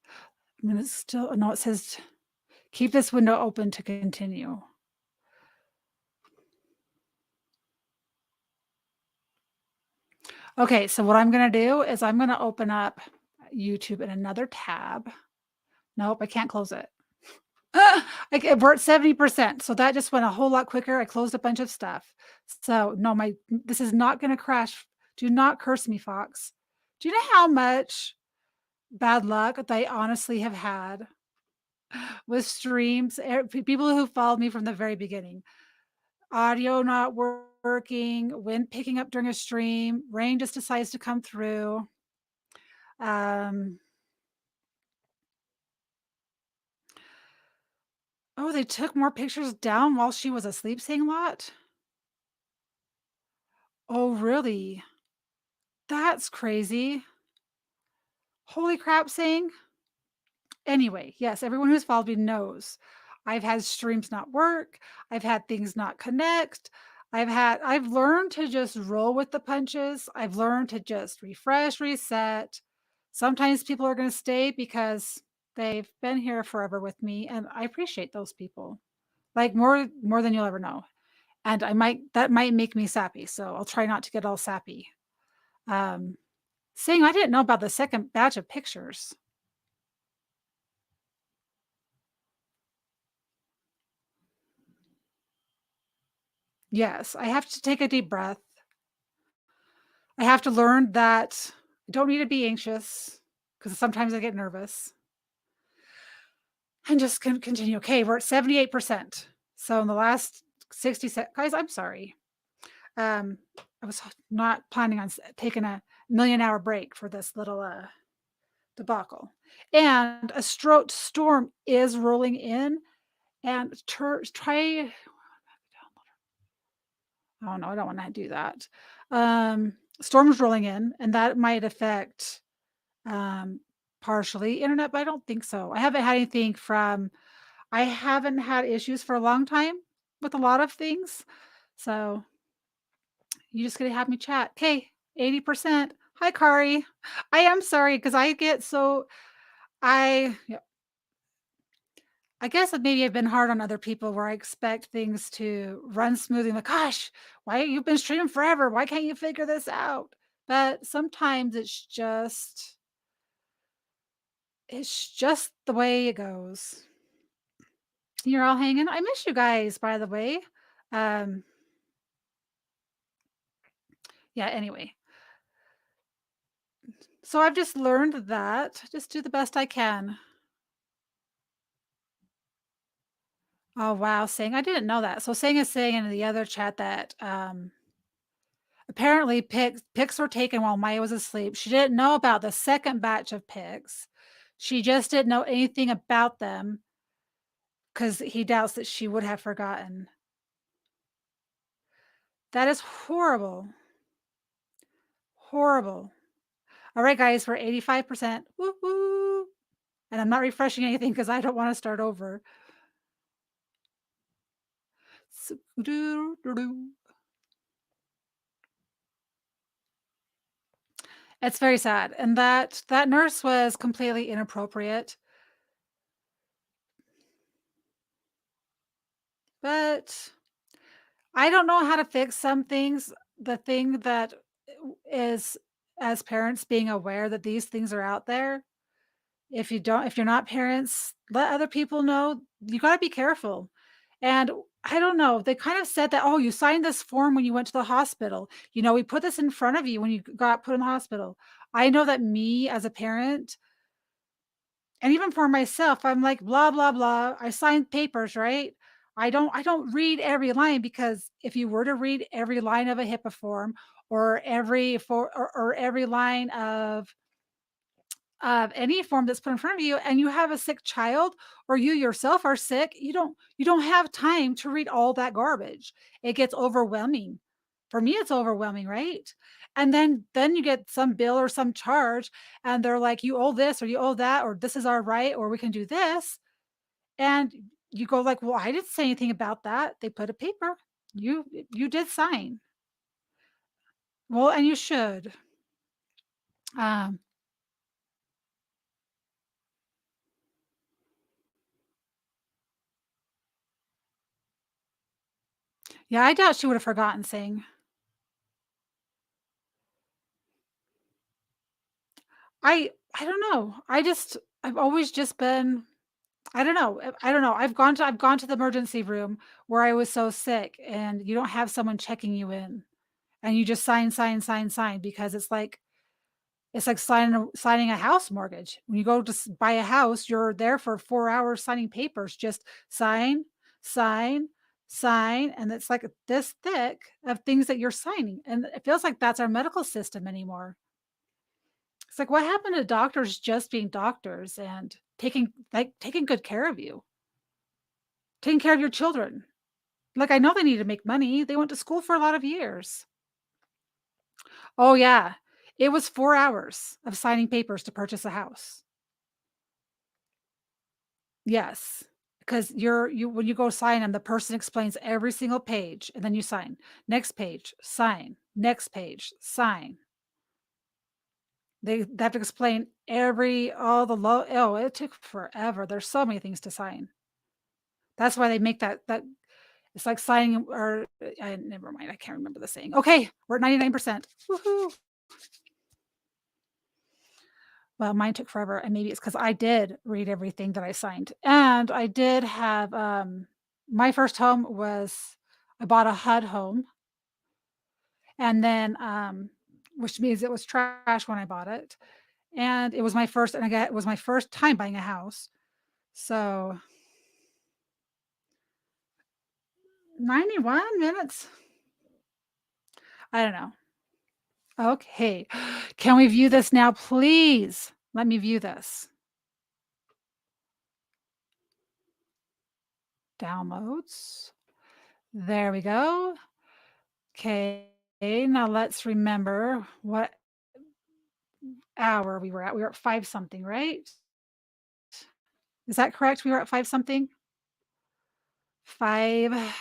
I mean, it's still, no, it says keep this window open to continue. Okay, so what I'm gonna do is I'm gonna open up YouTube in another tab. Nope, I can't close it. We're at 70%, so that just went a whole lot quicker. I closed a bunch of stuff. So no, this is not gonna crash. Do not curse me, Fox. Do you know how much bad luck that I honestly have had with streams? People who followed me from the very beginning. Audio not working, wind picking up during a stream, rain just decides to come through. Oh, they took more pictures down while she was asleep, saying lot? Oh, really? That's crazy. Holy crap, saying. Anyway, yes, everyone who's followed me knows I've had streams not work. I've had things not connect. I've learned to just roll with the punches. I've learned to just refresh, reset. Sometimes people are going to stay because they've been here forever with me, and I appreciate those people. Like more than you'll ever know. And that might make me sappy, so I'll try not to get all sappy. Saying I didn't know about the second batch of pictures. Yes, I have to take a deep breath. I have to learn that I don't need to be anxious because sometimes I get nervous. And just continue. Okay, we're at 78%. So in the last 60 seconds, guys, I'm sorry. I was not planning on taking a million-hour break for this little debacle. And a storm is rolling in, and try. Oh no, I don't want to do that. Storm's rolling in, and that might affect partially internet, but I don't think so. I haven't had anything from. I haven't had issues for a long time with a lot of things, so you just gonna have me chat. Okay, 80%. Hi, Kari. I am sorry because I get so yeah, I guess that maybe I've been hard on other people where I expect things to run smoothly. Like, gosh, why you've been streaming forever? Why can't you figure this out? But sometimes it's just the way it goes. You're all hanging. I miss you guys, by the way. Um, yeah, anyway. So I've just learned that just do the best I can. Oh wow, saying I didn't know that. So saying is saying in the other chat that apparently pics were taken while Maya was asleep. She didn't know about the second batch of pics. She just didn't know anything about them because he doubts that she would have forgotten. That is horrible. Horrible. All right, guys, we're 85%. Woo woo. And I'm not refreshing anything because I don't want to start over. Doo-doo-doo-doo. It's very sad. And that nurse was completely inappropriate. But I don't know how to fix some things. The thing that is, as parents, being aware that these things are out there. If you're not parents, let other people know. You gotta be careful. And I don't know, they kind of said that, "Oh, you signed this form when you went to the hospital. You know, we put this in front of you when you got put in the hospital." I know that me as a parent, and even for myself, I'm like, "Blah, blah, blah." I signed papers, right? I don't read every line because if you were to read every line of a HIPAA form or every line of any form that's put in front of you and you have a sick child or you yourself are sick, you don't have time to read all that garbage. It gets overwhelming. For me, it's overwhelming, right? And then you get some bill or some charge and they're like, you owe this or you owe that, or this is our right, or we can do this. And you go like, well, I didn't say anything about that. They put a paper. You did sign. Well, and you should. Um, yeah, I doubt she would have forgotten saying. I don't know. I've always just been I don't know. I don't know. I've gone to the emergency room where I was so sick and you don't have someone checking you in and you just sign, sign, sign, sign because it's like signing a house mortgage. When you go to buy a house, you're there for 4 hours signing papers. Just sign, sign, sign, and it's like this thick of things that you're signing. And it feels like that's our medical system anymore. It's like, what happened to doctors just being doctors and taking good care of you, taking care of your children? Like, I know they need to make money. They went to school for a lot of years. Oh, yeah. It was 4 hours of signing papers to purchase a house. Yes, because you when you go sign them, the person explains every single page, and then you sign. Next page, sign. Next page, sign. They have to explain every all the low oh, it took forever. There's so many things to sign. That's why they make that it's like signing or never mind, I can't remember the saying. Okay, we're at 99%. Woohoo. Well, mine took forever, and maybe it's because I did read everything that I signed. And I did have, my first home was I bought a HUD home, and then, which means it was trash when I bought it, and it was my first time buying a house. So 91 minutes? I don't know. Okay. Can we view this now, please? Let me view this. Downloads. There we go. Okay. Now let's remember what hour we were at. We were at 5 something, right? Is that correct? We were at 5 something? 5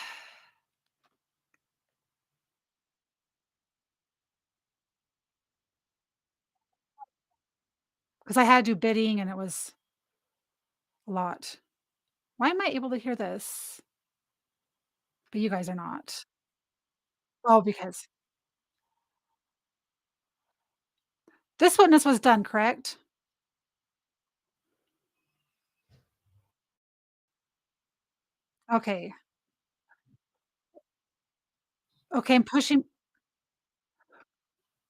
because I had to do bidding and it was a lot. Why am I able to hear this, but you guys are not? Oh, because this witness was done, correct? Okay. Okay, I'm pushing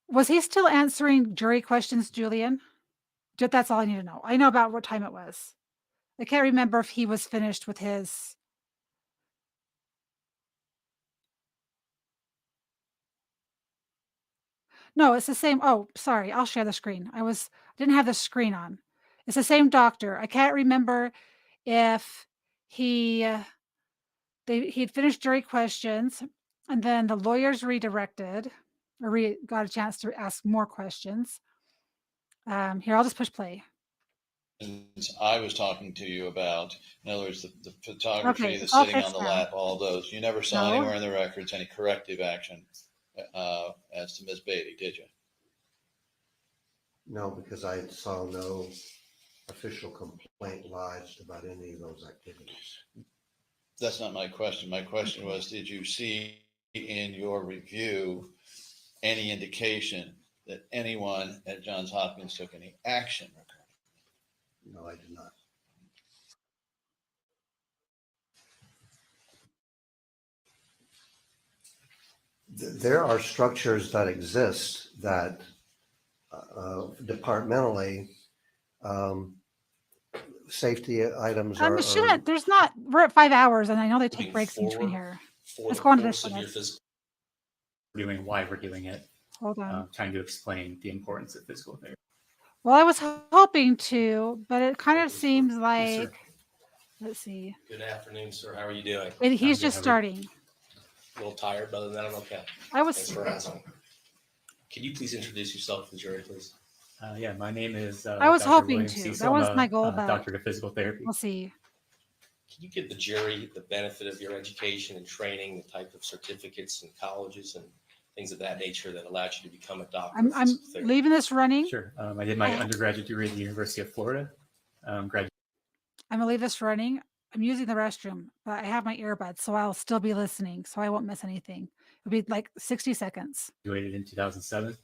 was he still answering jury questions, Julian? That's all I need to know. I know about what time it was. I can't remember if he was finished with his no, it's the same oh, sorry, I'll share the screen. Didn't have the screen on. It's the same doctor. I can't remember if he, he'd finished jury questions And then the lawyers redirected or got a chance to ask more questions. Here, I'll just push play. I was talking to you about, in other words, the photography, Okay, the it's all sitting on fixed the now. lap, all those. You never saw No, anywhere in the records any corrective action as to Ms. Beatty, did you? No, because I saw no official complaint lodged about any of those activities. That's not my question. My question was, did you see in your review any indication that anyone at Johns Hopkins took any action regarding? No, I did not. There are structures that exist that departmentally, safety items it are shouldn't. There's not. We're at 5 hours, and I know they take Moving breaks in between forward here. for Let's the go on to course this of your minutes. physical. Doing why we're doing it, Hold on. trying to explain the importance of physical therapy. Well, I was hoping to, but it kind of seems Yes, like, sir. let's see. Good afternoon, sir. How are you doing? He's good, just how are you? starting. A little tired, but other than that, I'm okay. I Thanks was. for asking. Can you please introduce yourself to the jury, please? Yeah, my name is I was Dr. hoping William to. Cecil. That was I'm my a goal, but doctorate of physical therapy. we'll see. Can you give the jury the benefit of your education and training, the type of certificates and colleges and things of that nature that allowed you to become a doctor of I'm physical therapy? leaving this running. Sure. I did my Oh. undergraduate degree at the University of Florida. Graduated I'm gonna leave this running. I'm using the restroom, but I have my earbuds, so I'll still be listening, so I won't miss anything. It'll be like 60 seconds. in 2007.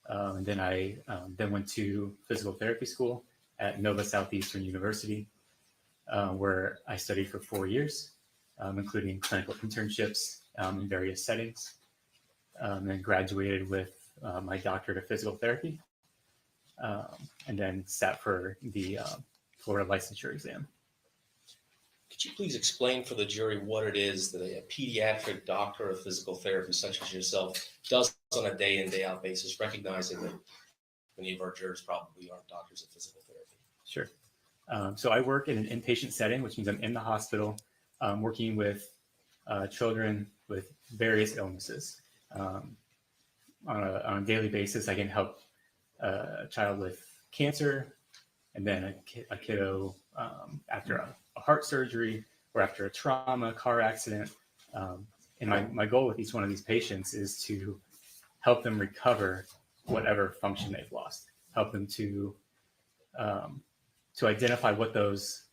And then I then went to physical therapy school at Nova Southeastern University, where I studied for 4 years, including clinical internships in various settings, and graduated with my doctorate of physical therapy, and then sat for the Florida licensure exam. Could you please explain for the jury what it is that a pediatric doctor of physical therapy, such as yourself, does on a day in, day out basis, recognizing that many of our jurors probably aren't doctors of physical therapy? Sure. So I work in an inpatient setting, which means I'm in the hospital, working with children with various illnesses. On a daily basis, I can help a child with cancer, and then a kiddo after a heart surgery or after a trauma, car accident. And my goal with each one of these patients is to help them recover whatever function they've lost, help them to identify what those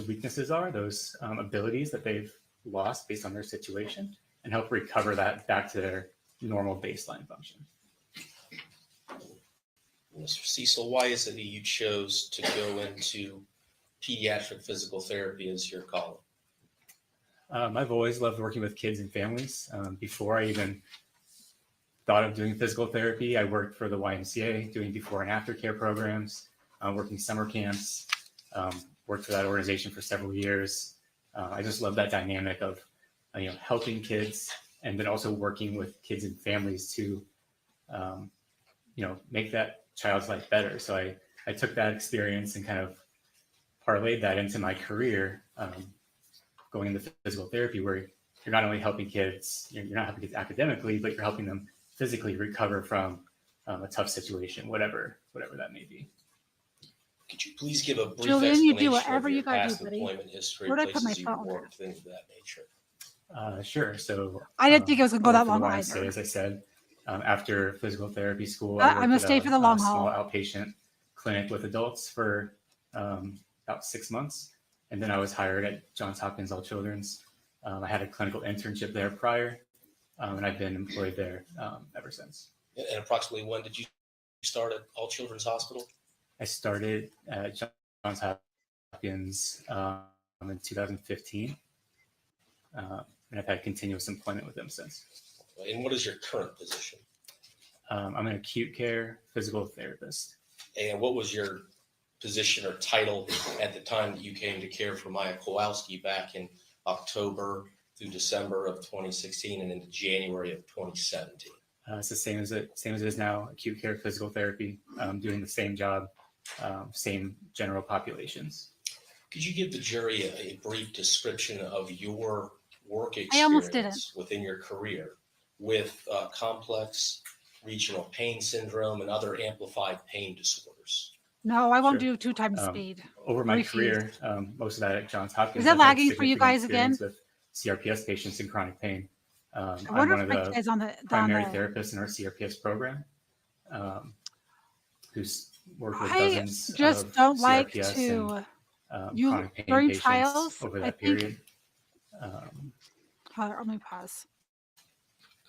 weaknesses are, those abilities that they've lost based on their situation, and help recover that back to their normal baseline function. Mr. Cecil, why is it that you chose to go into pediatric physical therapy as your calling? I've always loved working with kids and families. Before I even thought of doing physical therapy, I worked for the YMCA doing before and after care programs, working summer camps, worked for that organization for several years. I just love that dynamic of helping kids and then also working with kids and families to make that child's life better. So I took that experience and kind of parlayed that into my career, going into physical therapy, where you're not only helping kids, you're not helping kids academically, but you're helping them physically recover from a tough situation, whatever that may be. Could you please give a brief Julian, you explanation do of whatever your you gotta do, past buddy. employment history, Where'd I put my places you've phone? worked, things of that nature? Sure. So I didn't think it was gonna go I that worked for long the YMCA, either. as I said. After physical therapy school, I'm I gonna worked stay at for the long a small haul. outpatient clinic with adults for about 6 months. And then I was hired at Johns Hopkins All Children's. I had a clinical internship there prior, and I've been employed there ever since. And approximately when did you start at All Children's Hospital? I started at Johns Hopkins in 2015, and I've had continuous employment with them since. And what is your current position? I'm an acute care physical therapist. And what was your position or title at the time that you came to care for Maya Kowalski back in October through December of 2016 and into January of 2017? It's the same as it is now. Acute care physical therapy, doing the same job, same general populations. Could you give the jury a brief description of your work I almost didn't. experience within your career with complex regional pain syndrome and other amplified pain disorders? No, I won't Sure. do 2 times Um, speed. Over I my refuse. career, most of that at Johns Hopkins, Is it I've had lagging for you significant guys again? experience with CRPS patients in chronic pain. I I'm wonder one if of my the kid's on primary the therapists in our CRPS program, um, who's worked with I dozens just of don't like CRPS and to you chronic pain during patients trials, over I that think period. Um, let me pause.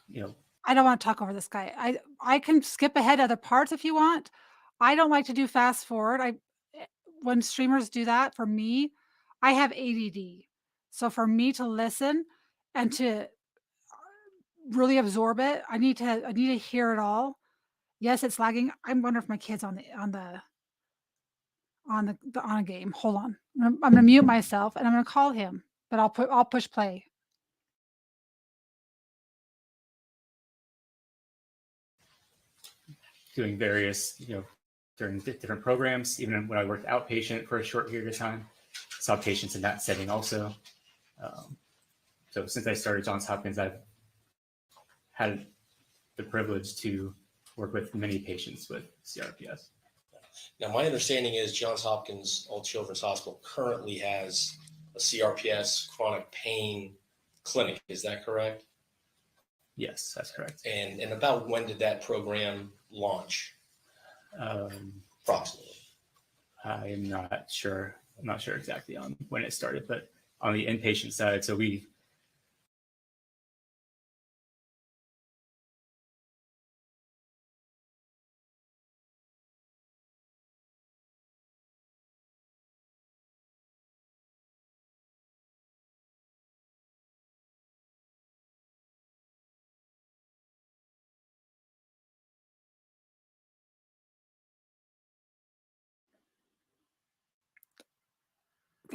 you know, I don't want to talk over this guy. I can skip ahead other parts if you want. I don't like to do fast forward. Eh, when streamers do that for me, I have ADD. So for me to listen and to really absorb it, I need to hear it all. Yes, it's lagging. I wonder if my kid's on a game. Hold on. I'm gonna mute myself and I'm gonna call him, but I'll push play. doing various, during different programs, even when I worked outpatient for a short period of time, saw patients in that setting also. Um, so since I started Johns Hopkins, I've had the privilege to work with many patients with CRPS. Now, my understanding is Johns Hopkins All Children's Hospital currently has a CRPS chronic pain clinic. Is that correct? Yes, that's correct. And about when did that program launch, Um, approximately? I am not sure. I'm not sure exactly on when it started, but on the inpatient side, so we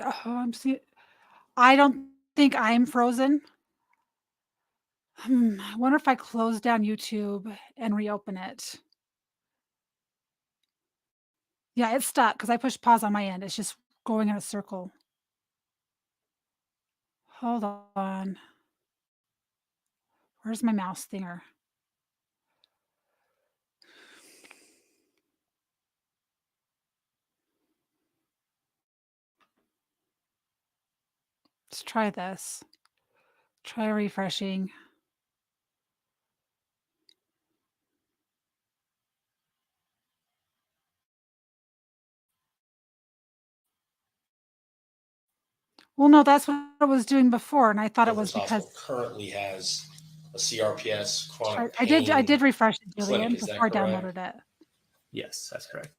Oh, I don't think I'm frozen. I wonder if I close down YouTube and reopen it. Yeah, it's stuck because I pushed pause on my end. It's just going in a circle. Hold on. Where's my mouse thinger? Let's try this. Try refreshing. Well, no, that's what I was doing before, and I thought it was Children's because Hospital currently has a CRPS chronic I pain did refresh it, clinic. Julian, Is before that I correct? downloaded it. yes, that's correct.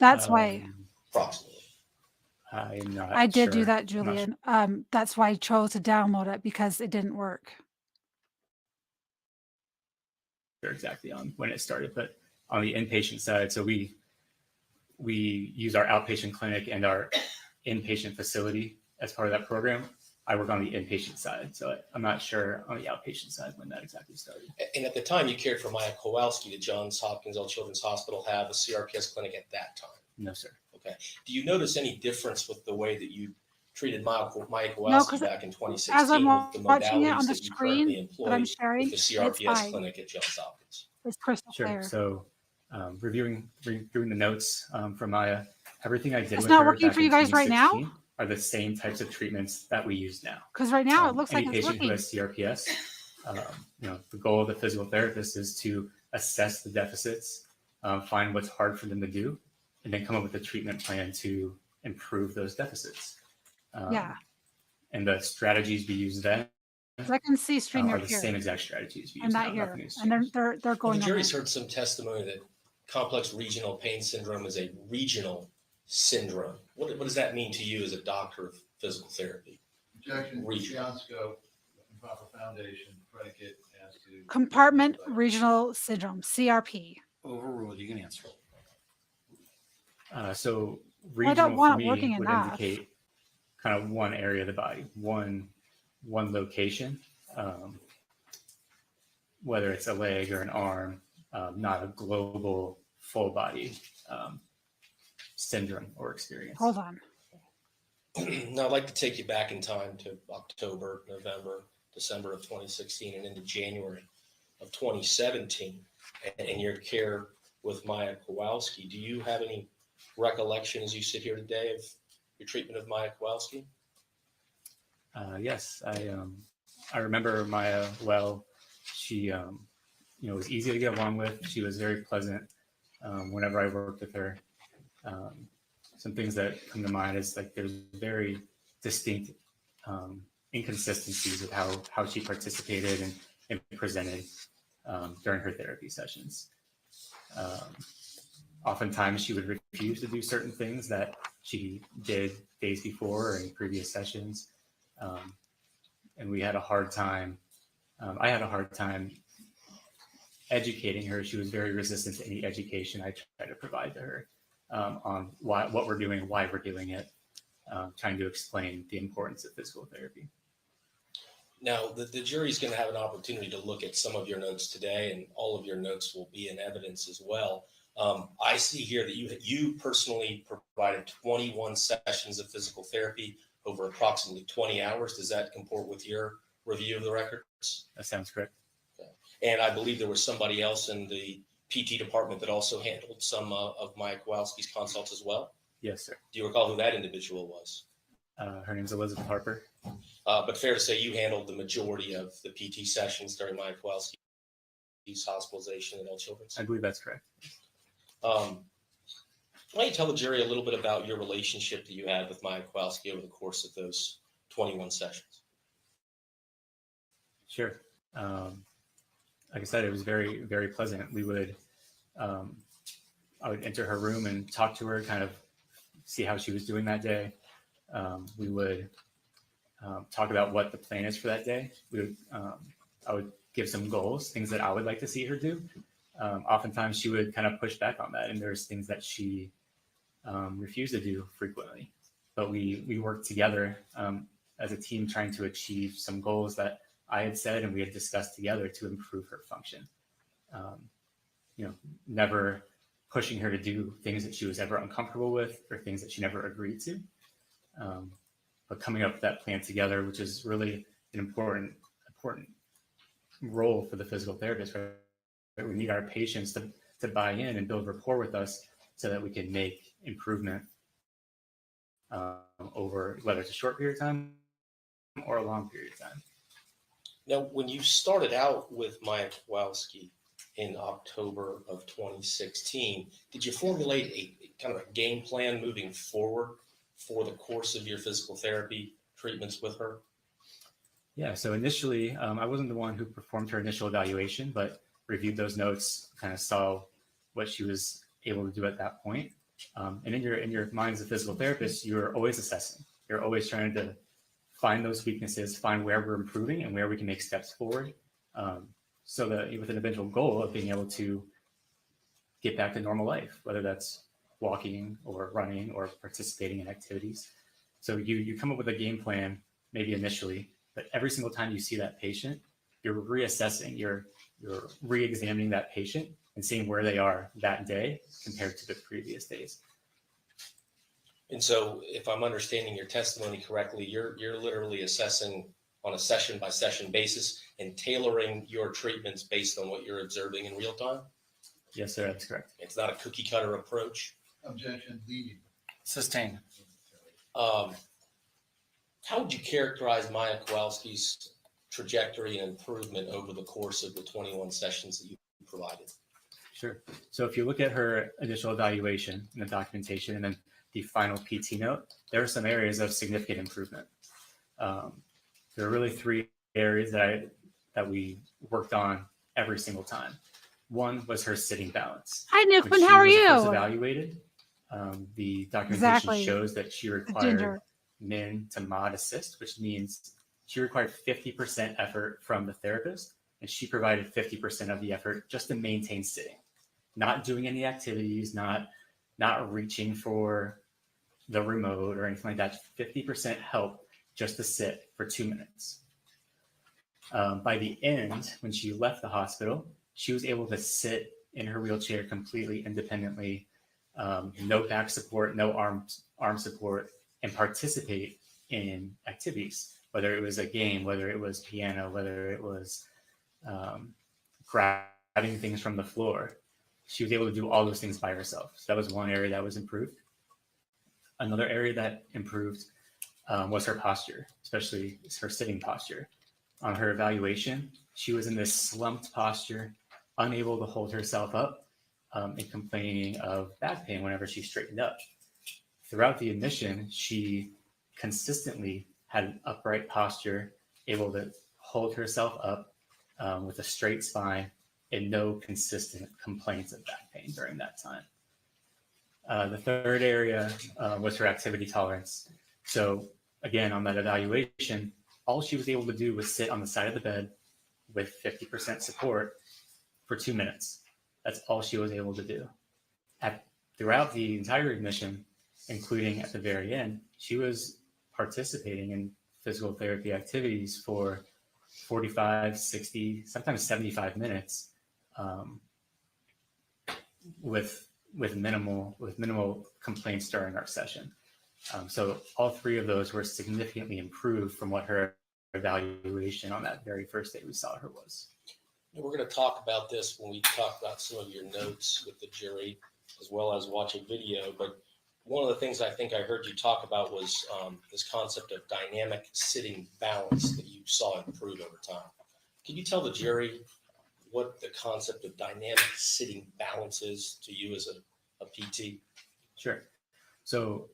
That's why Approximately. I am not I did do sure. that, I'm not Julian. That's why I chose to download it because it didn't work. sure exactly on when it started, but on the inpatient side, so we use our outpatient clinic and our inpatient facility as part of that program. I work on the inpatient side, so I'm not sure on the outpatient side when that exactly started. And at the time you cared for Maya Kowalski, did Johns Hopkins All Children's Hospital have a CRPS clinic at that time? No, sir. Okay. Do you notice any difference with the way that you treated Maya No, Kowalski 'cause back in as I'm 2016 with the watching it on modalities the that you currently screen that I'm employ with sharing, the it's CRPS fine. clinic at Johns Hopkins? It's crystal Sure. clear. So reviewing the notes from Maya, everything I did It's with not her working back for in you guys right now? 2016 are the same types of treatments that we use now. Because right now it looks like Any it's patient who working. has CRPS, the goal of the physical therapist is to assess the deficits, find what's hard for them to do, and then come up with a treatment plan to improve those deficits. Yeah. And the strategies we use then 'Cause I can see streamer are the here same exact strategies we and use that now. here, Nothing has and changed. they're Well, the going on jury's there. heard some testimony that complex regional pain syndrome is a regional syndrome. What does that mean to you as a doctor of physical therapy? Objection, Region. beyond scope, improper foundation, predicate as to. Compartment regional syndrome, CRP. Overruled, you can answer. So Well, I don't regional for want it working me would enough. indicate kind of one area of the body, one location, whether it's a leg or an arm, not a global full body syndrome or experience. Hold on. Now, I'd like to take you back in time to October, November December of 2016 and into January of 2017 in your care with Maya Kowalski. Do you have any recollection as you sit here today of your treatment of Maya Kowalski? Yes, I remember Maya well. She was easy to get along with. She was very pleasant whenever I worked with her. Um, some things that come to mind is like there's very distinct inconsistencies with how she participated and presented during her therapy sessions. Um, Oftentimes she would refuse to do certain things that she did days before or in previous sessions. Um, and we had a hard time. I had a hard time educating her. She was very resistant to any education I tried to provide to her on what we're doing, why we're doing it, trying to explain the importance of physical therapy. Now, the jury is going to have an opportunity to look at some of your notes today, and all of your notes will be in evidence as well. I see here that you personally provided 21 sessions of physical therapy over approximately 20 hours. Does that comport with your review of the records? That sounds correct. Okay. And I believe there was somebody else in the PT department that also handled some of Maya Kowalski's consults as well. Yes, sir. Do you recall who that individual was? Her name's Elizabeth Harper. But fair to say you handled the majority of the PT sessions during Maya Kowalski's hospitalization at L Children's. I believe that's correct. Why don't you tell the jury a little bit about your relationship that you had with Maya Kowalski over the course of those 21 sessions? Sure. Like I said, it was very, very pleasant. I would enter her room and talk to her, kind of see how she was doing that day. We would talk about what the plan is for that day. I would give some goals, things that I would like to see her do. Oftentimes she would kind of push back on that, and there's things that she refused to do frequently. But we worked together as a team trying to achieve some goals that I had said and we had discussed together to improve her function. Never pushing her to do things that she was ever uncomfortable with or things that she never agreed to. But coming up with that plan together, which is really an important role for the physical therapist, right? We need our patients to buy in and build rapport with us so that we can make improvement over whether it's a short period of time or a long period of time. Now, when you started out with Maya Kowalski in October of 2016, did you formulate a kind of a game plan moving forward for the course of your physical therapy treatments with her? Yeah, so initially, I wasn't the one who performed her initial evaluation, but reviewed those notes, kind of saw what she was able to do at that point. And in your mind as a physical therapist, you're always assessing. You're always trying to find those weaknesses, find where we're improving and where we can make steps forward. So that with an eventual goal of being able to get back to normal life, whether that's walking or running or participating in activities. So you come up with a game plan, maybe initially, but every single time you see that patient, you're reassessing, you're re-examining that patient and seeing where they are that day compared to the previous days. And so if I'm understanding your testimony correctly, you're literally assessing on a session by session basis and tailoring your treatments based on what you're observing in real time? Yes, sir, that's correct. It's not a cookie cutter approach. Objection, leading. Sustained. How would you characterize Maya Kowalski's trajectory and improvement over the course of the 21 sessions that you provided? Sure. So if you look at her initial evaluation and the documentation and then the final PT note, there are some areas of significant improvement. There are really three areas that we worked on every single time. One was her sitting balance. Hi, When Newfound. she How are was first you? evaluated, the documentation Exactly. shows that she The required ginger. min to mod assist, which means she required 50% effort from the therapist, and she provided 50% of the effort just to maintain sitting, not doing any activities, not reaching for the remote or anything like that. 50% help just to sit for 2 minutes. By the end, when she left the hospital, she was able to sit in her wheelchair completely independently, no back support, no arm support, and participate in activities. whether it was a game, whether it was piano, whether it was grabbing things from the floor. She was able to do all those things by herself. So that was one area that was improved. Another area that improved was her posture, especially her sitting posture. On her evaluation, she was in this slumped posture, unable to hold herself up, and complaining of back pain whenever she straightened up. Throughout the admission, she consistently had an upright posture, able to hold herself up with a straight spine, and no consistent complaints of back pain during that time. The third area was her activity tolerance. So again, on that evaluation, all she was able to do was sit on the side of the bed with 50% support for 2 minutes. That's all she was able to do. Throughout the entire admission, including at the very end, she was participating in physical therapy activities for 45, 60, sometimes 75 minutes with minimal complaints during our session. So all three of those were significantly improved from what her evaluation on that very first day we saw her was. And we're going to talk about this when we talk about some of your notes with the jury, as well as watch a video. But one of the things I think I heard you talk about was this concept of dynamic sitting balance that you saw improve over time. Can you tell the jury what the concept of dynamic sitting balance is to you as a PT? Sure. So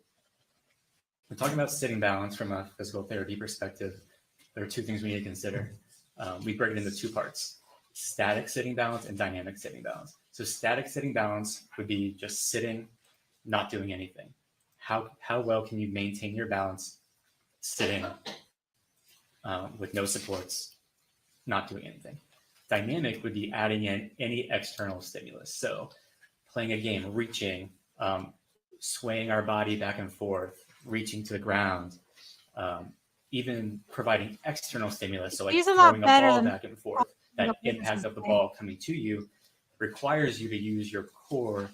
we're talking about sitting balance from a physical therapy perspective. There are two things we need to consider. We break it into two parts: static sitting balance and dynamic sitting balance. So static sitting balance would be just sitting, not doing anything. How well can you maintain your balance sitting with no supports, not doing anything? Dynamic would be adding in any external stimulus. So playing a game, reaching, swaying our body back and forth, reaching to the ground, even providing external stimulus. So like He's a lot throwing a better ball than back and forth, that the impact of the thing. ball coming to you requires you to use your core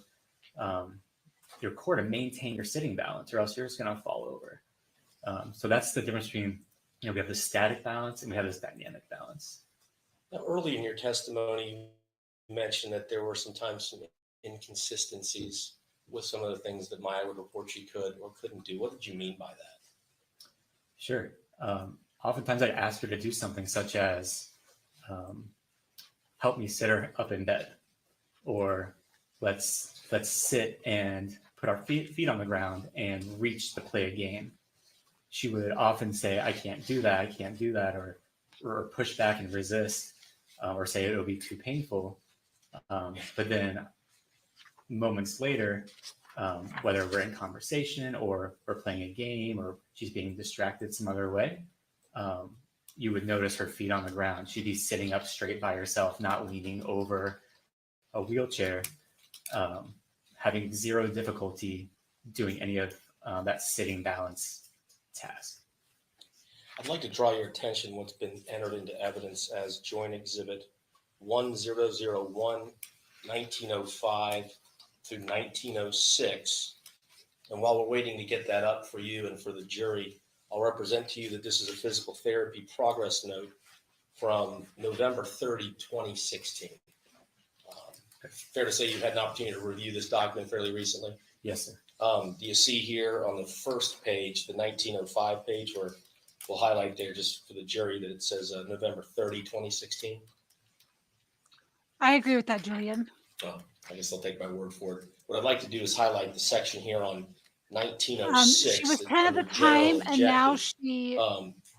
to maintain your sitting balance, or else you're just going to fall over. So that's the difference between, we have this static balance and we have this dynamic balance. Now, early in your testimony, you mentioned that there were sometimes some inconsistencies with some of the things that Maya would report she could or couldn't do. What did you mean by that? Sure. Oftentimes I'd ask her to do something such as help me sit her up in bed, or let's sit and put our feet on the ground and reach to play a game. She would often say, I can't do that, or push back and resist, or say it'll be too painful. But then moments later, whether we're in conversation or we're playing a game or she's being distracted some other way, you would notice her feet on the ground. She'd be sitting up straight by herself, not leaning over a wheelchair, having zero difficulty doing any of that sitting balance task. I'd like to draw your attention what's been entered into evidence as Joint Exhibit 1001, 1905 through 1906. And while we're waiting to get that up for you and for the jury, I'll represent to you that this is a physical therapy progress note from November 30, 2016. Fair to say you've had an opportunity to review this document fairly recently? Yes, sir. Do you see here on the first page, the 1905 page, where we'll highlight there just for the jury that it says November 30, 2016? I agree with that, Julian. Oh, I guess I'll take my word for it. What I'd like to do is highlight the section here on 1906. She was 10 at under the general time, and now objective. she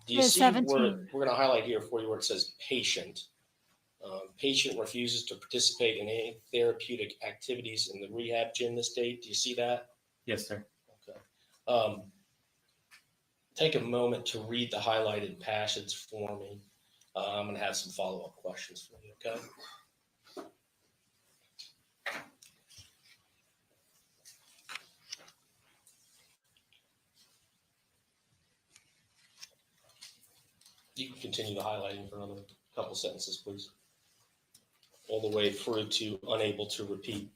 Do you is see where 17. we're going to highlight here for you where it says patient? Patient refuses to participate in any therapeutic activities in the rehab gym this date. Do you see that? Yes, sir. Okay. Take a moment to read the highlighted passage for me. I'm going to have some follow-up questions for you, okay? You can continue the highlighting for another couple sentences, please. All the way through to unable to repeat.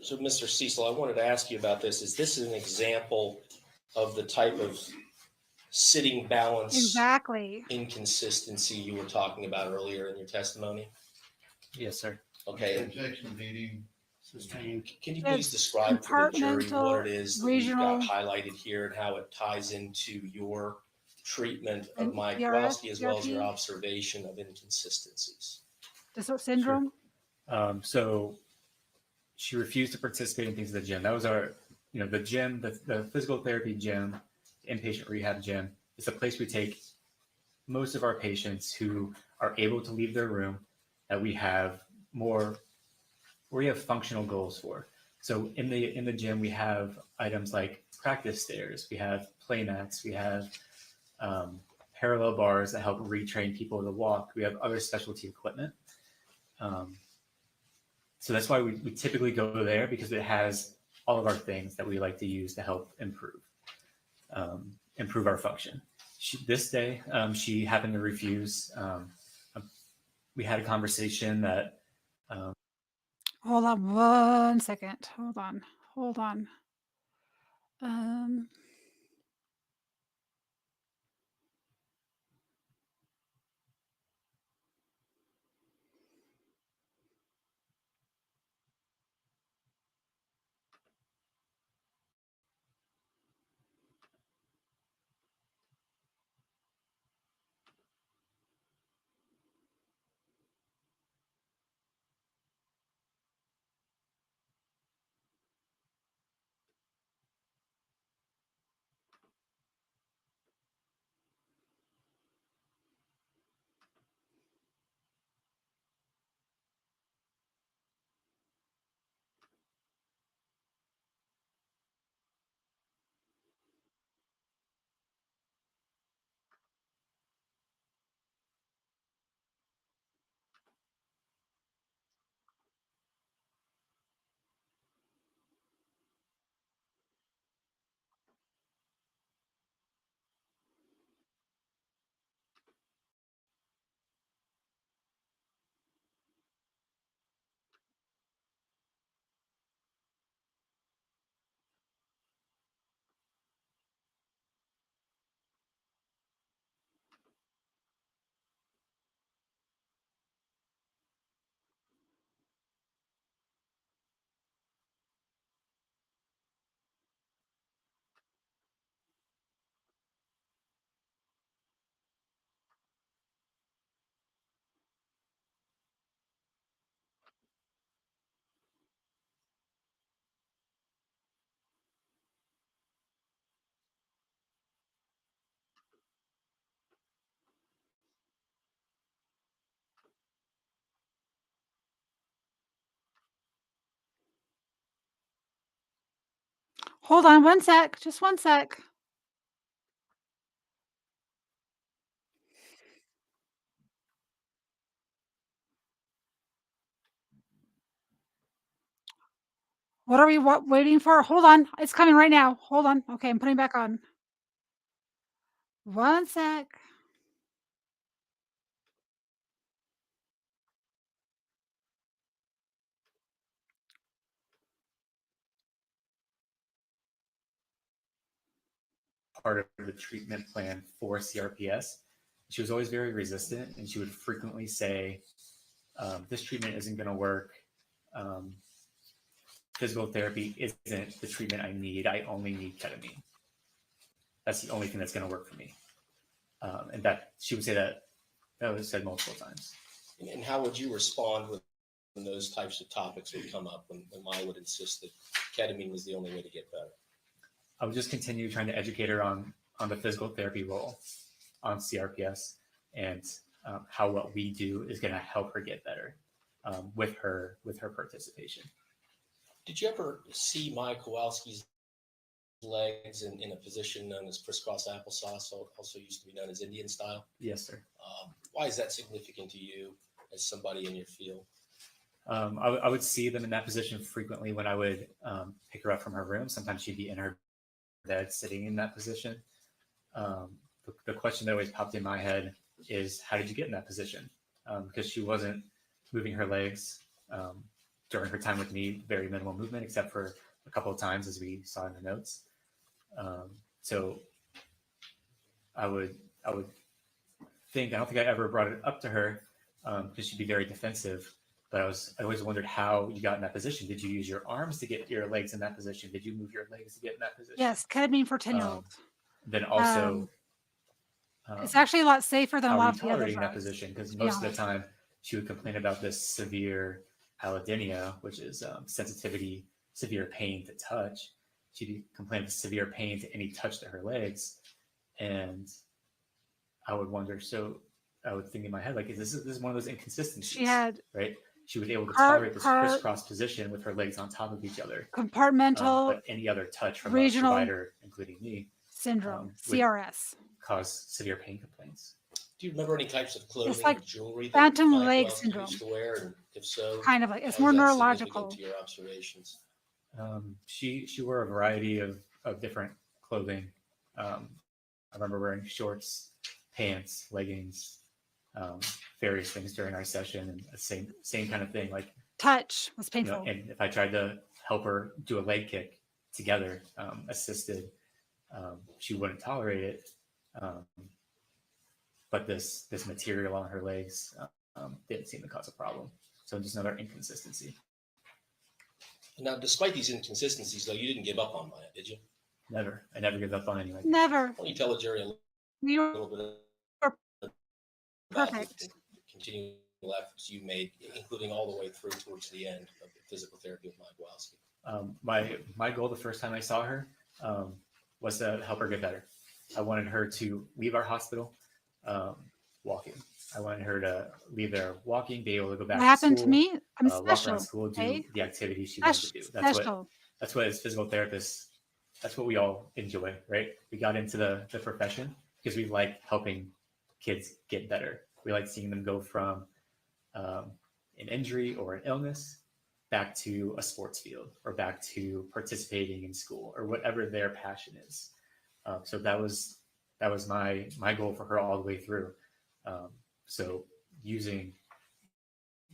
So, Mr. Cecil, I wanted to ask you about this. Is this an example of the type of sitting balance Exactly. inconsistency you were talking about earlier in your testimony? Yes, sir. Okay. Objection, meeting. Can you please It's describe for the jury what it compartmental, is that we've got regional, highlighted here and how it ties into your treatment of and Mike CRS, Kowalski as well as your CRP, observation of inconsistencies? syndrome. So she refused to participate in things at the gym. That was our, the gym, the physical therapy gym, inpatient rehab gym. It's a place we take most of our patients who are able to leave their room, that we have more, where we have functional goals for. So in the gym, we have items like practice stairs, we have play mats, we have parallel bars that help retrain people to walk. We have other specialty equipment. So that's why we typically go there, because it has all of our things that we like to use to help improve our function. This day, she happened to refuse. We had a conversation that. Hold on 1 second. Hold on. Um, hold on 1 sec. Just 1 sec. What are we waiting for? Hold on. It's coming right now. Hold on. Okay, I'm putting it back on. 1 sec. Part of the treatment plan for CRPS. She was always very resistant, and she would frequently say, "This treatment isn't going to work. Um, Physical therapy isn't the treatment I need. I only need ketamine. That's the only thing that's going to work for me." And that she would say that was said multiple times. And how would you respond when those types of topics would come up, when Maya would insist that ketamine was the only way to get better? I would just continue trying to educate her on the physical therapy role on CRPS, and how what we do is going to help her get better with her participation. Did you ever see Maya Kowalski's legs in a position known as crisscross applesauce, also used to be known as Indian style? Yes, sir. Why is that significant to you as somebody in your field? I would see them in that position frequently when I would pick her up from her room. Sometimes she'd be in her bed sitting in that position. The question that always popped in my head is, how did you get in that position? Because she wasn't moving her legs during her time with me, very minimal movement, except for a couple of times, as we saw in the notes. So I would think, I don't think I ever brought it up to her because she'd be very defensive. But I always wondered how you got in that position. Did you use your arms to get your legs in that position? Did you move your legs to get in that position? Yes, ketamine for 10-year-olds. Then also, It's actually a lot safer than a how are lot you of the other tolerating that drugs. position? Because to be most of the honest. time she would complain about this severe allodynia, which is sensitivity, severe pain to touch. She'd complain of severe pain to any touch to her legs. And I would wonder, so I would think in my head, like, this is one of those inconsistencies, She had right? She was able to Her- tolerate this her- crisscross position with her legs on top of each other. compartmental But any other touch from a regional provider, including me, syndrome, would CRS. cause severe pain complaints. Do you remember any types of clothing like or jewelry that phantom Maya leg Kowalski syndrome. used to wear? And if so, Kind of like, it's how more is that neurological. significant to your observations? She wore a variety of different clothing. I remember wearing shorts, pants, leggings, various things during our session, and the same kind of thing. Like, Touch was you know, painful. and if I tried to help her do a leg kick together, assisted, she wouldn't tolerate it. But this material on her legs didn't seem to cause a problem. So just another inconsistency. Now, despite these inconsistencies, though, you didn't give up on Maya, did you? Never. I never give up on anyone. Never. Why don't you tell the jury a We were little bit Were about perfect. the continual efforts you made, including all the way through towards the end of the physical therapy with Maya Kowalski? My goal the first time I saw her was to help her get better. I wanted her to leave our hospital walking. I wanted her to leave there walking, be able to go back What to happened school, to me? I'm walk around special. school, do Okay? the activities she wanted to do. Special. That's what as physical therapists, that's what we all enjoy, right? We got into the profession because we like helping kids get better. We like seeing them go from an injury or an illness back to a sports field or back to participating in school or whatever their passion is. So that was my goal for her all the way through. So using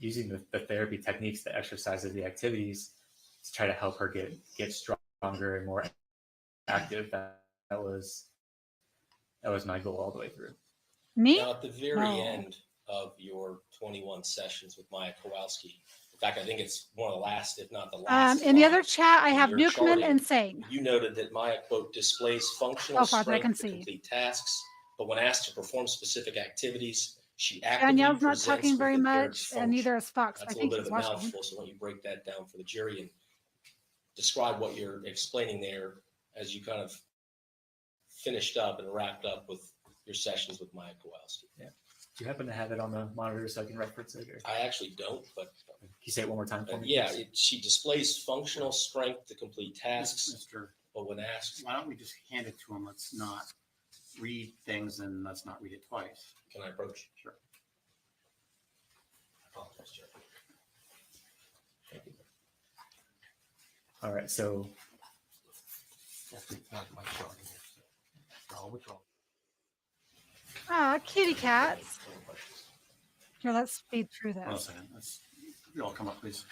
the therapy techniques, the exercises, the activities to try to help her get stronger and more active. That was my goal all the way through. Me? Now, at the very No. end of your 21 sessions with Maya Kowalski, in fact, I think it's one of the last, if not the last. In the line other chat, I in have your Newcomen charting, and Sane. You noted that Maya, quote, displays functional So far that I can strength to see. complete tasks, but when asked to perform specific activities, she actively Danielle's not presents talking with very impaired much, function. and neither is Fox. That's I a little think bit he's of a watching. mouthful, so why don't you break that down for the jury and describe what you're explaining there as you kind of finished up and wrapped up with your sessions with Maya Kowalski. Do you happen to have it on the monitor so I can reference it? Or can I actually don't, but you say it one more time for me? yeah, please? she displays functional strength to complete tasks, Mr. but when asked, Why don't we just hand it to him? Let's not read things and let's not read it twice. can I approach? Sure. I apologize, Jerry. Thank you. All right, so Kitty cats. Here, let's speed through Hold on a this. second. You all come up, please.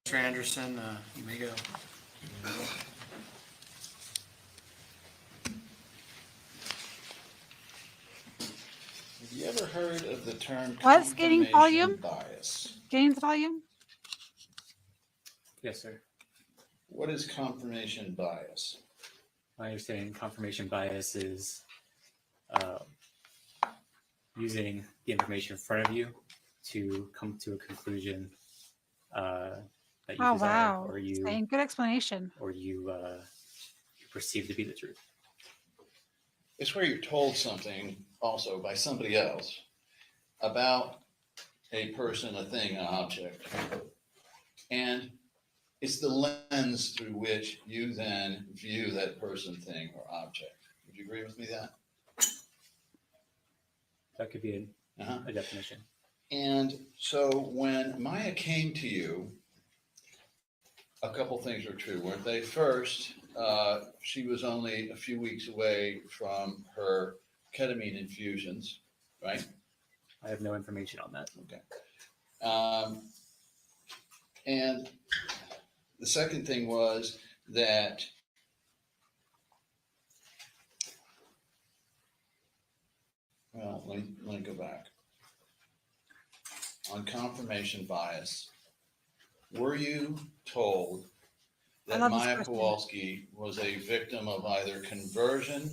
Mr. Anderson, you may go. Have you ever heard of the term What's gaining confirmation volume? bias? Gains volume? yes, sir. What is confirmation bias? My understanding, confirmation bias is uh, using the information in front of you to come to a conclusion uh, that you Oh, desire, wow. or you Same. Good explanation. you perceive to be the truth. It's where you're told something also by somebody else about a person, a thing, an object. And it's the lens through which you then view that person, thing, or object. Would you agree with me that? That could be Uh-huh. a definition. And so when Maya came to you, a couple things were true, weren't they? First, she was only a few weeks away from her ketamine infusions, right? I have no information on that. Okay. And the second thing was that well, let me go back. On confirmation bias, were you told I that love this Maya question. Kowalski was a victim of either conversion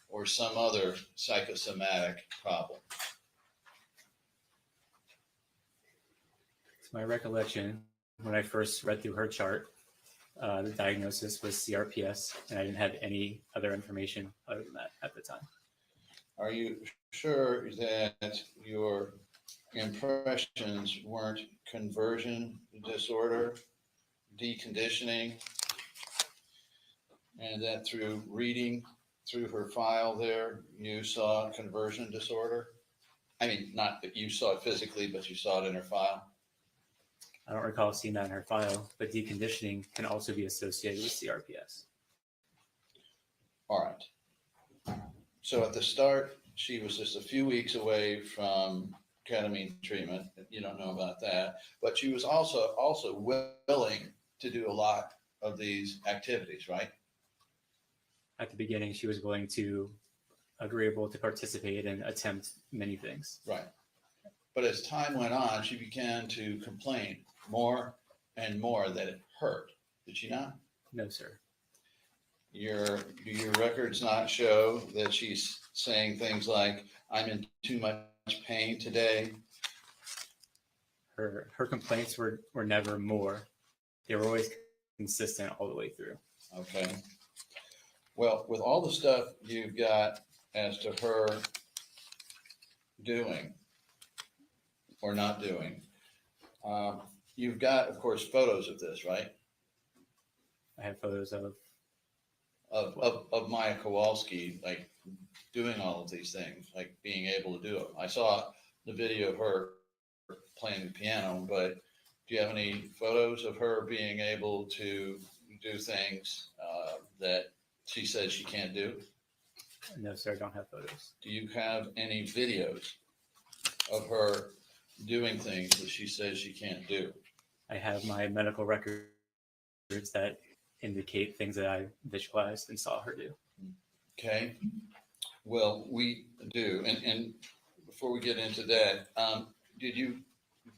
or some other psychosomatic problem? It's my recollection when I first read through her chart, the diagnosis was CRPS, and I didn't have any other information other than that at the time. Are you sure that your impressions weren't conversion disorder, deconditioning, and that through reading through her file there, you saw conversion disorder? I mean, not that you saw it physically, but you saw it in her file. I don't recall seeing that in her file, but deconditioning can also be associated with CRPS. All right. So at the start, she was just a few weeks away from ketamine treatment. You don't know about that, but she was also willing to do a lot of these activities, right? At the beginning, she was willing to agreeable to participate and attempt many things. Right. But as time went on, she began to complain more and more that it hurt. Did she not? No, sir. Do your records not show that she's saying things like, I'm in too much pain today? Her complaints were never more. They were always consistent all the way through. Okay. Well, with all the stuff you've got as to her doing or not doing, you've got, of course, photos of this, right? I have photos of Of Maya Kowalski, like doing all of these things, like being able to do it. I saw the video of her playing the piano, but do you have any photos of her being able to do things that she says she can't do? no, sir. I don't have photos. Do you have any videos of her doing things that she says she can't do? I have my medical records that indicate things that I visualized and saw her do. Okay. Well, we do. And before we get into that, did you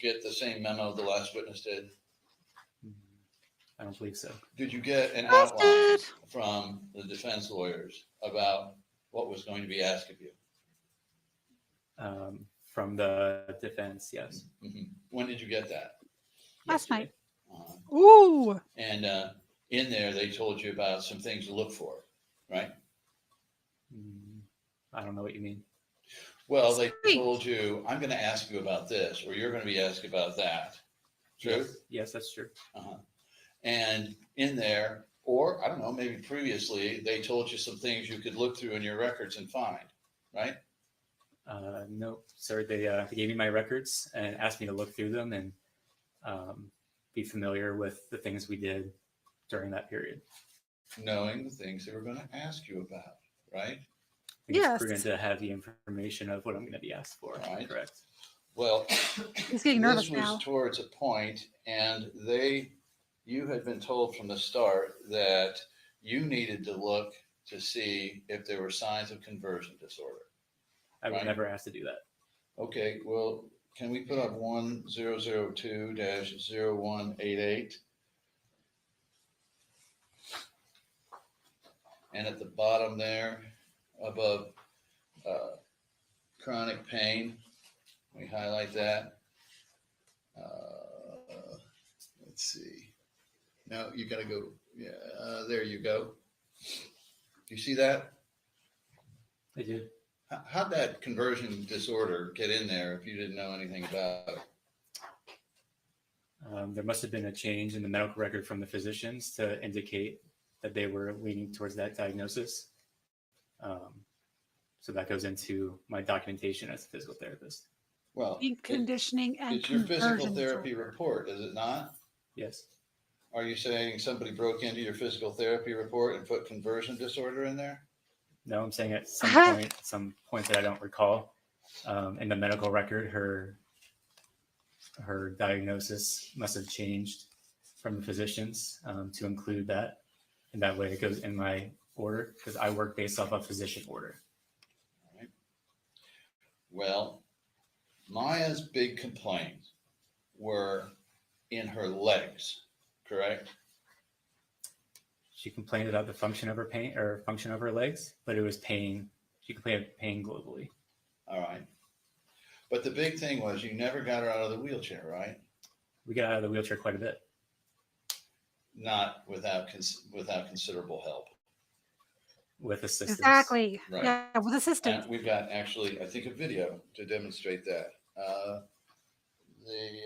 get the same memo the last witness did? I don't believe so. Did you get an outline Busted. from the defense lawyers about what was going to be asked of you? From the defense, yes. Mhm. When did you get that? Last Yesterday. night. Ooh. And in there, they told you about some things to look for, right? I don't know what you mean. Well, they Sweet. told you, I'm going to ask you about this, or you're going to be asked about that. True? Yes, that's true. Uh-huh. And in there, or I don't know, maybe previously, they told you some things you could look through in your records and find, right? No, sir. They gave me my records and asked me to look through them and be familiar with the things we did during that period. Knowing the things they were going to ask you about, right? I think Yes. it's prudent to have the information of what I'm going to be asked for. Right. Correct. Well, He's getting nervous this was now. towards a point, and you had been told from the start that you needed to look to see if there were signs of conversion disorder. I was Right. never asked to do that. Okay, well, can we put up 1002-0188? And at the bottom there, above chronic pain, we highlight that. Let's see. Now you got to go. Yeah, there you go. You see that? I do. How'd that conversion disorder get in there if you didn't know anything about it? There must have been a change in the medical record from the physicians to indicate that they were leaning towards that diagnosis. So that goes into my documentation as a physical therapist. Well, Deep conditioning and it's your physical conversion therapy disorder. report, is it not? Yes. Are you saying somebody broke into your physical therapy report and put conversion disorder in there? No, I'm saying at some point that I don't recall, in the medical record, her diagnosis must have changed from the physicians to include that. And that way it goes in my order because I work based off a physician order. Right. Well, Maya's big complaints were in her legs, correct? She complained about the function of her pain or function of her legs, but it was pain. She complained of pain globally. All right. But the big thing was you never got her out of the wheelchair, right? We got out of the wheelchair quite a bit. Not without considerable help. With assistance. Exactly. Right. Yeah, with assistance. And we've got actually, I think, a video to demonstrate that. The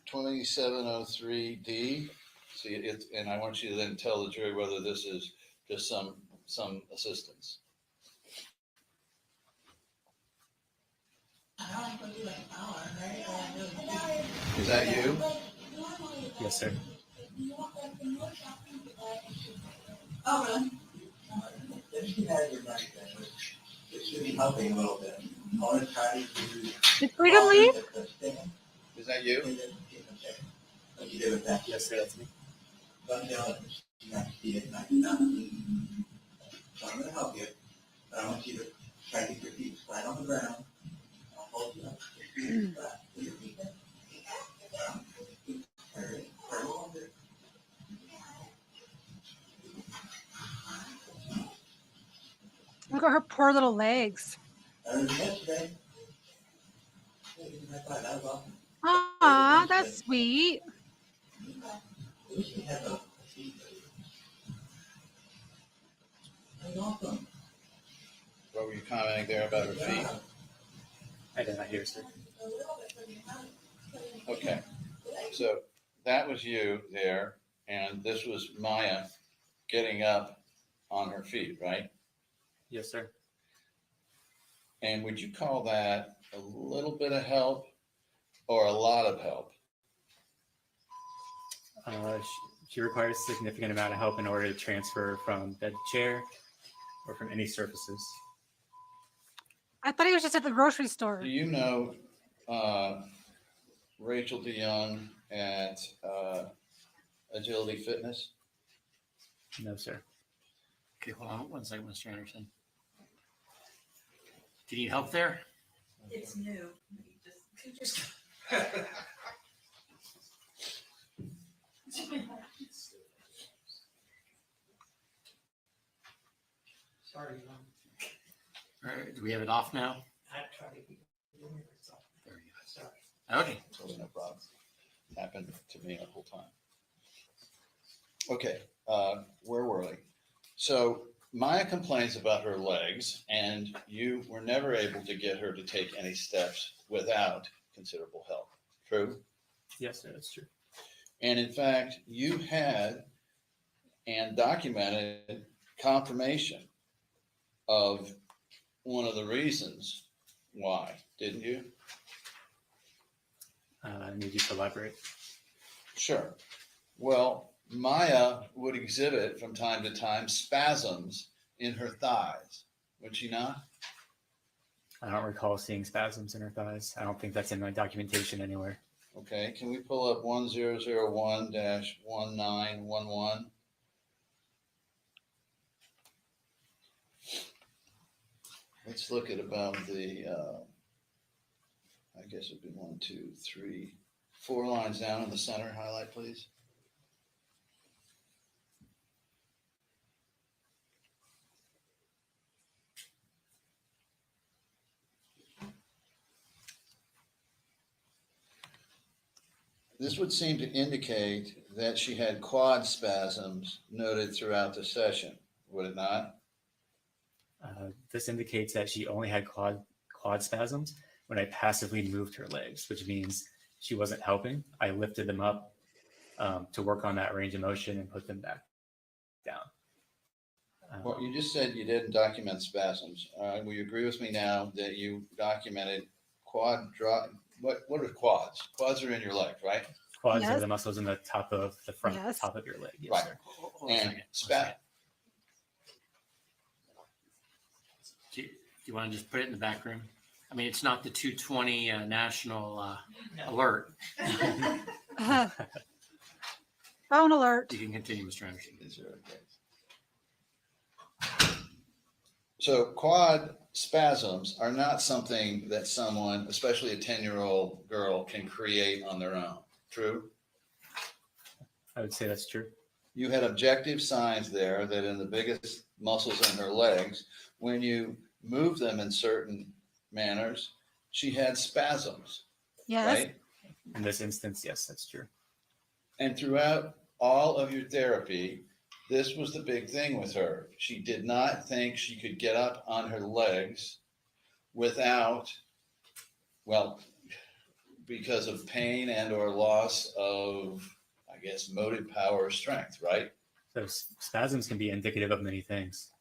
2703D. See it, and I want you to then tell the jury whether this is just some assistance. Is that you? Yes, sir. Oh, really? If she has your body pressure, it should be helping a little bit. I want to try to do. Did Freedom leave? Is that you? What you do with that? Yes, sir. That's me. Don't tell her. You have to see it, not not. So I'm gonna help you, but I want you to try to get your feet flat on the ground. I'll hold you up. Your feet flat. Put your feet down. Hurry, hurry longer. Look at her poor little legs. That was yesterday. That was awesome. Aw, that's sweet. We should have a seat. That was awesome. What were you commenting there about her feet? I did not hear, sir. Okay. So that was you there, and this was Maya getting up on her feet, right? Yes, sir. And would you call that a little bit of help or a lot of help? She requires a significant amount of help in order to transfer from bed to chair or from any surfaces. I thought he was just at the grocery store. Do you know Rachel DeYoung at Agility Fitness? No, sir. Okay, hold on one second, Mr. Anderson. Do you need help there? It's new. Just. Sorry. All right, do we have it off now? There you go. Okay. Totally no problem. Happened to me the whole time. Okay, where were we? So Maya complains about her legs, and you were never able to get her to take any steps without considerable help. True? Yes, sir. That's true. And in fact, you had and documented confirmation of one of the reasons why, didn't you? I need you to elaborate. Sure. Well, Maya would exhibit from time to time spasms in her thighs, would she not? I don't recall seeing spasms in her thighs. I don't think that's in my documentation anywhere. Okay, can we pull up 1001-1911? Let's look at about the, I guess it'd be 1, 2, 3, 4 lines down in the center. Highlight, please. This would seem to indicate that she had quad spasms noted throughout the session, would it not? This indicates that she only had quad spasms when I passively moved her legs, which means she wasn't helping. I lifted them up to work on that range of motion and put them back down. Well, you just said you didn't document spasms. Will you agree with me now that you documented what are quads? Quads are in your leg, right? Quads are Yes. the muscles in the top of the front Yes. top of your leg. Yes, Right. sir. Hold on a And second, one second. Do you want to just put it in the back room? I mean, it's not the 220 national alert. Phone alert. You can continue, Mr. Anderson. Is there okay? So quad spasms are not something that someone, especially a 10-year-old girl, can create on their own. True? I would say that's true. You had objective signs there that in the biggest muscles in her legs, when you move them in certain manners, she had spasms, Yes. right? In this instance, yes, that's true. And throughout all of your therapy, this was the big thing with her. She did not think she could get up on her legs without, well, because of pain and or loss of, I guess, motive power or strength, right? So spasms can be indicative of many things.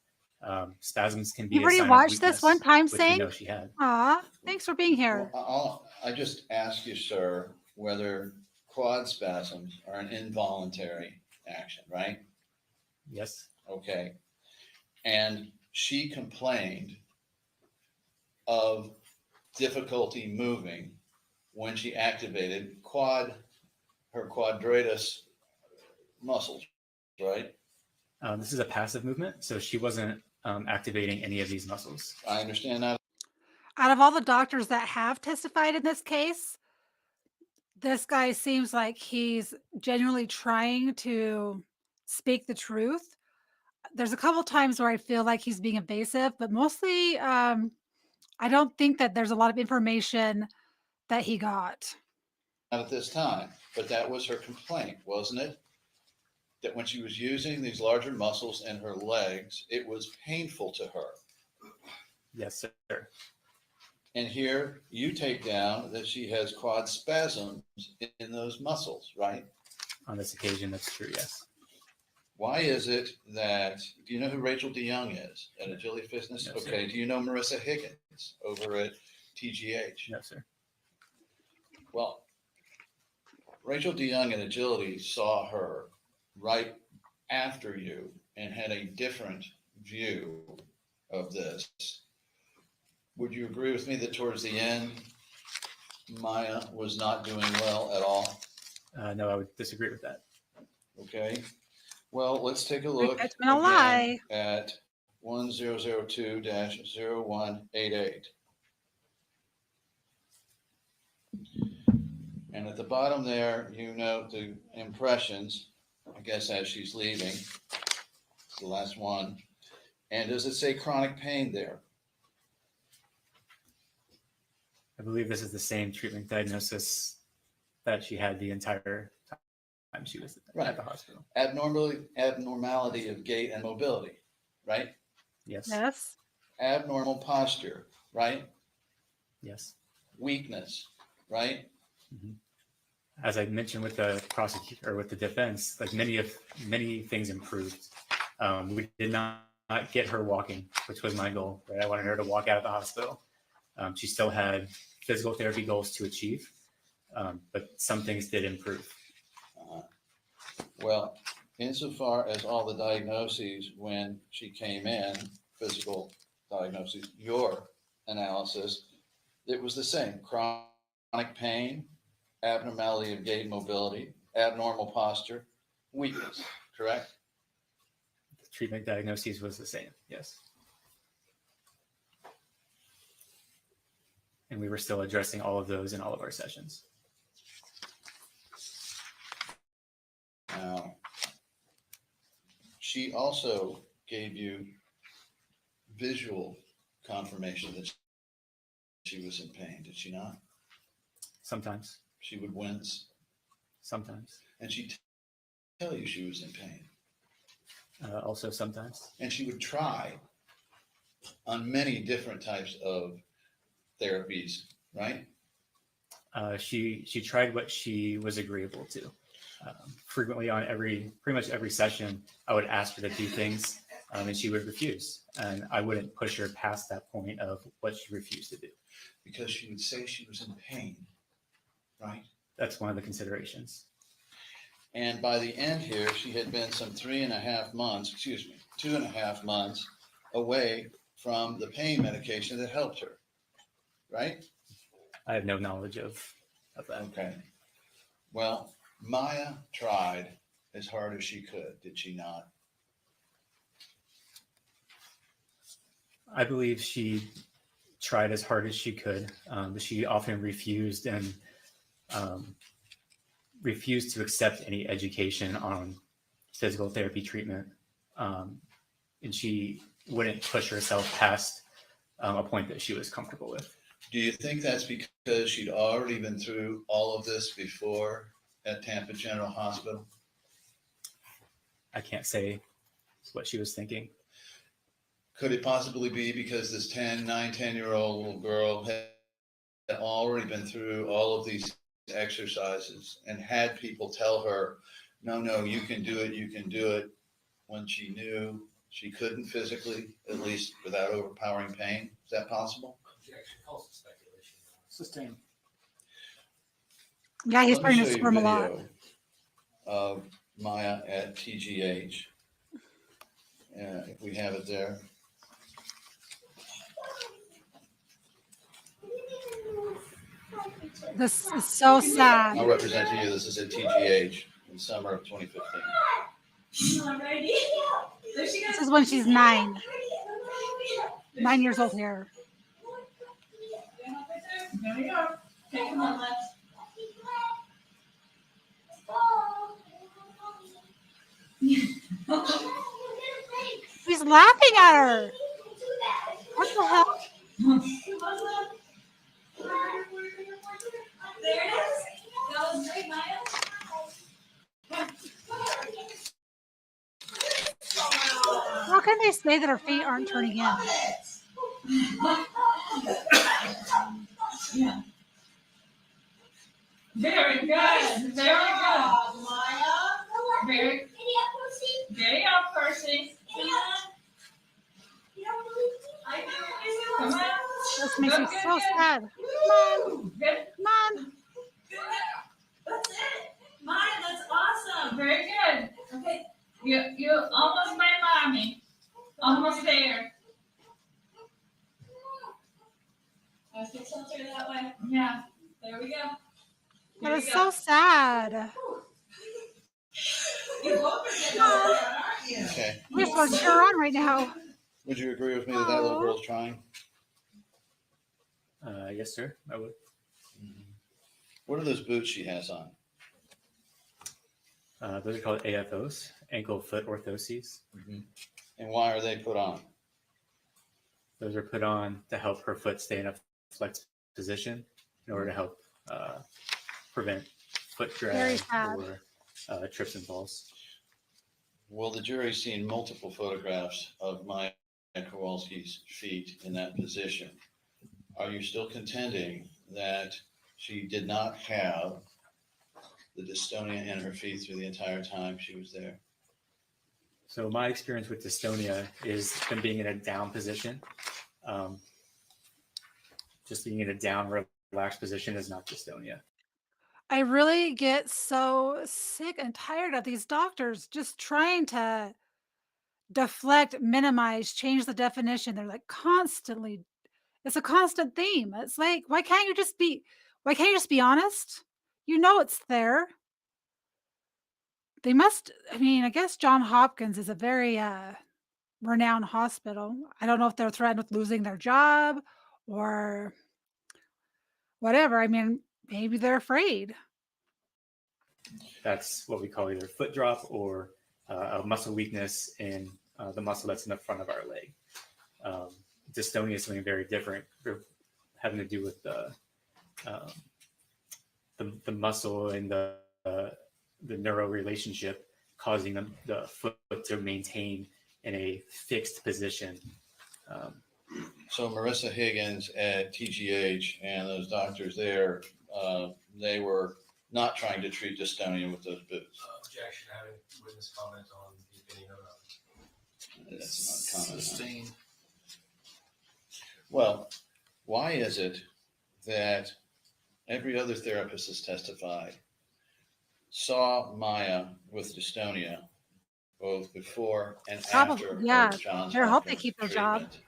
Spasms can be You've a already sign of watched this weakness, one time, which we Sing? know she had. Aw, thanks for being here. Well, I just ask you, sir, whether quad spasms are an involuntary action, right? Yes. Okay. And she complained of difficulty moving when she activated her quadratus muscles, right? This is a passive movement, so she wasn't activating any of these muscles. I understand that. Out of all the doctors that have testified in this case, this guy seems like he's genuinely trying to speak the truth. There's a couple times where I feel like he's being evasive, but mostly I don't think that there's a lot of information that he got. Not at this time, but that was her complaint, wasn't it? That when she was using these larger muscles in her legs, it was painful to her. Yes, sir. And here you take down that she has quad spasms in those muscles, right? On this occasion, that's true, yes. Why is it that, do you know who Rachel DeYoung is at Agility Fitness? No, sir. Okay. Do you know Marissa Higgins over at TGH? No, sir. Well, Rachel DeYoung at Agility saw her right after you and had a different view of this. Would you agree with me that towards the end, Maya was not doing well at all? No, I would disagree with that. Okay. Well, let's take a look It's been a again lie. at 1002-0188. And at the bottom there, you note the impressions, I guess, as she's leaving. It's the last one. And does it say chronic pain there? I believe this is the same treatment diagnosis that she had the entire time she was Right. at the hospital. Abnormality of gait and mobility, right? Yes. Yes. Abnormal posture, right? Yes. Weakness, right? As I mentioned with the prosecutor or with the defense, like many things improved. We did not get her walking, which was my goal. Right? I wanted her to walk out of the hospital. She still had physical therapy goals to achieve, but some things did improve. Well, insofar as all the diagnoses when she came in, physical diagnoses, your analysis, it was the same. Chronic pain, abnormality of gait and mobility, abnormal posture, weakness, correct? The treatment diagnoses was the same. Yes. And we were still addressing all of those in all of our sessions. Now, she also gave you visual confirmation that she was in pain, did she not? Sometimes. She would wince. sometimes. And she'd tell you she was in pain. Also sometimes. And she would try on many different types of therapies, right? She tried what she was agreeable to. Frequently on pretty much every session, I would ask her to do things, and she would refuse. And I wouldn't push her past that point of what she refused to do. Because she would say she was in pain, right? That's one of the considerations. And by the end here, she had been some 2.5 months away from the pain medication that helped her, right? I have no knowledge of that. Okay. Well, Maya tried as hard as she could, did she not? I believe she tried as hard as she could, but she often refused and refused to accept any education on physical therapy treatment. And she wouldn't push herself past a point that she was comfortable with. Do you think that's because she'd already been through all of this before at Tampa General Hospital? I can't say what she was thinking. Could it possibly be because this 10-year-old little girl had already been through all of these exercises and had people tell her, no, you can do it, when she knew she couldn't physically, at least without overpowering pain? Is that possible? Sustained. Yeah, he's Let me starting to show you squirm a lot. video of Maya at TGH. If we have it there. This is so sad. I'll represent to you, this is at TGH in summer of 2015. This is when she's 9. 9 years old here. There we go. Okay, come on, let's. He's laughing at her. What the hell? There it is. That was great, Maya. How can they say that her feet aren't turning in? Yeah. Very good. Very good. Maya. Very up, Percy. Come on. This makes me so sad. Come on. Good. Come on. That's it. Maya, that's awesome. Very good. Okay. You almost my mommy. Almost there. I have to tilt her that way. Yeah. There we go. That is so sad. You both are getting over that, aren't you? Okay. We just want to cheer her on right now. Would you agree with me that that little Aw. girl's trying? Yes, sir, I would. What are those boots she has on? Those are called AFOs, ankle foot orthoses. And why are they put on? Those are put on to help her foot stay in a flex position in order to help prevent foot Very drag sad. or trips and falls. Well, the jury's seen multiple photographs of Maya Kowalski's feet in that position. Are you still contending that she did not have the dystonia in her feet through the entire time she was there? So my experience with dystonia is them being in a down position. Just being in a down, relaxed position is not dystonia. I really get so sick and tired of these doctors just trying to deflect, minimize, change the definition. They're like constantly, it's a constant theme. It's like, why can't you just be honest? You know it's there. They must, I mean, I guess John Hopkins is a very renowned hospital. I don't know if they're threatened with losing their job or whatever. I mean, maybe they're afraid. That's what we call either foot drop or a muscle weakness in the muscle that's in the front of our leg. Dystonia is something very different, having to do with the muscle in the the neuro relationship, causing the foot to maintain in a fixed position. So Marissa Higgins at TGH and those doctors there, they were not trying to treat dystonia with those boots. Objection, having witness comment on the opinion of That's not common. Sustained. Well, why is it that every other therapist has testified saw Maya with dystonia both before and Probably, after yeah. her Johns Better hope they Hopkins keep their job. treatment,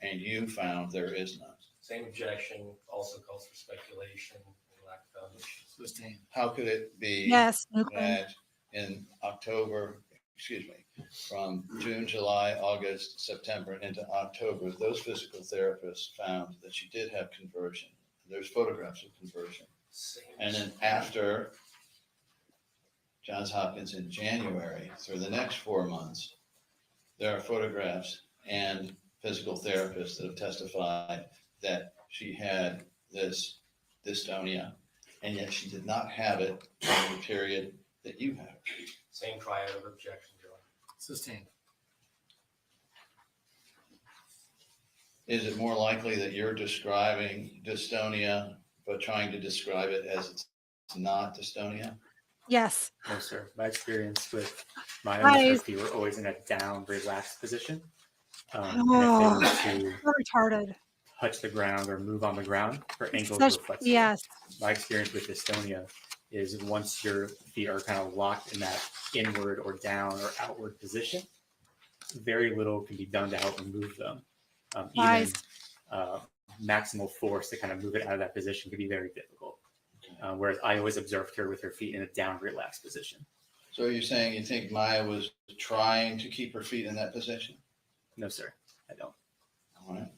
and you found there is none? Same objection, also calls for speculation and lack of foundation. Sustained. How could it be Yes, nuclear. that in October, from June, July, August, September, into October, those physical therapists found that she did have conversion? There's photographs of conversion. Same. And then after Johns Hopkins in January, through the next 4 months, there are photographs and physical therapists that have testified that she had this dystonia, and yet she did not have it in the period that you have. Same triad of objection, Your Honor. Sustained. Is it more likely that you're describing dystonia, but trying to describe it as it's not dystonia? Yes. No, sir. My experience with my own Guys. feet were always in a down, relaxed position. And Oh, if they were to so retarded. touch the ground or move on the ground, her ankles Such, were flexible. yes. My experience with dystonia is once your feet are kind of locked in that inward or down or outward position, very little can be done to help move them. Even Nice. maximal force to kind of move it out of that position could be very difficult. Whereas I always observed her with her feet in a down, relaxed position. So you're saying you think Maya was trying to keep her feet in that position? No, sir, I don't. All right.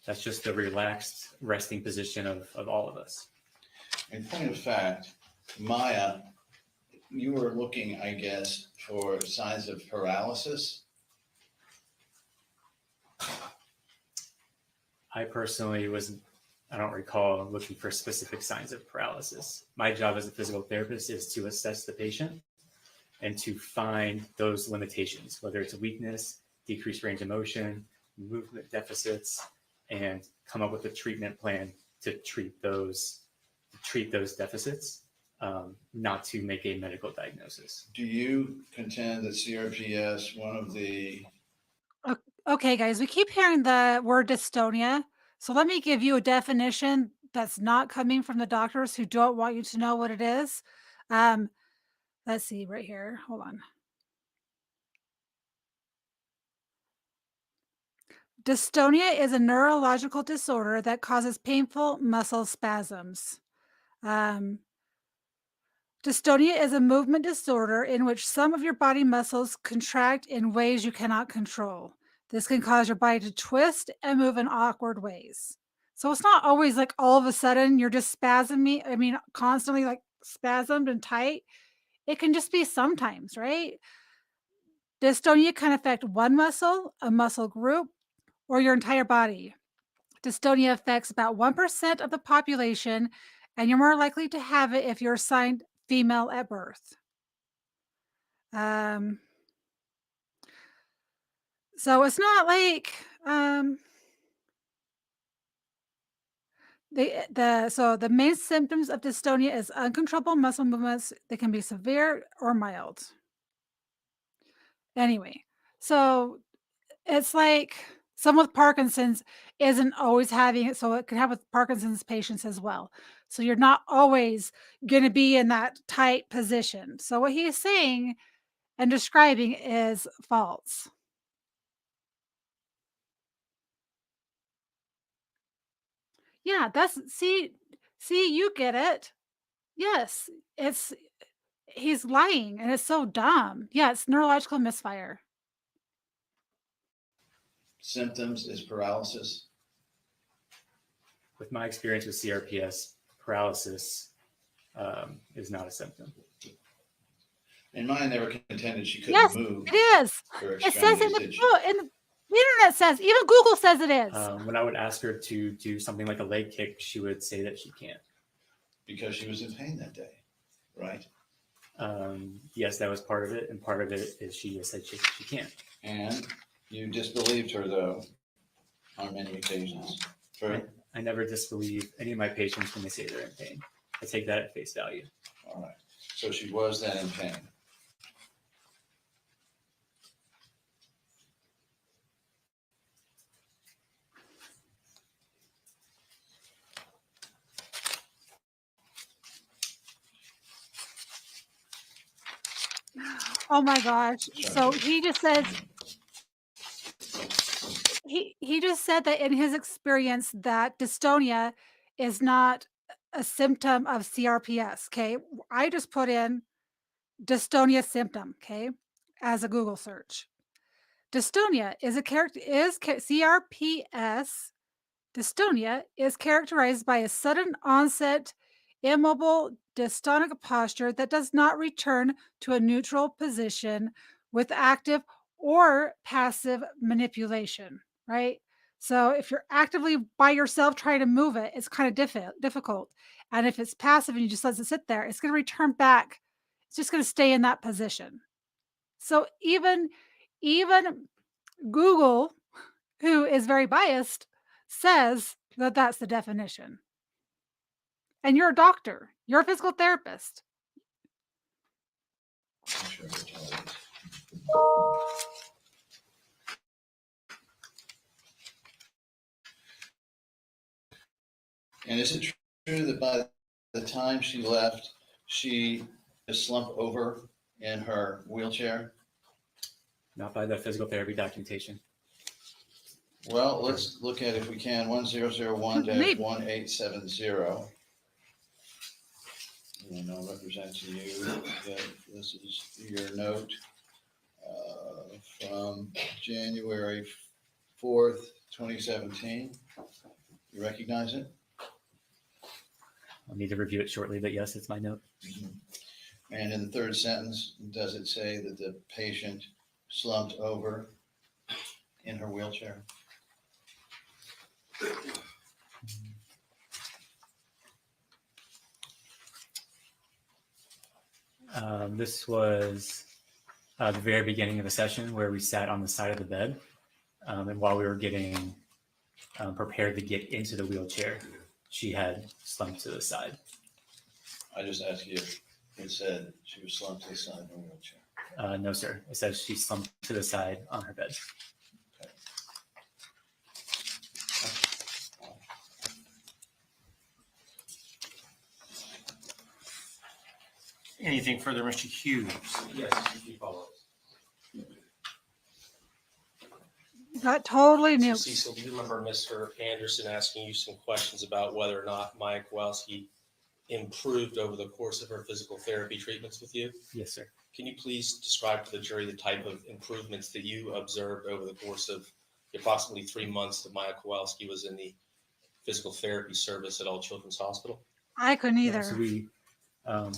That's just the relaxed resting position of all of us. In point of fact, Maya, you were looking, I guess, for signs of paralysis. I personally I don't recall looking for specific signs of paralysis. My job as a physical therapist is to assess the patient and to find those limitations, whether it's weakness, decreased range of motion, movement deficits, and come up with a treatment plan to treat those deficits, not to make a medical diagnosis. Do you contend that CRPS, one of the Okay, guys, we keep hearing the word dystonia. So let me give you a definition that's not coming from the doctors who don't want you to know what it is. Let's see right here. Hold on. Dystonia is a neurological disorder that causes painful muscle spasms. Dystonia is a movement disorder in which some of your body muscles contract in ways you cannot control. This can cause your body to twist and move in awkward ways. So it's not always like all of a sudden you're just constantly like spasmed and tight. It can just be sometimes, right? Dystonia can affect one muscle, a muscle group, or your entire body. Dystonia affects about 1% of the population, and you're more likely to have it if you're assigned female at birth. So it's not like the main symptoms of dystonia is uncontrollable muscle movements. They can be severe or mild. Anyway, so it's like someone with Parkinson's isn't always having it, so it can happen with Parkinson's patients as well. So you're not always going to be in that tight position. So what he is saying and describing is false. Yeah, see, you get it. Yes, he's lying and it's so dumb. Yeah, it's neurological misfire. symptoms is paralysis? With my experience with CRPS, paralysis is not a symptom. And Maya never contended she couldn't Yes, move it is. her It says in extremities, the did she? book, in the internet says, even Google says it is. When I would ask her to do something like a leg kick, she would say that she can't. because she was in pain that day, right? Yes, that was part of it, and part of it is she just said she can't. And you disbelieved her, though, on many occasions. True? I never disbelieve any of my patients when they say they're in pain. I take that at face value. All right. So she was then in pain. Oh my gosh. So he just says he just said that in his experience that dystonia is not a symptom of CRPS. Okay. I just put in dystonia symptom, okay, as a Google search. Dystonia is a character is CRPS. Dystonia is characterized by a sudden onset, immobile, dystonic posture that does not return to a neutral position with active or passive manipulation, right? So if you're actively by yourself trying to move it, it's kind of difficult. And if it's passive and you just let it sit there, it's going to return back. It's just going to stay in that position. So even Google, who is very biased, says that that's the definition. And you're a doctor. You're a physical therapist. I'm sure it's all right. And is it true that by the time she left, she just slumped over in her wheelchair? Not by the physical therapy documentation. Well, let's look at, if we can, 1001-1870. And I'll represent to you that this is your note from January 4th, 2017. You recognize it? I'll need to review it shortly, but yes, it's my note. And in the third sentence, does it say that the patient slumped over in her wheelchair? This was the very beginning of the session where we sat on the side of the bed. And while we were getting prepared to get into the wheelchair, she had slumped to the side. I just asked you, it said she was slumped to the side in her wheelchair. No, sir. It says she slumped to the side on her bed. Anything further, Mr. Hughes? Yes, a few follow-ups. Got totally So new. Cecil, do you remember Mr. Anderson asking you some questions about whether or not Maya Kowalski improved over the course of her physical therapy treatments with you? Yes, sir. Can you please describe to the jury the type of improvements that you observed over the course of the approximately 3 months that Maya Kowalski was in the physical therapy service at All Children's Hospital? I couldn't either. So we, like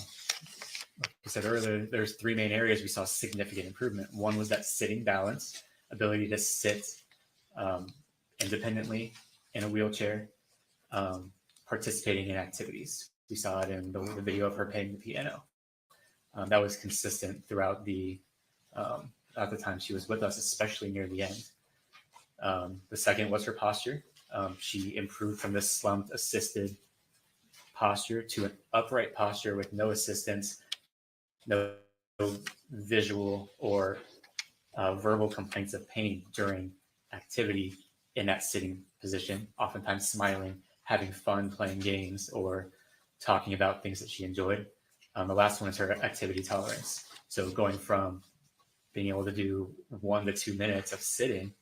I said earlier, there's three main areas we saw significant improvement. One was that sitting balance, ability to sit independently in a wheelchair, participating in activities. We saw it in the video of her playing the piano. That was consistent throughout at the time she was with us, especially near the end. The second was her posture. She improved from this slumped assisted posture to an upright posture with no assistance, no visual or verbal complaints of pain during activity in that sitting position, oftentimes smiling, having fun playing games or talking about things that she enjoyed. The last one is her activity tolerance. So going from being able to do 1 to 2 minutes of sitting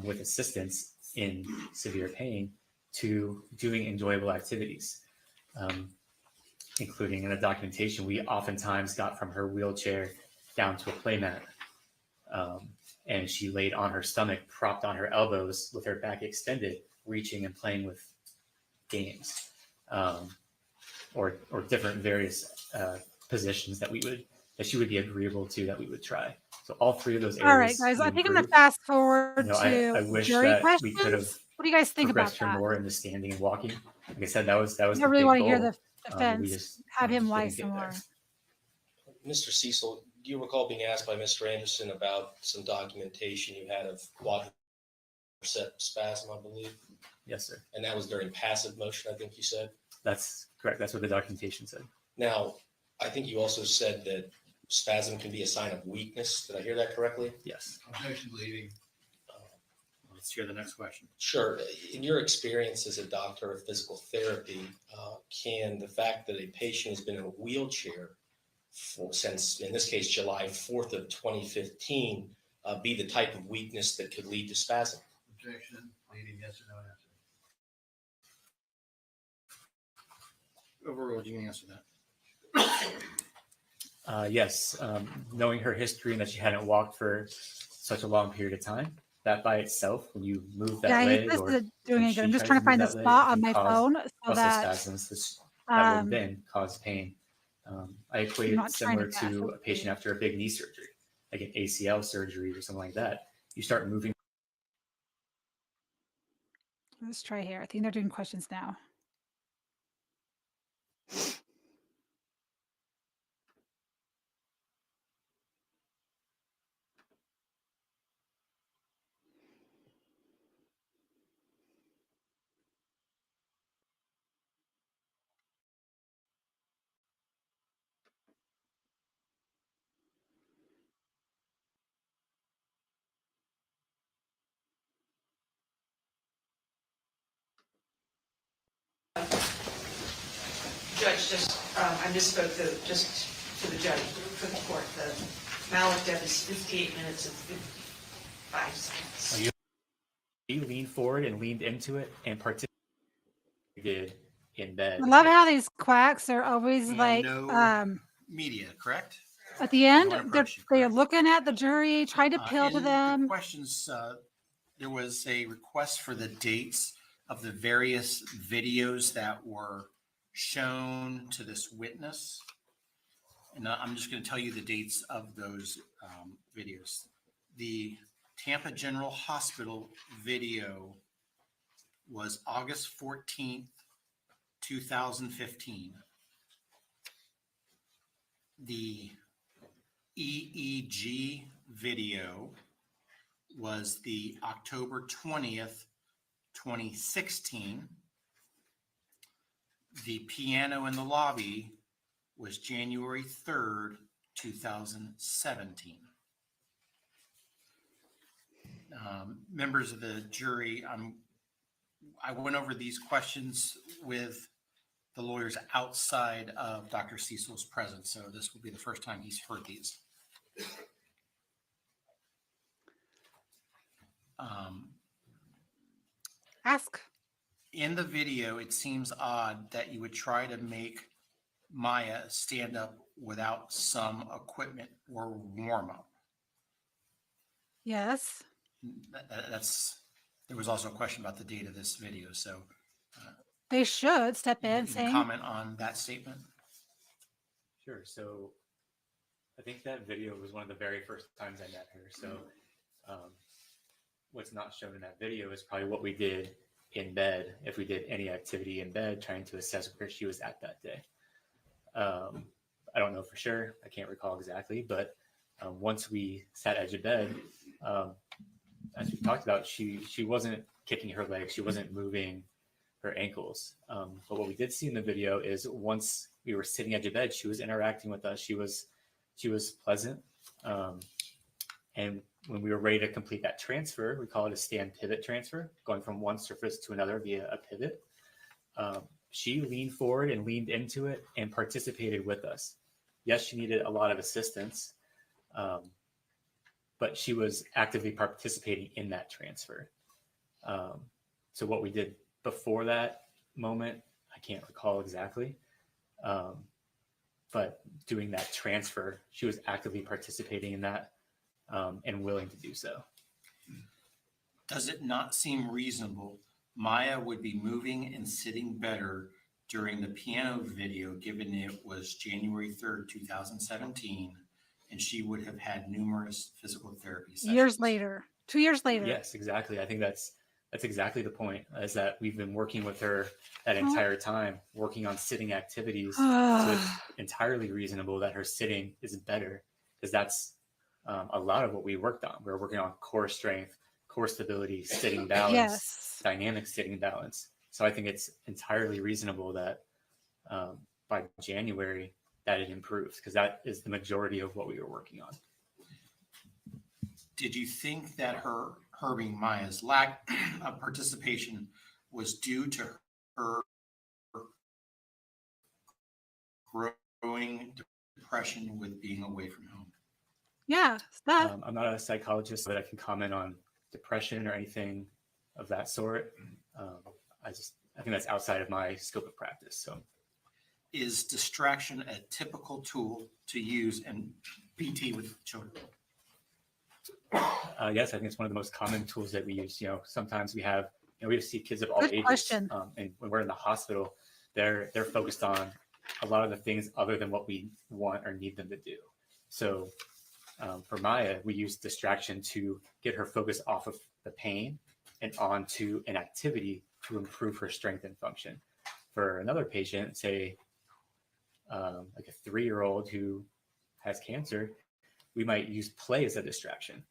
with assistance in severe pain to doing enjoyable activities, including in the documentation, we oftentimes got from her wheelchair down to a playmat. And she laid on her stomach, propped on her elbows with her back extended, reaching and playing with games, or different various positions that she would be agreeable to, that we would try. So all three of those All right, areas. guys. we I think I'm gonna improved. fast forward You know, to I wish jury that we could have questions. What do you guys think about progressed her that? more in the standing and walking. Like I said, that was I the really big want to hear goal. We defense, just have him just lie didn't some get there. more. Mr. Cecil, do you recall being asked by Mr. Anderson about some documentation you had of quadricep spasm, I believe? Yes, sir. And that was during passive motion, I think you said? That's correct. That's what the documentation said. Now, I think you also said that spasm can be a sign of weakness. Did I hear that correctly? Yes. Objection leading. Let's hear the next question. Sure. In your experience as a doctor of physical therapy, can the fact that a patient has been in a wheelchair since, in this case, July 4th of 2015, be the type of weakness that could lead to spasm? Objection leading, yes or no answer. Overruled, you can answer that. Yes. Knowing her history and that she hadn't walked for such a long period of time, that by itself, when you move that Yeah, he leg says or that doing when it good. she I'm just tries trying to to move find the that leg, it spot on can my cause phone so muscle that spasms that would um, then cause pain. I I'm equate it not trying to similar guess. to a Let's patient see. after a big knee surgery, like an ACL surgery or something like that. You start moving. Let's try here. I think they're doing questions now. Judge, I misspoke, just for the judge, for the court, the maladep is 58 minutes and 55 seconds. You leaned forward and leaned into it and participated in bed. I love how these quacks are always And like no media, correct? at the No end one approached you, they're correct? looking at the jury, trying to appeal to In the them. questions, there was a request for the dates of the various videos that were shown to this witness. And I'm just going to tell you the dates of those videos. The Tampa General Hospital video was August 14th, 2015. The EEG video was the October 20th, 2016. The piano in the lobby was January 3rd, 2017. Members of the jury, I went over these questions with the lawyers outside of Dr. Cecil's presence, so this will be the first time he's heard these. Ask. In the video, it seems odd that you would try to make Maya stand up without some equipment or warm up. Yes. There was also a question about the date of this video, so They should step you in can saying, comment on that statement. Sure. So I think that video was one of the very first times I met her. So what's not shown in that video is probably what we did in bed, if we did any activity in bed, trying to assess where she was at that day. I don't know for sure. I can't recall exactly, but once we sat edge of bed, as we talked about, she wasn't kicking her legs. She wasn't moving her ankles. But what we did see in the video is once we were sitting edge of bed, she was interacting with us. She was pleasant. And when we were ready to complete that transfer, we call it a stand pivot transfer, going from one surface to another via a pivot. She leaned forward and leaned into it and participated with us. Yes, she needed a lot of assistance, but she was actively participating in that transfer. So what we did before that moment, I can't recall exactly. But doing that transfer, she was actively participating in that and willing to do so. Does it not seem reasonable Maya would be moving and sitting better during the piano video, given it was January 3rd, 2017, and she would have had numerous physical therapy sessions? years later, 2 years later. Yes, exactly. I think that's That's exactly the point, is that we've been working with her that entire time, working on sitting activities. So it's entirely reasonable that her sitting is better, because that's a lot of what we worked on. We were working on core strength, core stability, sitting balance, Yes. dynamic sitting balance. So I think it's entirely reasonable that by January that it improves, because that is the majority of what we were working on. Did you think that her being Maya's lack of participation was due to her growing depression with being away from home? Yeah. That. I'm not a psychologist, but I can comment on depression or anything of that sort. I think that's outside of my scope of practice. So, Is distraction a typical tool to use in PT with children? yes, I think it's one of the most common tools that we use. Sometimes we see kids of all Good ages, question. and when we're in the hospital, they're focused on a lot of the things other than what we want or need them to do. So for Maya, we use distraction to get her focus off of the pain and onto an activity to improve her strength and function. For another patient, say like a 3-year-old who has cancer, we might use play as a distraction.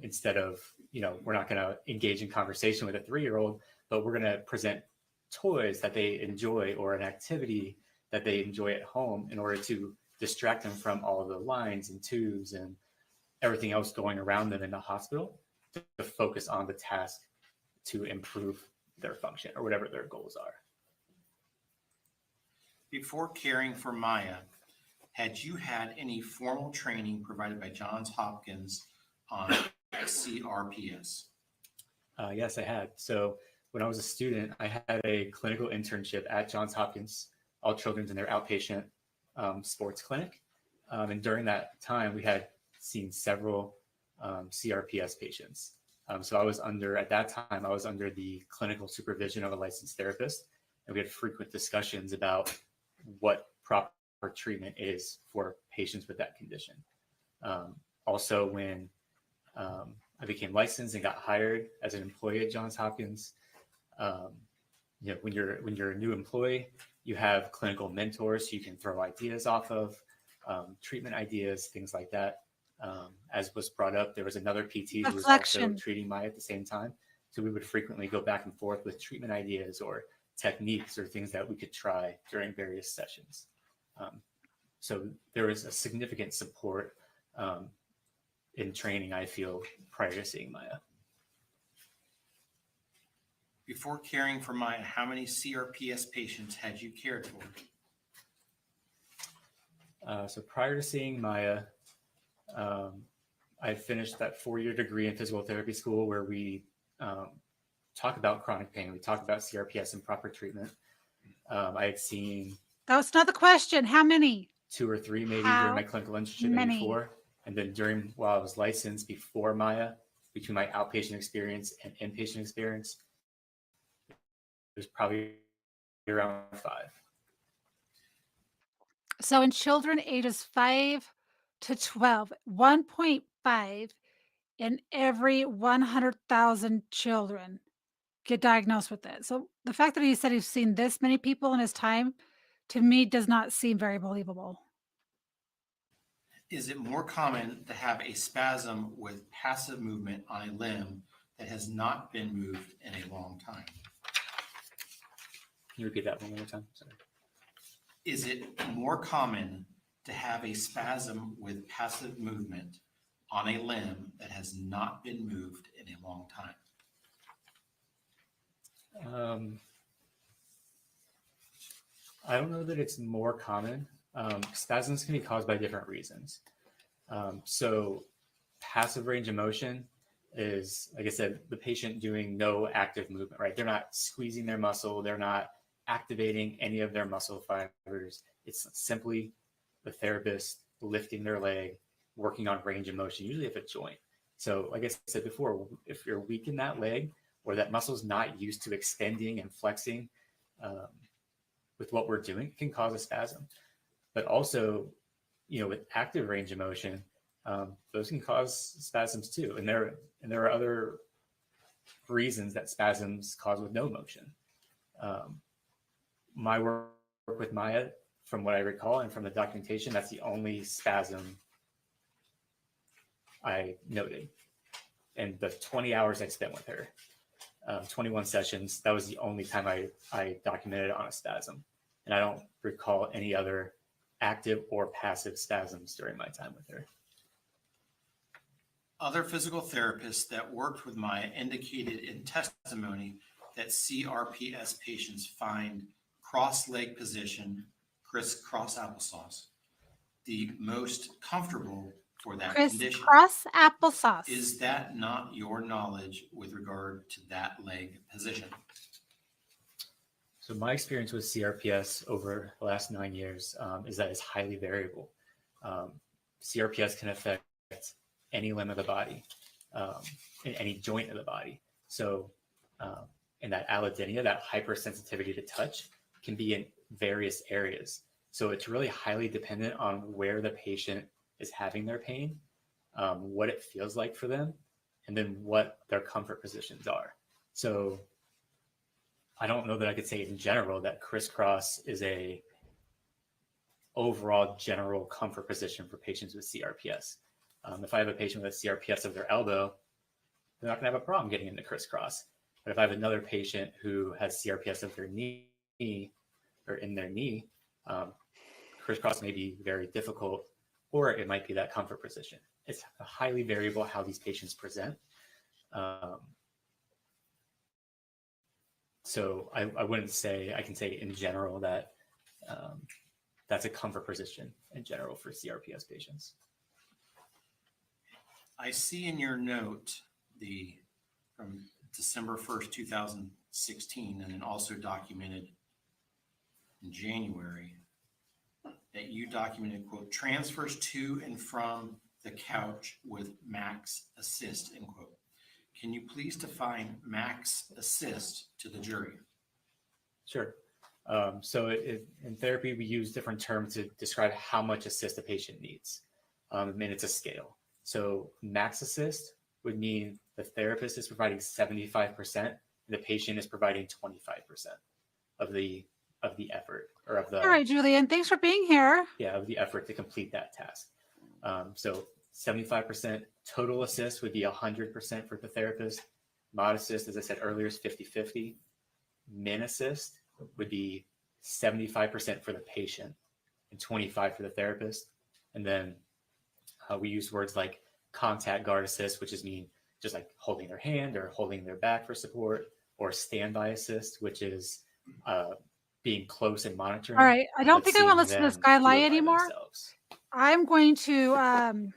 Instead of, we're not going to engage in conversation with a 3-year-old, but we're going to present toys that they enjoy or an activity that they enjoy at home in order to distract them from all of the lines and tubes and everything else going around them in the hospital, to focus on the task to improve their function or whatever their goals are. Before caring for Maya, had you had any formal training provided by Johns Hopkins on CRPS? Yes, I had. So when I was a student, I had a clinical internship at Johns Hopkins, all children's in their outpatient sports clinic. And during that time, we had seen several CRPS patients. So at that time, I was under the clinical supervision of a licensed therapist, and we had frequent discussions about what proper treatment is for patients with that condition. Also, when I became licensed and got hired as an employee at Johns Hopkins, when you're a new employee, you have clinical mentors you can throw ideas off of, treatment ideas, things like that. As was brought up, there was another PT who was also Reflection. treating Maya at the same time. So we would frequently go back and forth with treatment ideas or techniques or things that we could try during various sessions. So there was a significant support in training, I feel, prior to seeing Maya. Before caring for Maya, how many CRPS patients had you cared for? So prior to seeing Maya, I finished that 4-year degree in physical therapy school where we talk about chronic pain. We talk about CRPS and proper treatment. I had seen That was not the question. How many? 2 or 3 maybe How during my clinical internship, maybe many? 4. And then while I was licensed before Maya, between my outpatient experience and inpatient experience, it was probably around 5. So in children ages 5 to 12, 1.5 in every 100,000 children get diagnosed with it. So the fact that he said he's seen this many people in his time, to me, does not seem very believable. Is it more common to have a spasm with passive movement on a limb that has not been moved in a long time? Can you repeat that one more time? Sorry. Is it more common to have a spasm with passive movement on a limb that has not been moved in a long time? I don't know that it's more common. Spasms can be caused by different reasons. So passive range of motion is, like I said, the patient doing no active movement, right? They're not squeezing their muscle. They're not activating any of their muscle fibers. It's simply the therapist lifting their leg, working on range of motion, usually of a joint. So like I said before, if you're weak in that leg or that muscle's not used to extending and flexing with what we're doing, it can cause a spasm. But also, with active range of motion, those can cause spasms too. And there are other reasons that spasms cause with no motion. My work with Maya, from what I recall and from the documentation, that's the only spasm I noted. And the 20 hours I spent with her, 21 sessions, that was the only time I documented on a spasm. And I don't recall any other active or passive spasms during my time with her. Other physical therapists that worked with Maya indicated in testimony that CRPS patients find cross-leg position, crisscross applesauce, the most comfortable for that condition. Crisscross applesauce. Is that not your knowledge with regard to that leg position? So my experience with CRPS over the last 9 years is that it's highly variable. CRPS can affect any limb of the body, in any joint of the body. So, and that allodynia, that hypersensitivity to touch, can be in various areas. So it's really highly dependent on where the patient is having their pain, what it feels like for them, and then what their comfort positions are. So I don't know that I could say in general that crisscross is a overall general comfort position for patients with CRPS. If I have a patient with CRPS of their elbow, they're not going to have a problem getting into crisscross. But if I have another patient who has CRPS of their knee or in their knee, crisscross may be very difficult, or it might be that comfort position. It's highly variable how these patients present. So I wouldn't say, I can say in general that that's a comfort position in general for CRPS patients. I see in your note from December 1st, 2016, and then also documented in January, that you documented, quote, transfers to and from the couch with max assist, end quote. Can you please define max assist to the jury? Sure. So in therapy, we use different terms to describe how much assist a patient needs. And it's a scale. So max assist would mean the therapist is providing 75% and the patient is providing 25% of the effort, or of the All right, Julian, thanks for being here. of the effort to complete that task. So 75% total assist would be 100% for the therapist. Mod assist, as I said earlier, is 50-50. Min assist would be 75% for the patient and 25% for the therapist. And then we use words like contact guard assist, which is mean just like holding their hand or holding their back for support, or standby assist, which is being close and monitoring. All right, I don't but think I want to seeing listen to this them guy do lie it by anymore. themselves. I'm going to,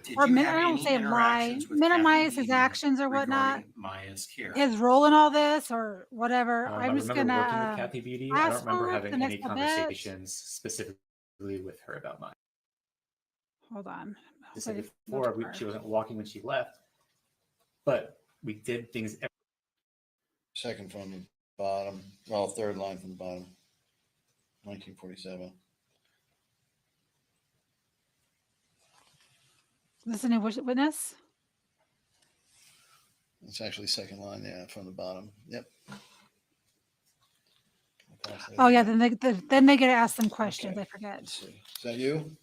Did or you have I don't any say lie, interactions with minimize Kathy his Beebe actions or whatnot, regarding Maya's care? his role in all this or whatever. I I'm just remember working with gonna Kathy Beebe. I don't fast remember forward to the having any next bit. conversations specifically with her about mine. Hold on. I said before, she wasn't walking when she left, but we did things. Second from the bottom, well, third line from the bottom, 1947. Listening witness. It's actually second line, yeah, from the bottom. Yep. Oh yeah, then they get to ask them questions. Okay. I forget. Let's see. Is that you?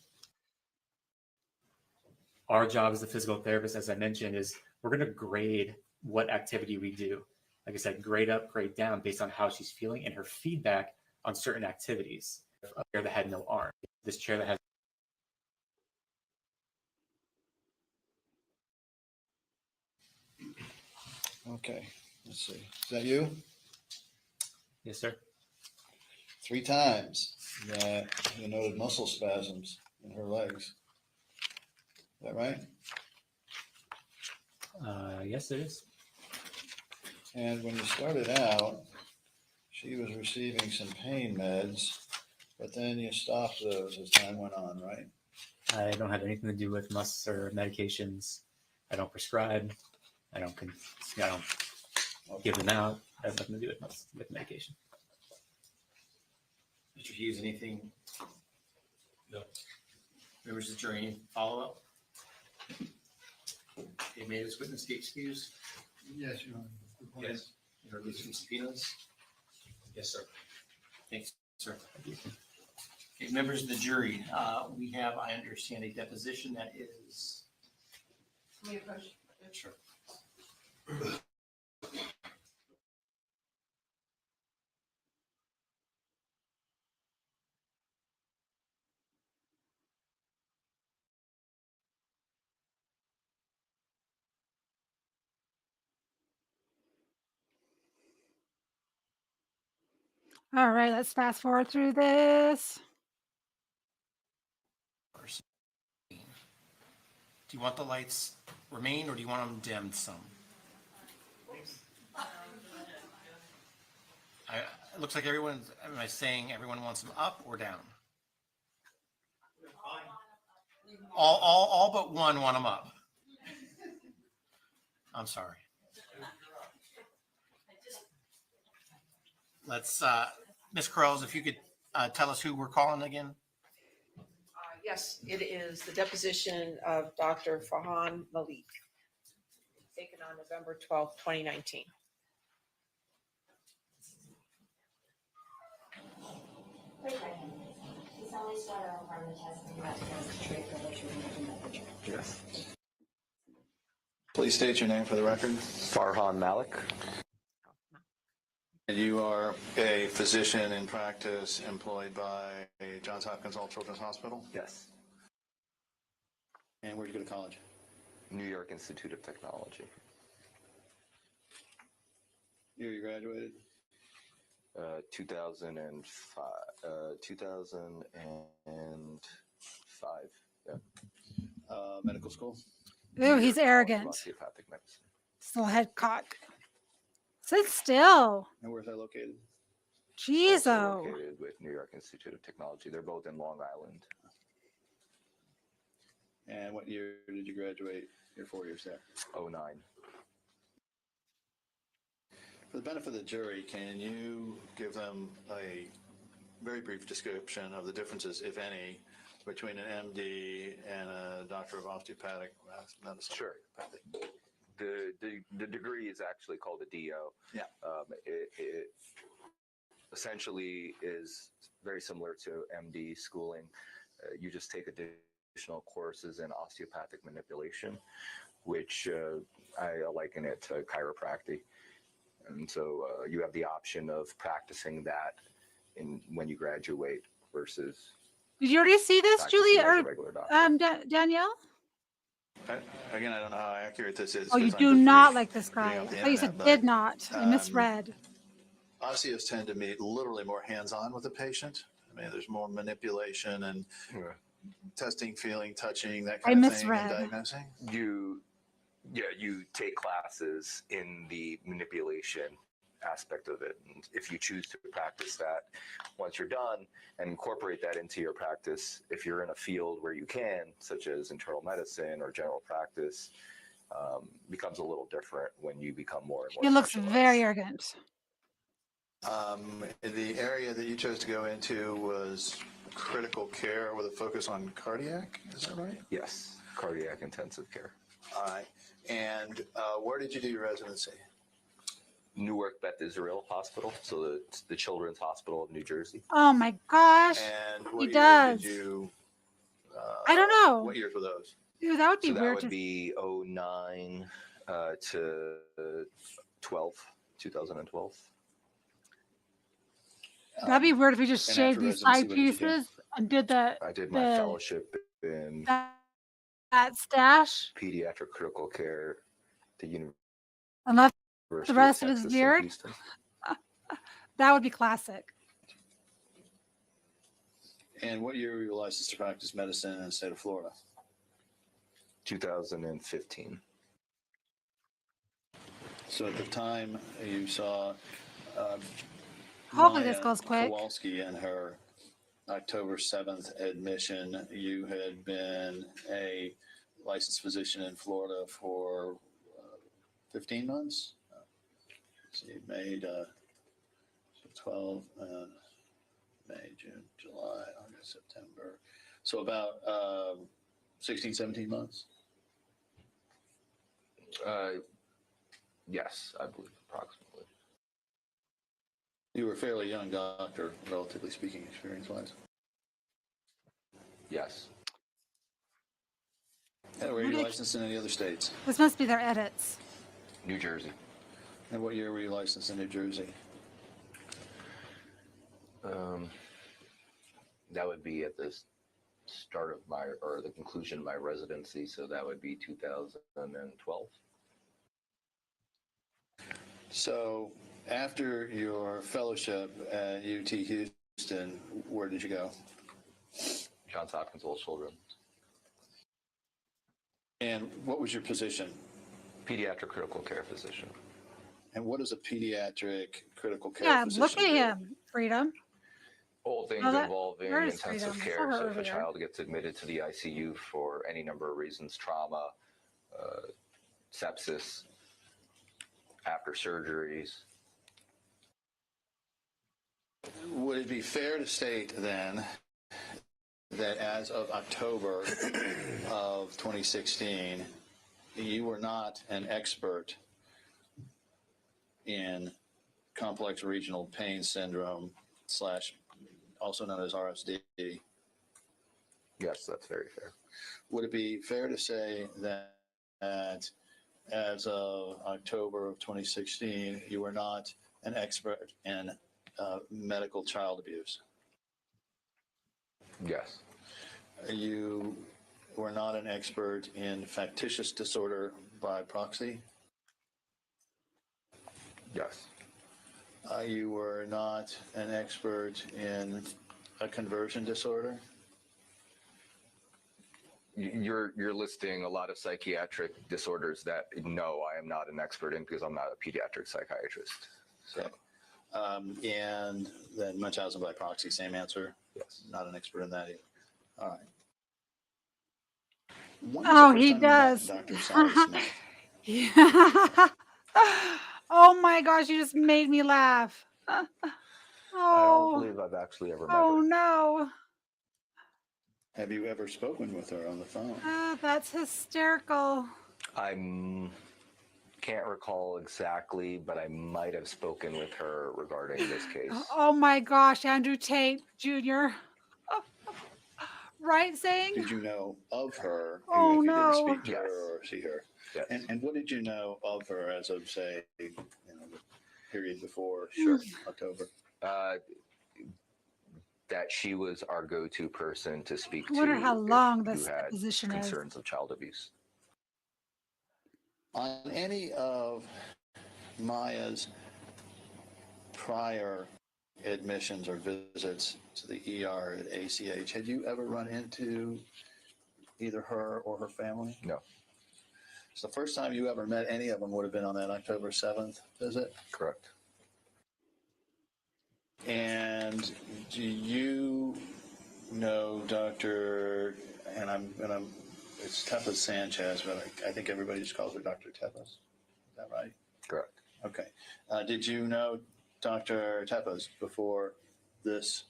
Our job as a physical therapist, as I mentioned, is we're going to grade what activity we do. Like I said, grade up, grade down based on how she's feeling and her feedback on certain activities. A chair that had no arm, this chair that has. Okay. Let's see. Is that you? Yes, sir. 3 times that you noted muscle spasms in her legs. Is that right? Yes, it is. And when you started out, she was receiving some pain meds, but then you stopped those as time went on, right? I don't have anything to do with must or medications. I don't prescribe. I don't give them out. It has nothing to do with medication. Mr. Hughes, anything? No. Members of the jury, any follow-up? Okay, may this witness be excused? Yes, Your Honor. Good point. Yes. You are releasing subpoenas? Yes, sir. Thanks, sir. Okay, members of the jury, we have, I understand, a deposition that is. Sure. All right, let's fast forward through this. Do you want the lights remain or do you want them dimmed some? It looks like everyone, am I saying everyone wants them up or down? All but one want them up. I'm sorry. Let's, Ms. Curls, if you could tell us who we're calling again? Yes, it is the deposition of Dr. Farhan Malik, taken on November 12th, 2019. Please state your name for the record. Farhan Malik. And you are a physician in practice employed by Johns Hopkins All Children's Hospital? Yes. And where'd you go to college? New York Institute of Technology. Year you graduated? 2005. 2005. Yeah. Medical school? Ooh, New he's York College of arrogant. Osteopathic medicine. Still head cock. Sit still. And where's that located? Jeez, Also oh. located with New York Institute of Technology. They're both in Long Island. And what year did you graduate your 4 years there? 09. For the benefit of the jury, can you give them a very brief description of the differences, if any, between an MD and a doctor of osteopathic medicine? Sure. The degree is actually called a DO. Yeah. It essentially is very similar to MD schooling. You just take additional courses in osteopathic manipulation, which I liken it to chiropractic. And so you have the option of practicing that when you graduate versus Did you already see this, Julie practicing as a or regular doctor. Danielle? Again, I don't know how accurate this is. Oh, you 'Cause I'm do just not like this reading guy. off the I thought you said internet, did but, not. I misread. Osteos tend to be literally more hands-on with the patient. I mean, there's more manipulation and Yeah. testing, feeling, touching, that I kind of thing, and misread. diagnosing. You take classes in the manipulation aspect of it. And if you choose to practice that, once you're done and incorporate that into your practice, if you're in a field where you can, such as internal medicine or general practice, becomes a little different when you become more and more He looks specialized. very arrogant. The area that you chose to go into was critical care with a focus on cardiac. Is that right? Yes, cardiac intensive care. All right. And where did you do your residency? Newark Beth Israel Hospital, so the Children's Hospital of New Jersey. Oh my gosh. And He what year does. did you? I don't know. What years were those? Ooh, that would be So that weird would to be 09 to 2012. That'd be weird if we just And shaved after these residency, side what did you do? pieces and did the I did my fellowship in that stash pediatric critical care at the University and left of the rest of his Texas in beard. Houston. That would be classic. And what year were you licensed to practice medicine in the state of Florida? 2015. So at the time you saw Hopefully this Maya goes quick. Kowalski and her October 7th admission, you had been a licensed physician in Florida for 15 months. So you made 12, May, June, July, August, September. So about 16, 17 months. Yes, I believe approximately. You were a fairly young doctor, relatively speaking, experience-wise. Yes. And were you licensed in any other states? This must be their edits. New Jersey. And what year were you licensed in New Jersey? That would be at the start of my, or the conclusion of my residency, so that would be 2012. So after your fellowship at UT Houston, where did you go? Johns Hopkins Old Children. And what was your position? Pediatric critical care physician. And what does a pediatric critical care Yeah, look physician at do? him, Freedom. All things Oh, that- involving where is intensive Freedom? I care. saw So her if a earlier. child gets admitted to the ICU for any number of reasons, trauma, sepsis, after surgeries. Would it be fair to state then that as of October of 2016, you were not an expert in complex regional pain syndrome / also known as RSD? Yes, that's very fair. Would it be fair to say that as of October of 2016, you were not an expert in medical child abuse? Yes. You were not an expert in factitious disorder by proxy? Yes. You were not an expert in a conversion disorder? You're listing a lot of psychiatric disorders that no, I am not an expert in because I'm not a pediatric psychiatrist. So. Okay. And then Munchausen by proxy, same answer? Yes. Not an expert in that either. All right. When was the Oh, first he time you met does. Dr. Sally Smith? Yeah. Oh my gosh, you just made me laugh. I don't Oh, believe I've actually ever met oh her. no. Have you ever spoken with her on the phone? That's hysterical. I can't recall exactly, but I might have spoken with her regarding this case. Oh my gosh, Andrew Tate Jr. Right, saying? Did you know of her, Oh, even if you didn't no. speak to her or see her? Yes. And what did you know of her as of, say, the period before Sure. October? That she was our go-to person to speak I wonder to how if long you this had position is. concerns of child abuse. On any of Maya's prior admissions or visits to the ER at ACH, had you ever run into either her or her family? No. So the first time you ever met any of them would have been on that October 7th visit? Correct. And do you know Dr. It's Tepes Sanchez, but I think everybody just calls her Dr. Tepes. Is that right? Correct. Okay. Did you know Dr. Tepes before this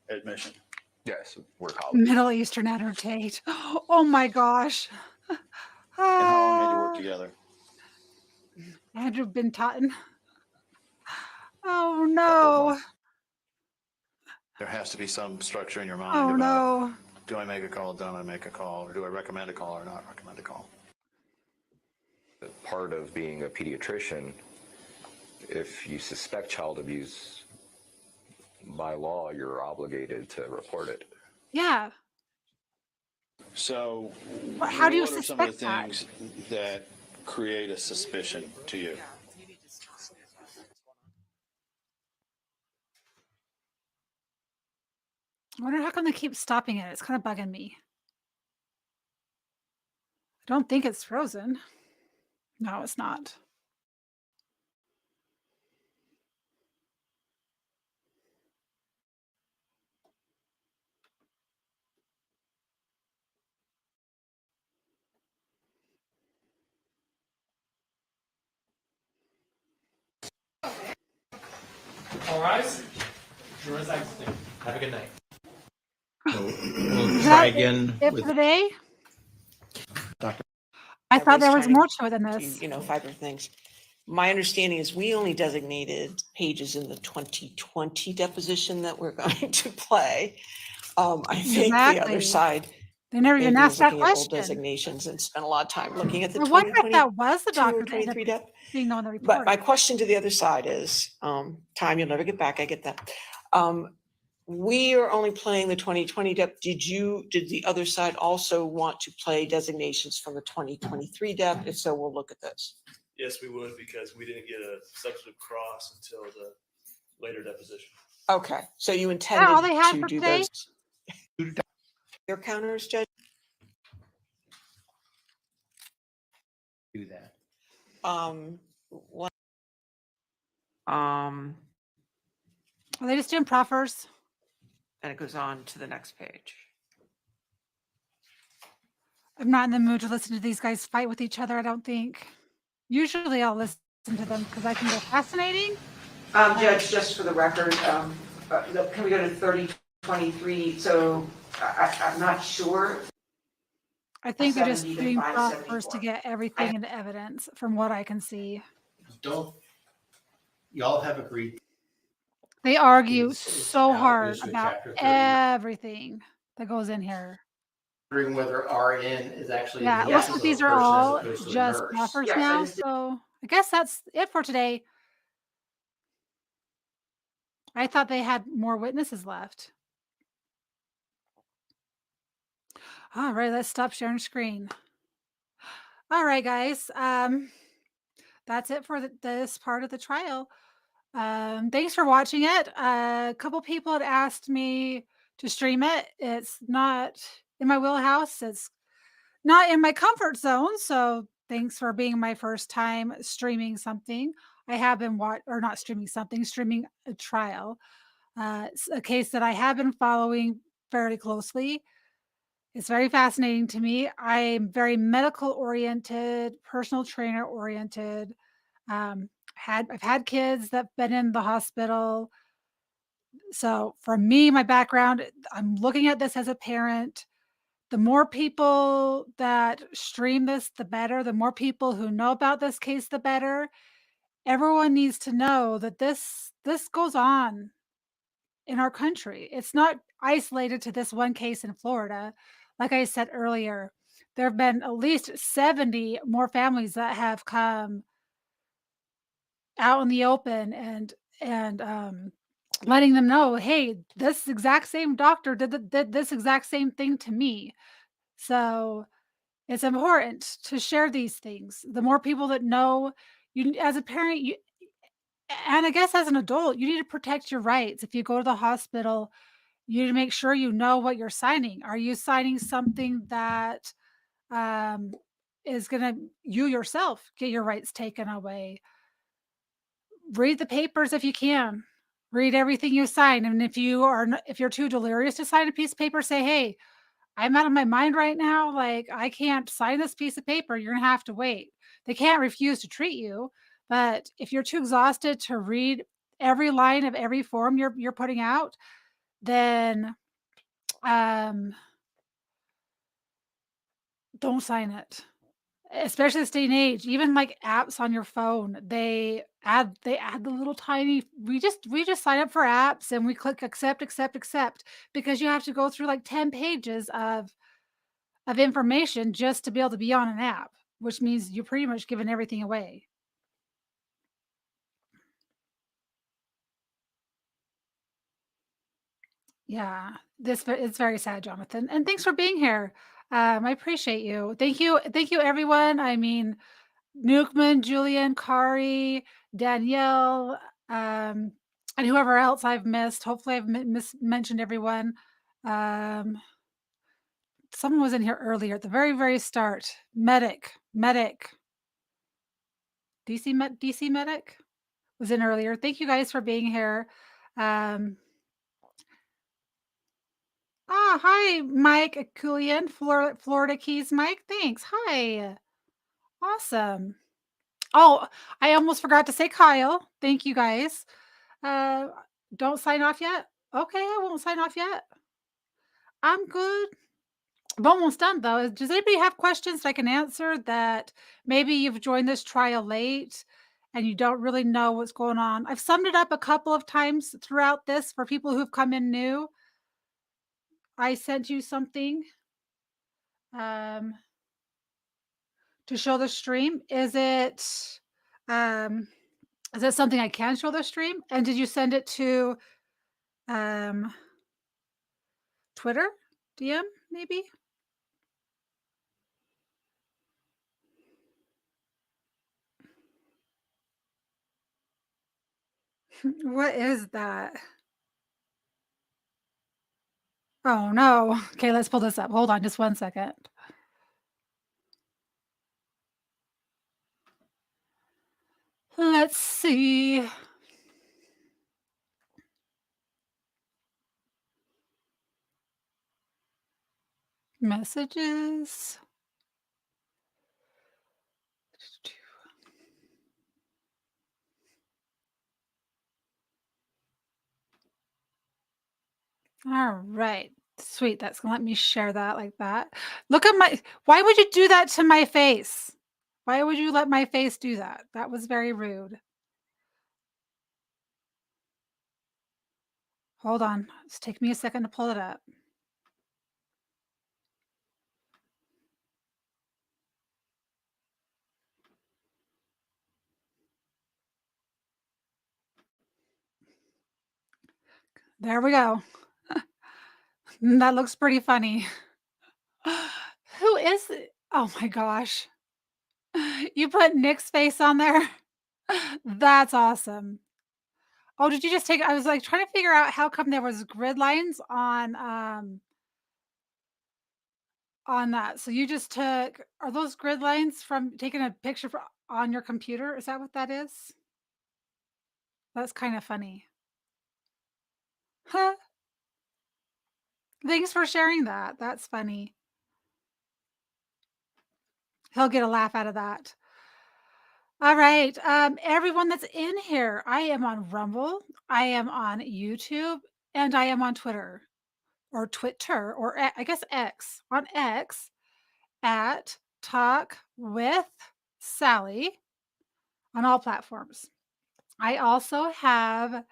admission? Yes, we're colleagues. Middle Eastern Andrew Tate. Oh my gosh. And how long had you worked together? Andrew Bin Totten. Oh no. There has to be some structure in your mind Oh about, no. do I make a call, don't I make a call, or do I recommend a call or not recommend a call? Part of being a pediatrician, if you suspect child abuse, by law, you're obligated to report it. Yeah. So How do you what are some of the suspect that? things that create a suspicion to you? I wonder how come they keep stopping it. It's kind of bugging me. I don't think it's frozen. No, it's not. All rise. Jurors exiting. Have a good night. We'll Is try that again it with for the day? Dr. I thought there was Everybody's more to it than trying this. to, fiber things. My understanding is we only designated pages in the 2020 deposition that we're going to play. I think the other Exactly. side They never even maybe asked was that looking at old question. designations and spent a lot of time looking at the I wonder if that was the 2022 or doctor that ended 23 up dep. being the one that But reported. my question to the other side is, time you'll never get back, I get that. We are only playing the 2020 dep. Did the other side also want to play designations from the 2023 dep? If so, we'll look at those. Yes, we would, because we didn't get a substantive cross until the later deposition. Okay, so you Is that all intended they had to for do today? those. Your counters, Judge? Do that. What? Are they just doing proffers? And it goes on to the next page. I'm not in the mood to listen to these guys fight with each other, I don't think. Usually I'll listen to them because I think they're fascinating. Judge, just for the record, can we go to 3023? So I'm not sure. I think they're just 70 to doing proffers 574. to get everything into evidence from what I can see. Don't, y'all have agreed They argue Is so out of hard issue about chapter 39. everything that goes in here. wondering whether RN is actually Yeah, it the looks like actual these are person as all opposed to a just nurse. proffers Yes, I now, just did. so I guess that's it for today. I thought they had more witnesses left. All right, let's stop sharing screen. All right, guys. That's it for this part of the trial. Thanks for watching it. A couple people had asked me to stream it. It's not in my wheelhouse. It's not in my comfort zone. So thanks for being my first time streaming something. I have been not streaming something, streaming a trial. It's a case that I have been following fairly closely. It's very fascinating to me. I'm very medical oriented, personal trainer oriented. I've had kids that've been in the hospital. So for me, my background, I'm looking at this as a parent. The more people that stream this, the better. The more people who know about this case, the better. Everyone needs to know that this goes on in our country. It's not isolated to this one case in Florida. Like I said earlier, there have been at least 70 more families that have come out in the open and letting them know, hey, this exact same doctor did this exact same thing to me. So it's important to share these things. The more people that know, you as a parent, you and I guess as an adult, you need to protect your rights. If you go to the hospital, you need to make sure you know what you're signing. Are you signing something that um, is going to you yourself get your rights taken away? Read the papers if you can. Read everything you sign, and if you're too delirious to sign a piece of paper, say, "Hey, I'm out of my mind right now. Like, I can't sign this piece of paper. You're gonna have to wait." They can't refuse to treat you, but if you're too exhausted to read every line of every form you're putting out, then um, don't sign it. Especially this day and age, even like apps on your phone, they add the little tiny we just sign up for apps and we click accept, accept, accept because you have to go through like 10 pages of information just to be able to be on an app, which means you're pretty much giving everything away. Yeah, it's very sad, Jonathan, and thanks for being here. I appreciate you. Thank you, everyone. I mean, Newkman, Julian, Kari, Danielle, and whoever else I've missed. Hopefully, I've mentioned everyone. Um, someone was in here earlier at the very, very start. Medic, DC Medic was in earlier. Thank you guys for being here. Um, hi, Mike Akulian, Florida Keys. Mike, thanks. Hi, awesome. Oh, I almost forgot to say Kyle. Thank you guys. Uh, don't sign off yet? Okay, I won't sign off yet. I'm good. I'm almost done though. Does anybody have questions that I can answer that maybe you've joined this trial late and you don't really know what's going on. I've summed it up a couple of times throughout this for people who've come in new. I sent you something um, to show the stream. Um, is it something I can show the stream? And did you send it to um, Twitter DM maybe? What is that? Oh no. Okay, let's pull this up. Hold on just 1 second. Let's see. Messages. All right. Sweet. That's gonna let me share that like that. Look at my why would you do that to my face? Why would you let my face do that? That was very rude. Hold on. It's taking me a second to pull it up. There we go. That looks pretty funny. Who is it? Oh my gosh. You put Nick's face on there? That's awesome. Oh, did you just take I was, like, trying to figure out how come there was grid lines on that. So you just took are those grid lines from taking a picture on your computer? Is that what that is? That's kinda funny. Huh. Thanks for sharing that. That's funny. He'll get a laugh out of that. All right, everyone that's in here, I am on Rumble, I am on YouTube, and I am on Twitter or Twitter or I guess X. On X at Talk with Sally on all platforms. I also have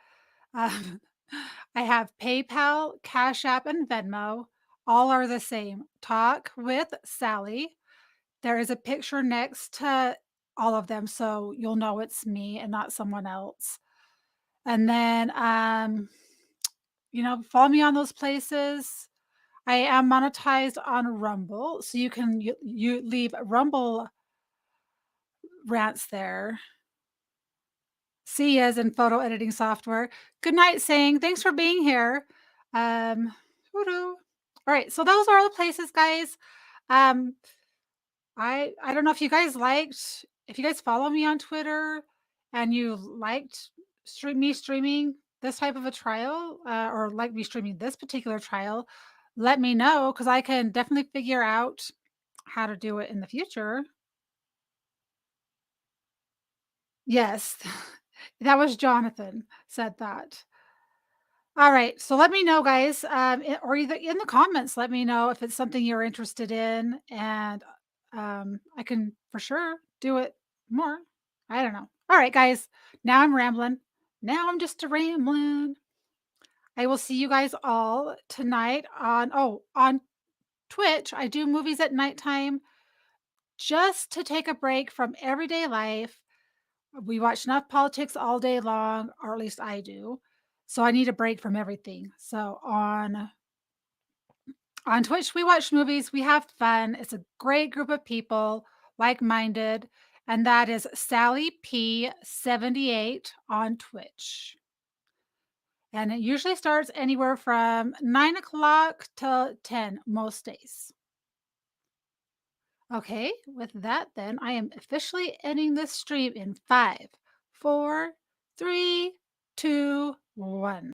um, I have PayPal, Cash App, and Venmo. All are the same. Talk with Sally. There is a picture next to all of them, so you'll know it's me and not someone else. And then, follow me on those places. I am monetized on Rumble, so you leave Rumble rants there. See as in photo editing software. Good night, saying thanks for being here. Hoodoo. All right, so those are all the places, guys. Um, I don't know if you guys follow me on Twitter and you liked streaming this type of a trial, or like me streaming this particular trial, let me know because I can definitely figure out how to do it in the future. Yes, that was Jonathan said that. All right, so let me know, guys, or either in the comments, let me know if it's something you're interested in, and I can for sure do it more. I don't know. All right, guys, now I'm rambling. Now I'm just a rambling. I will see you guys all tonight on Twitch. I do movies at nighttime just to take a break from everyday life. We watch enough politics all day long, or at least I do. So I need a break from everything. So on Twitch, we watch movies, we have fun. It's a great group of people, like-minded, and that is Sally P78 on Twitch. And it usually starts anywhere from 9 o'clock till 10 most days. Okay, with that, then I am officially ending this stream in 5, 4, 3, 2, 1.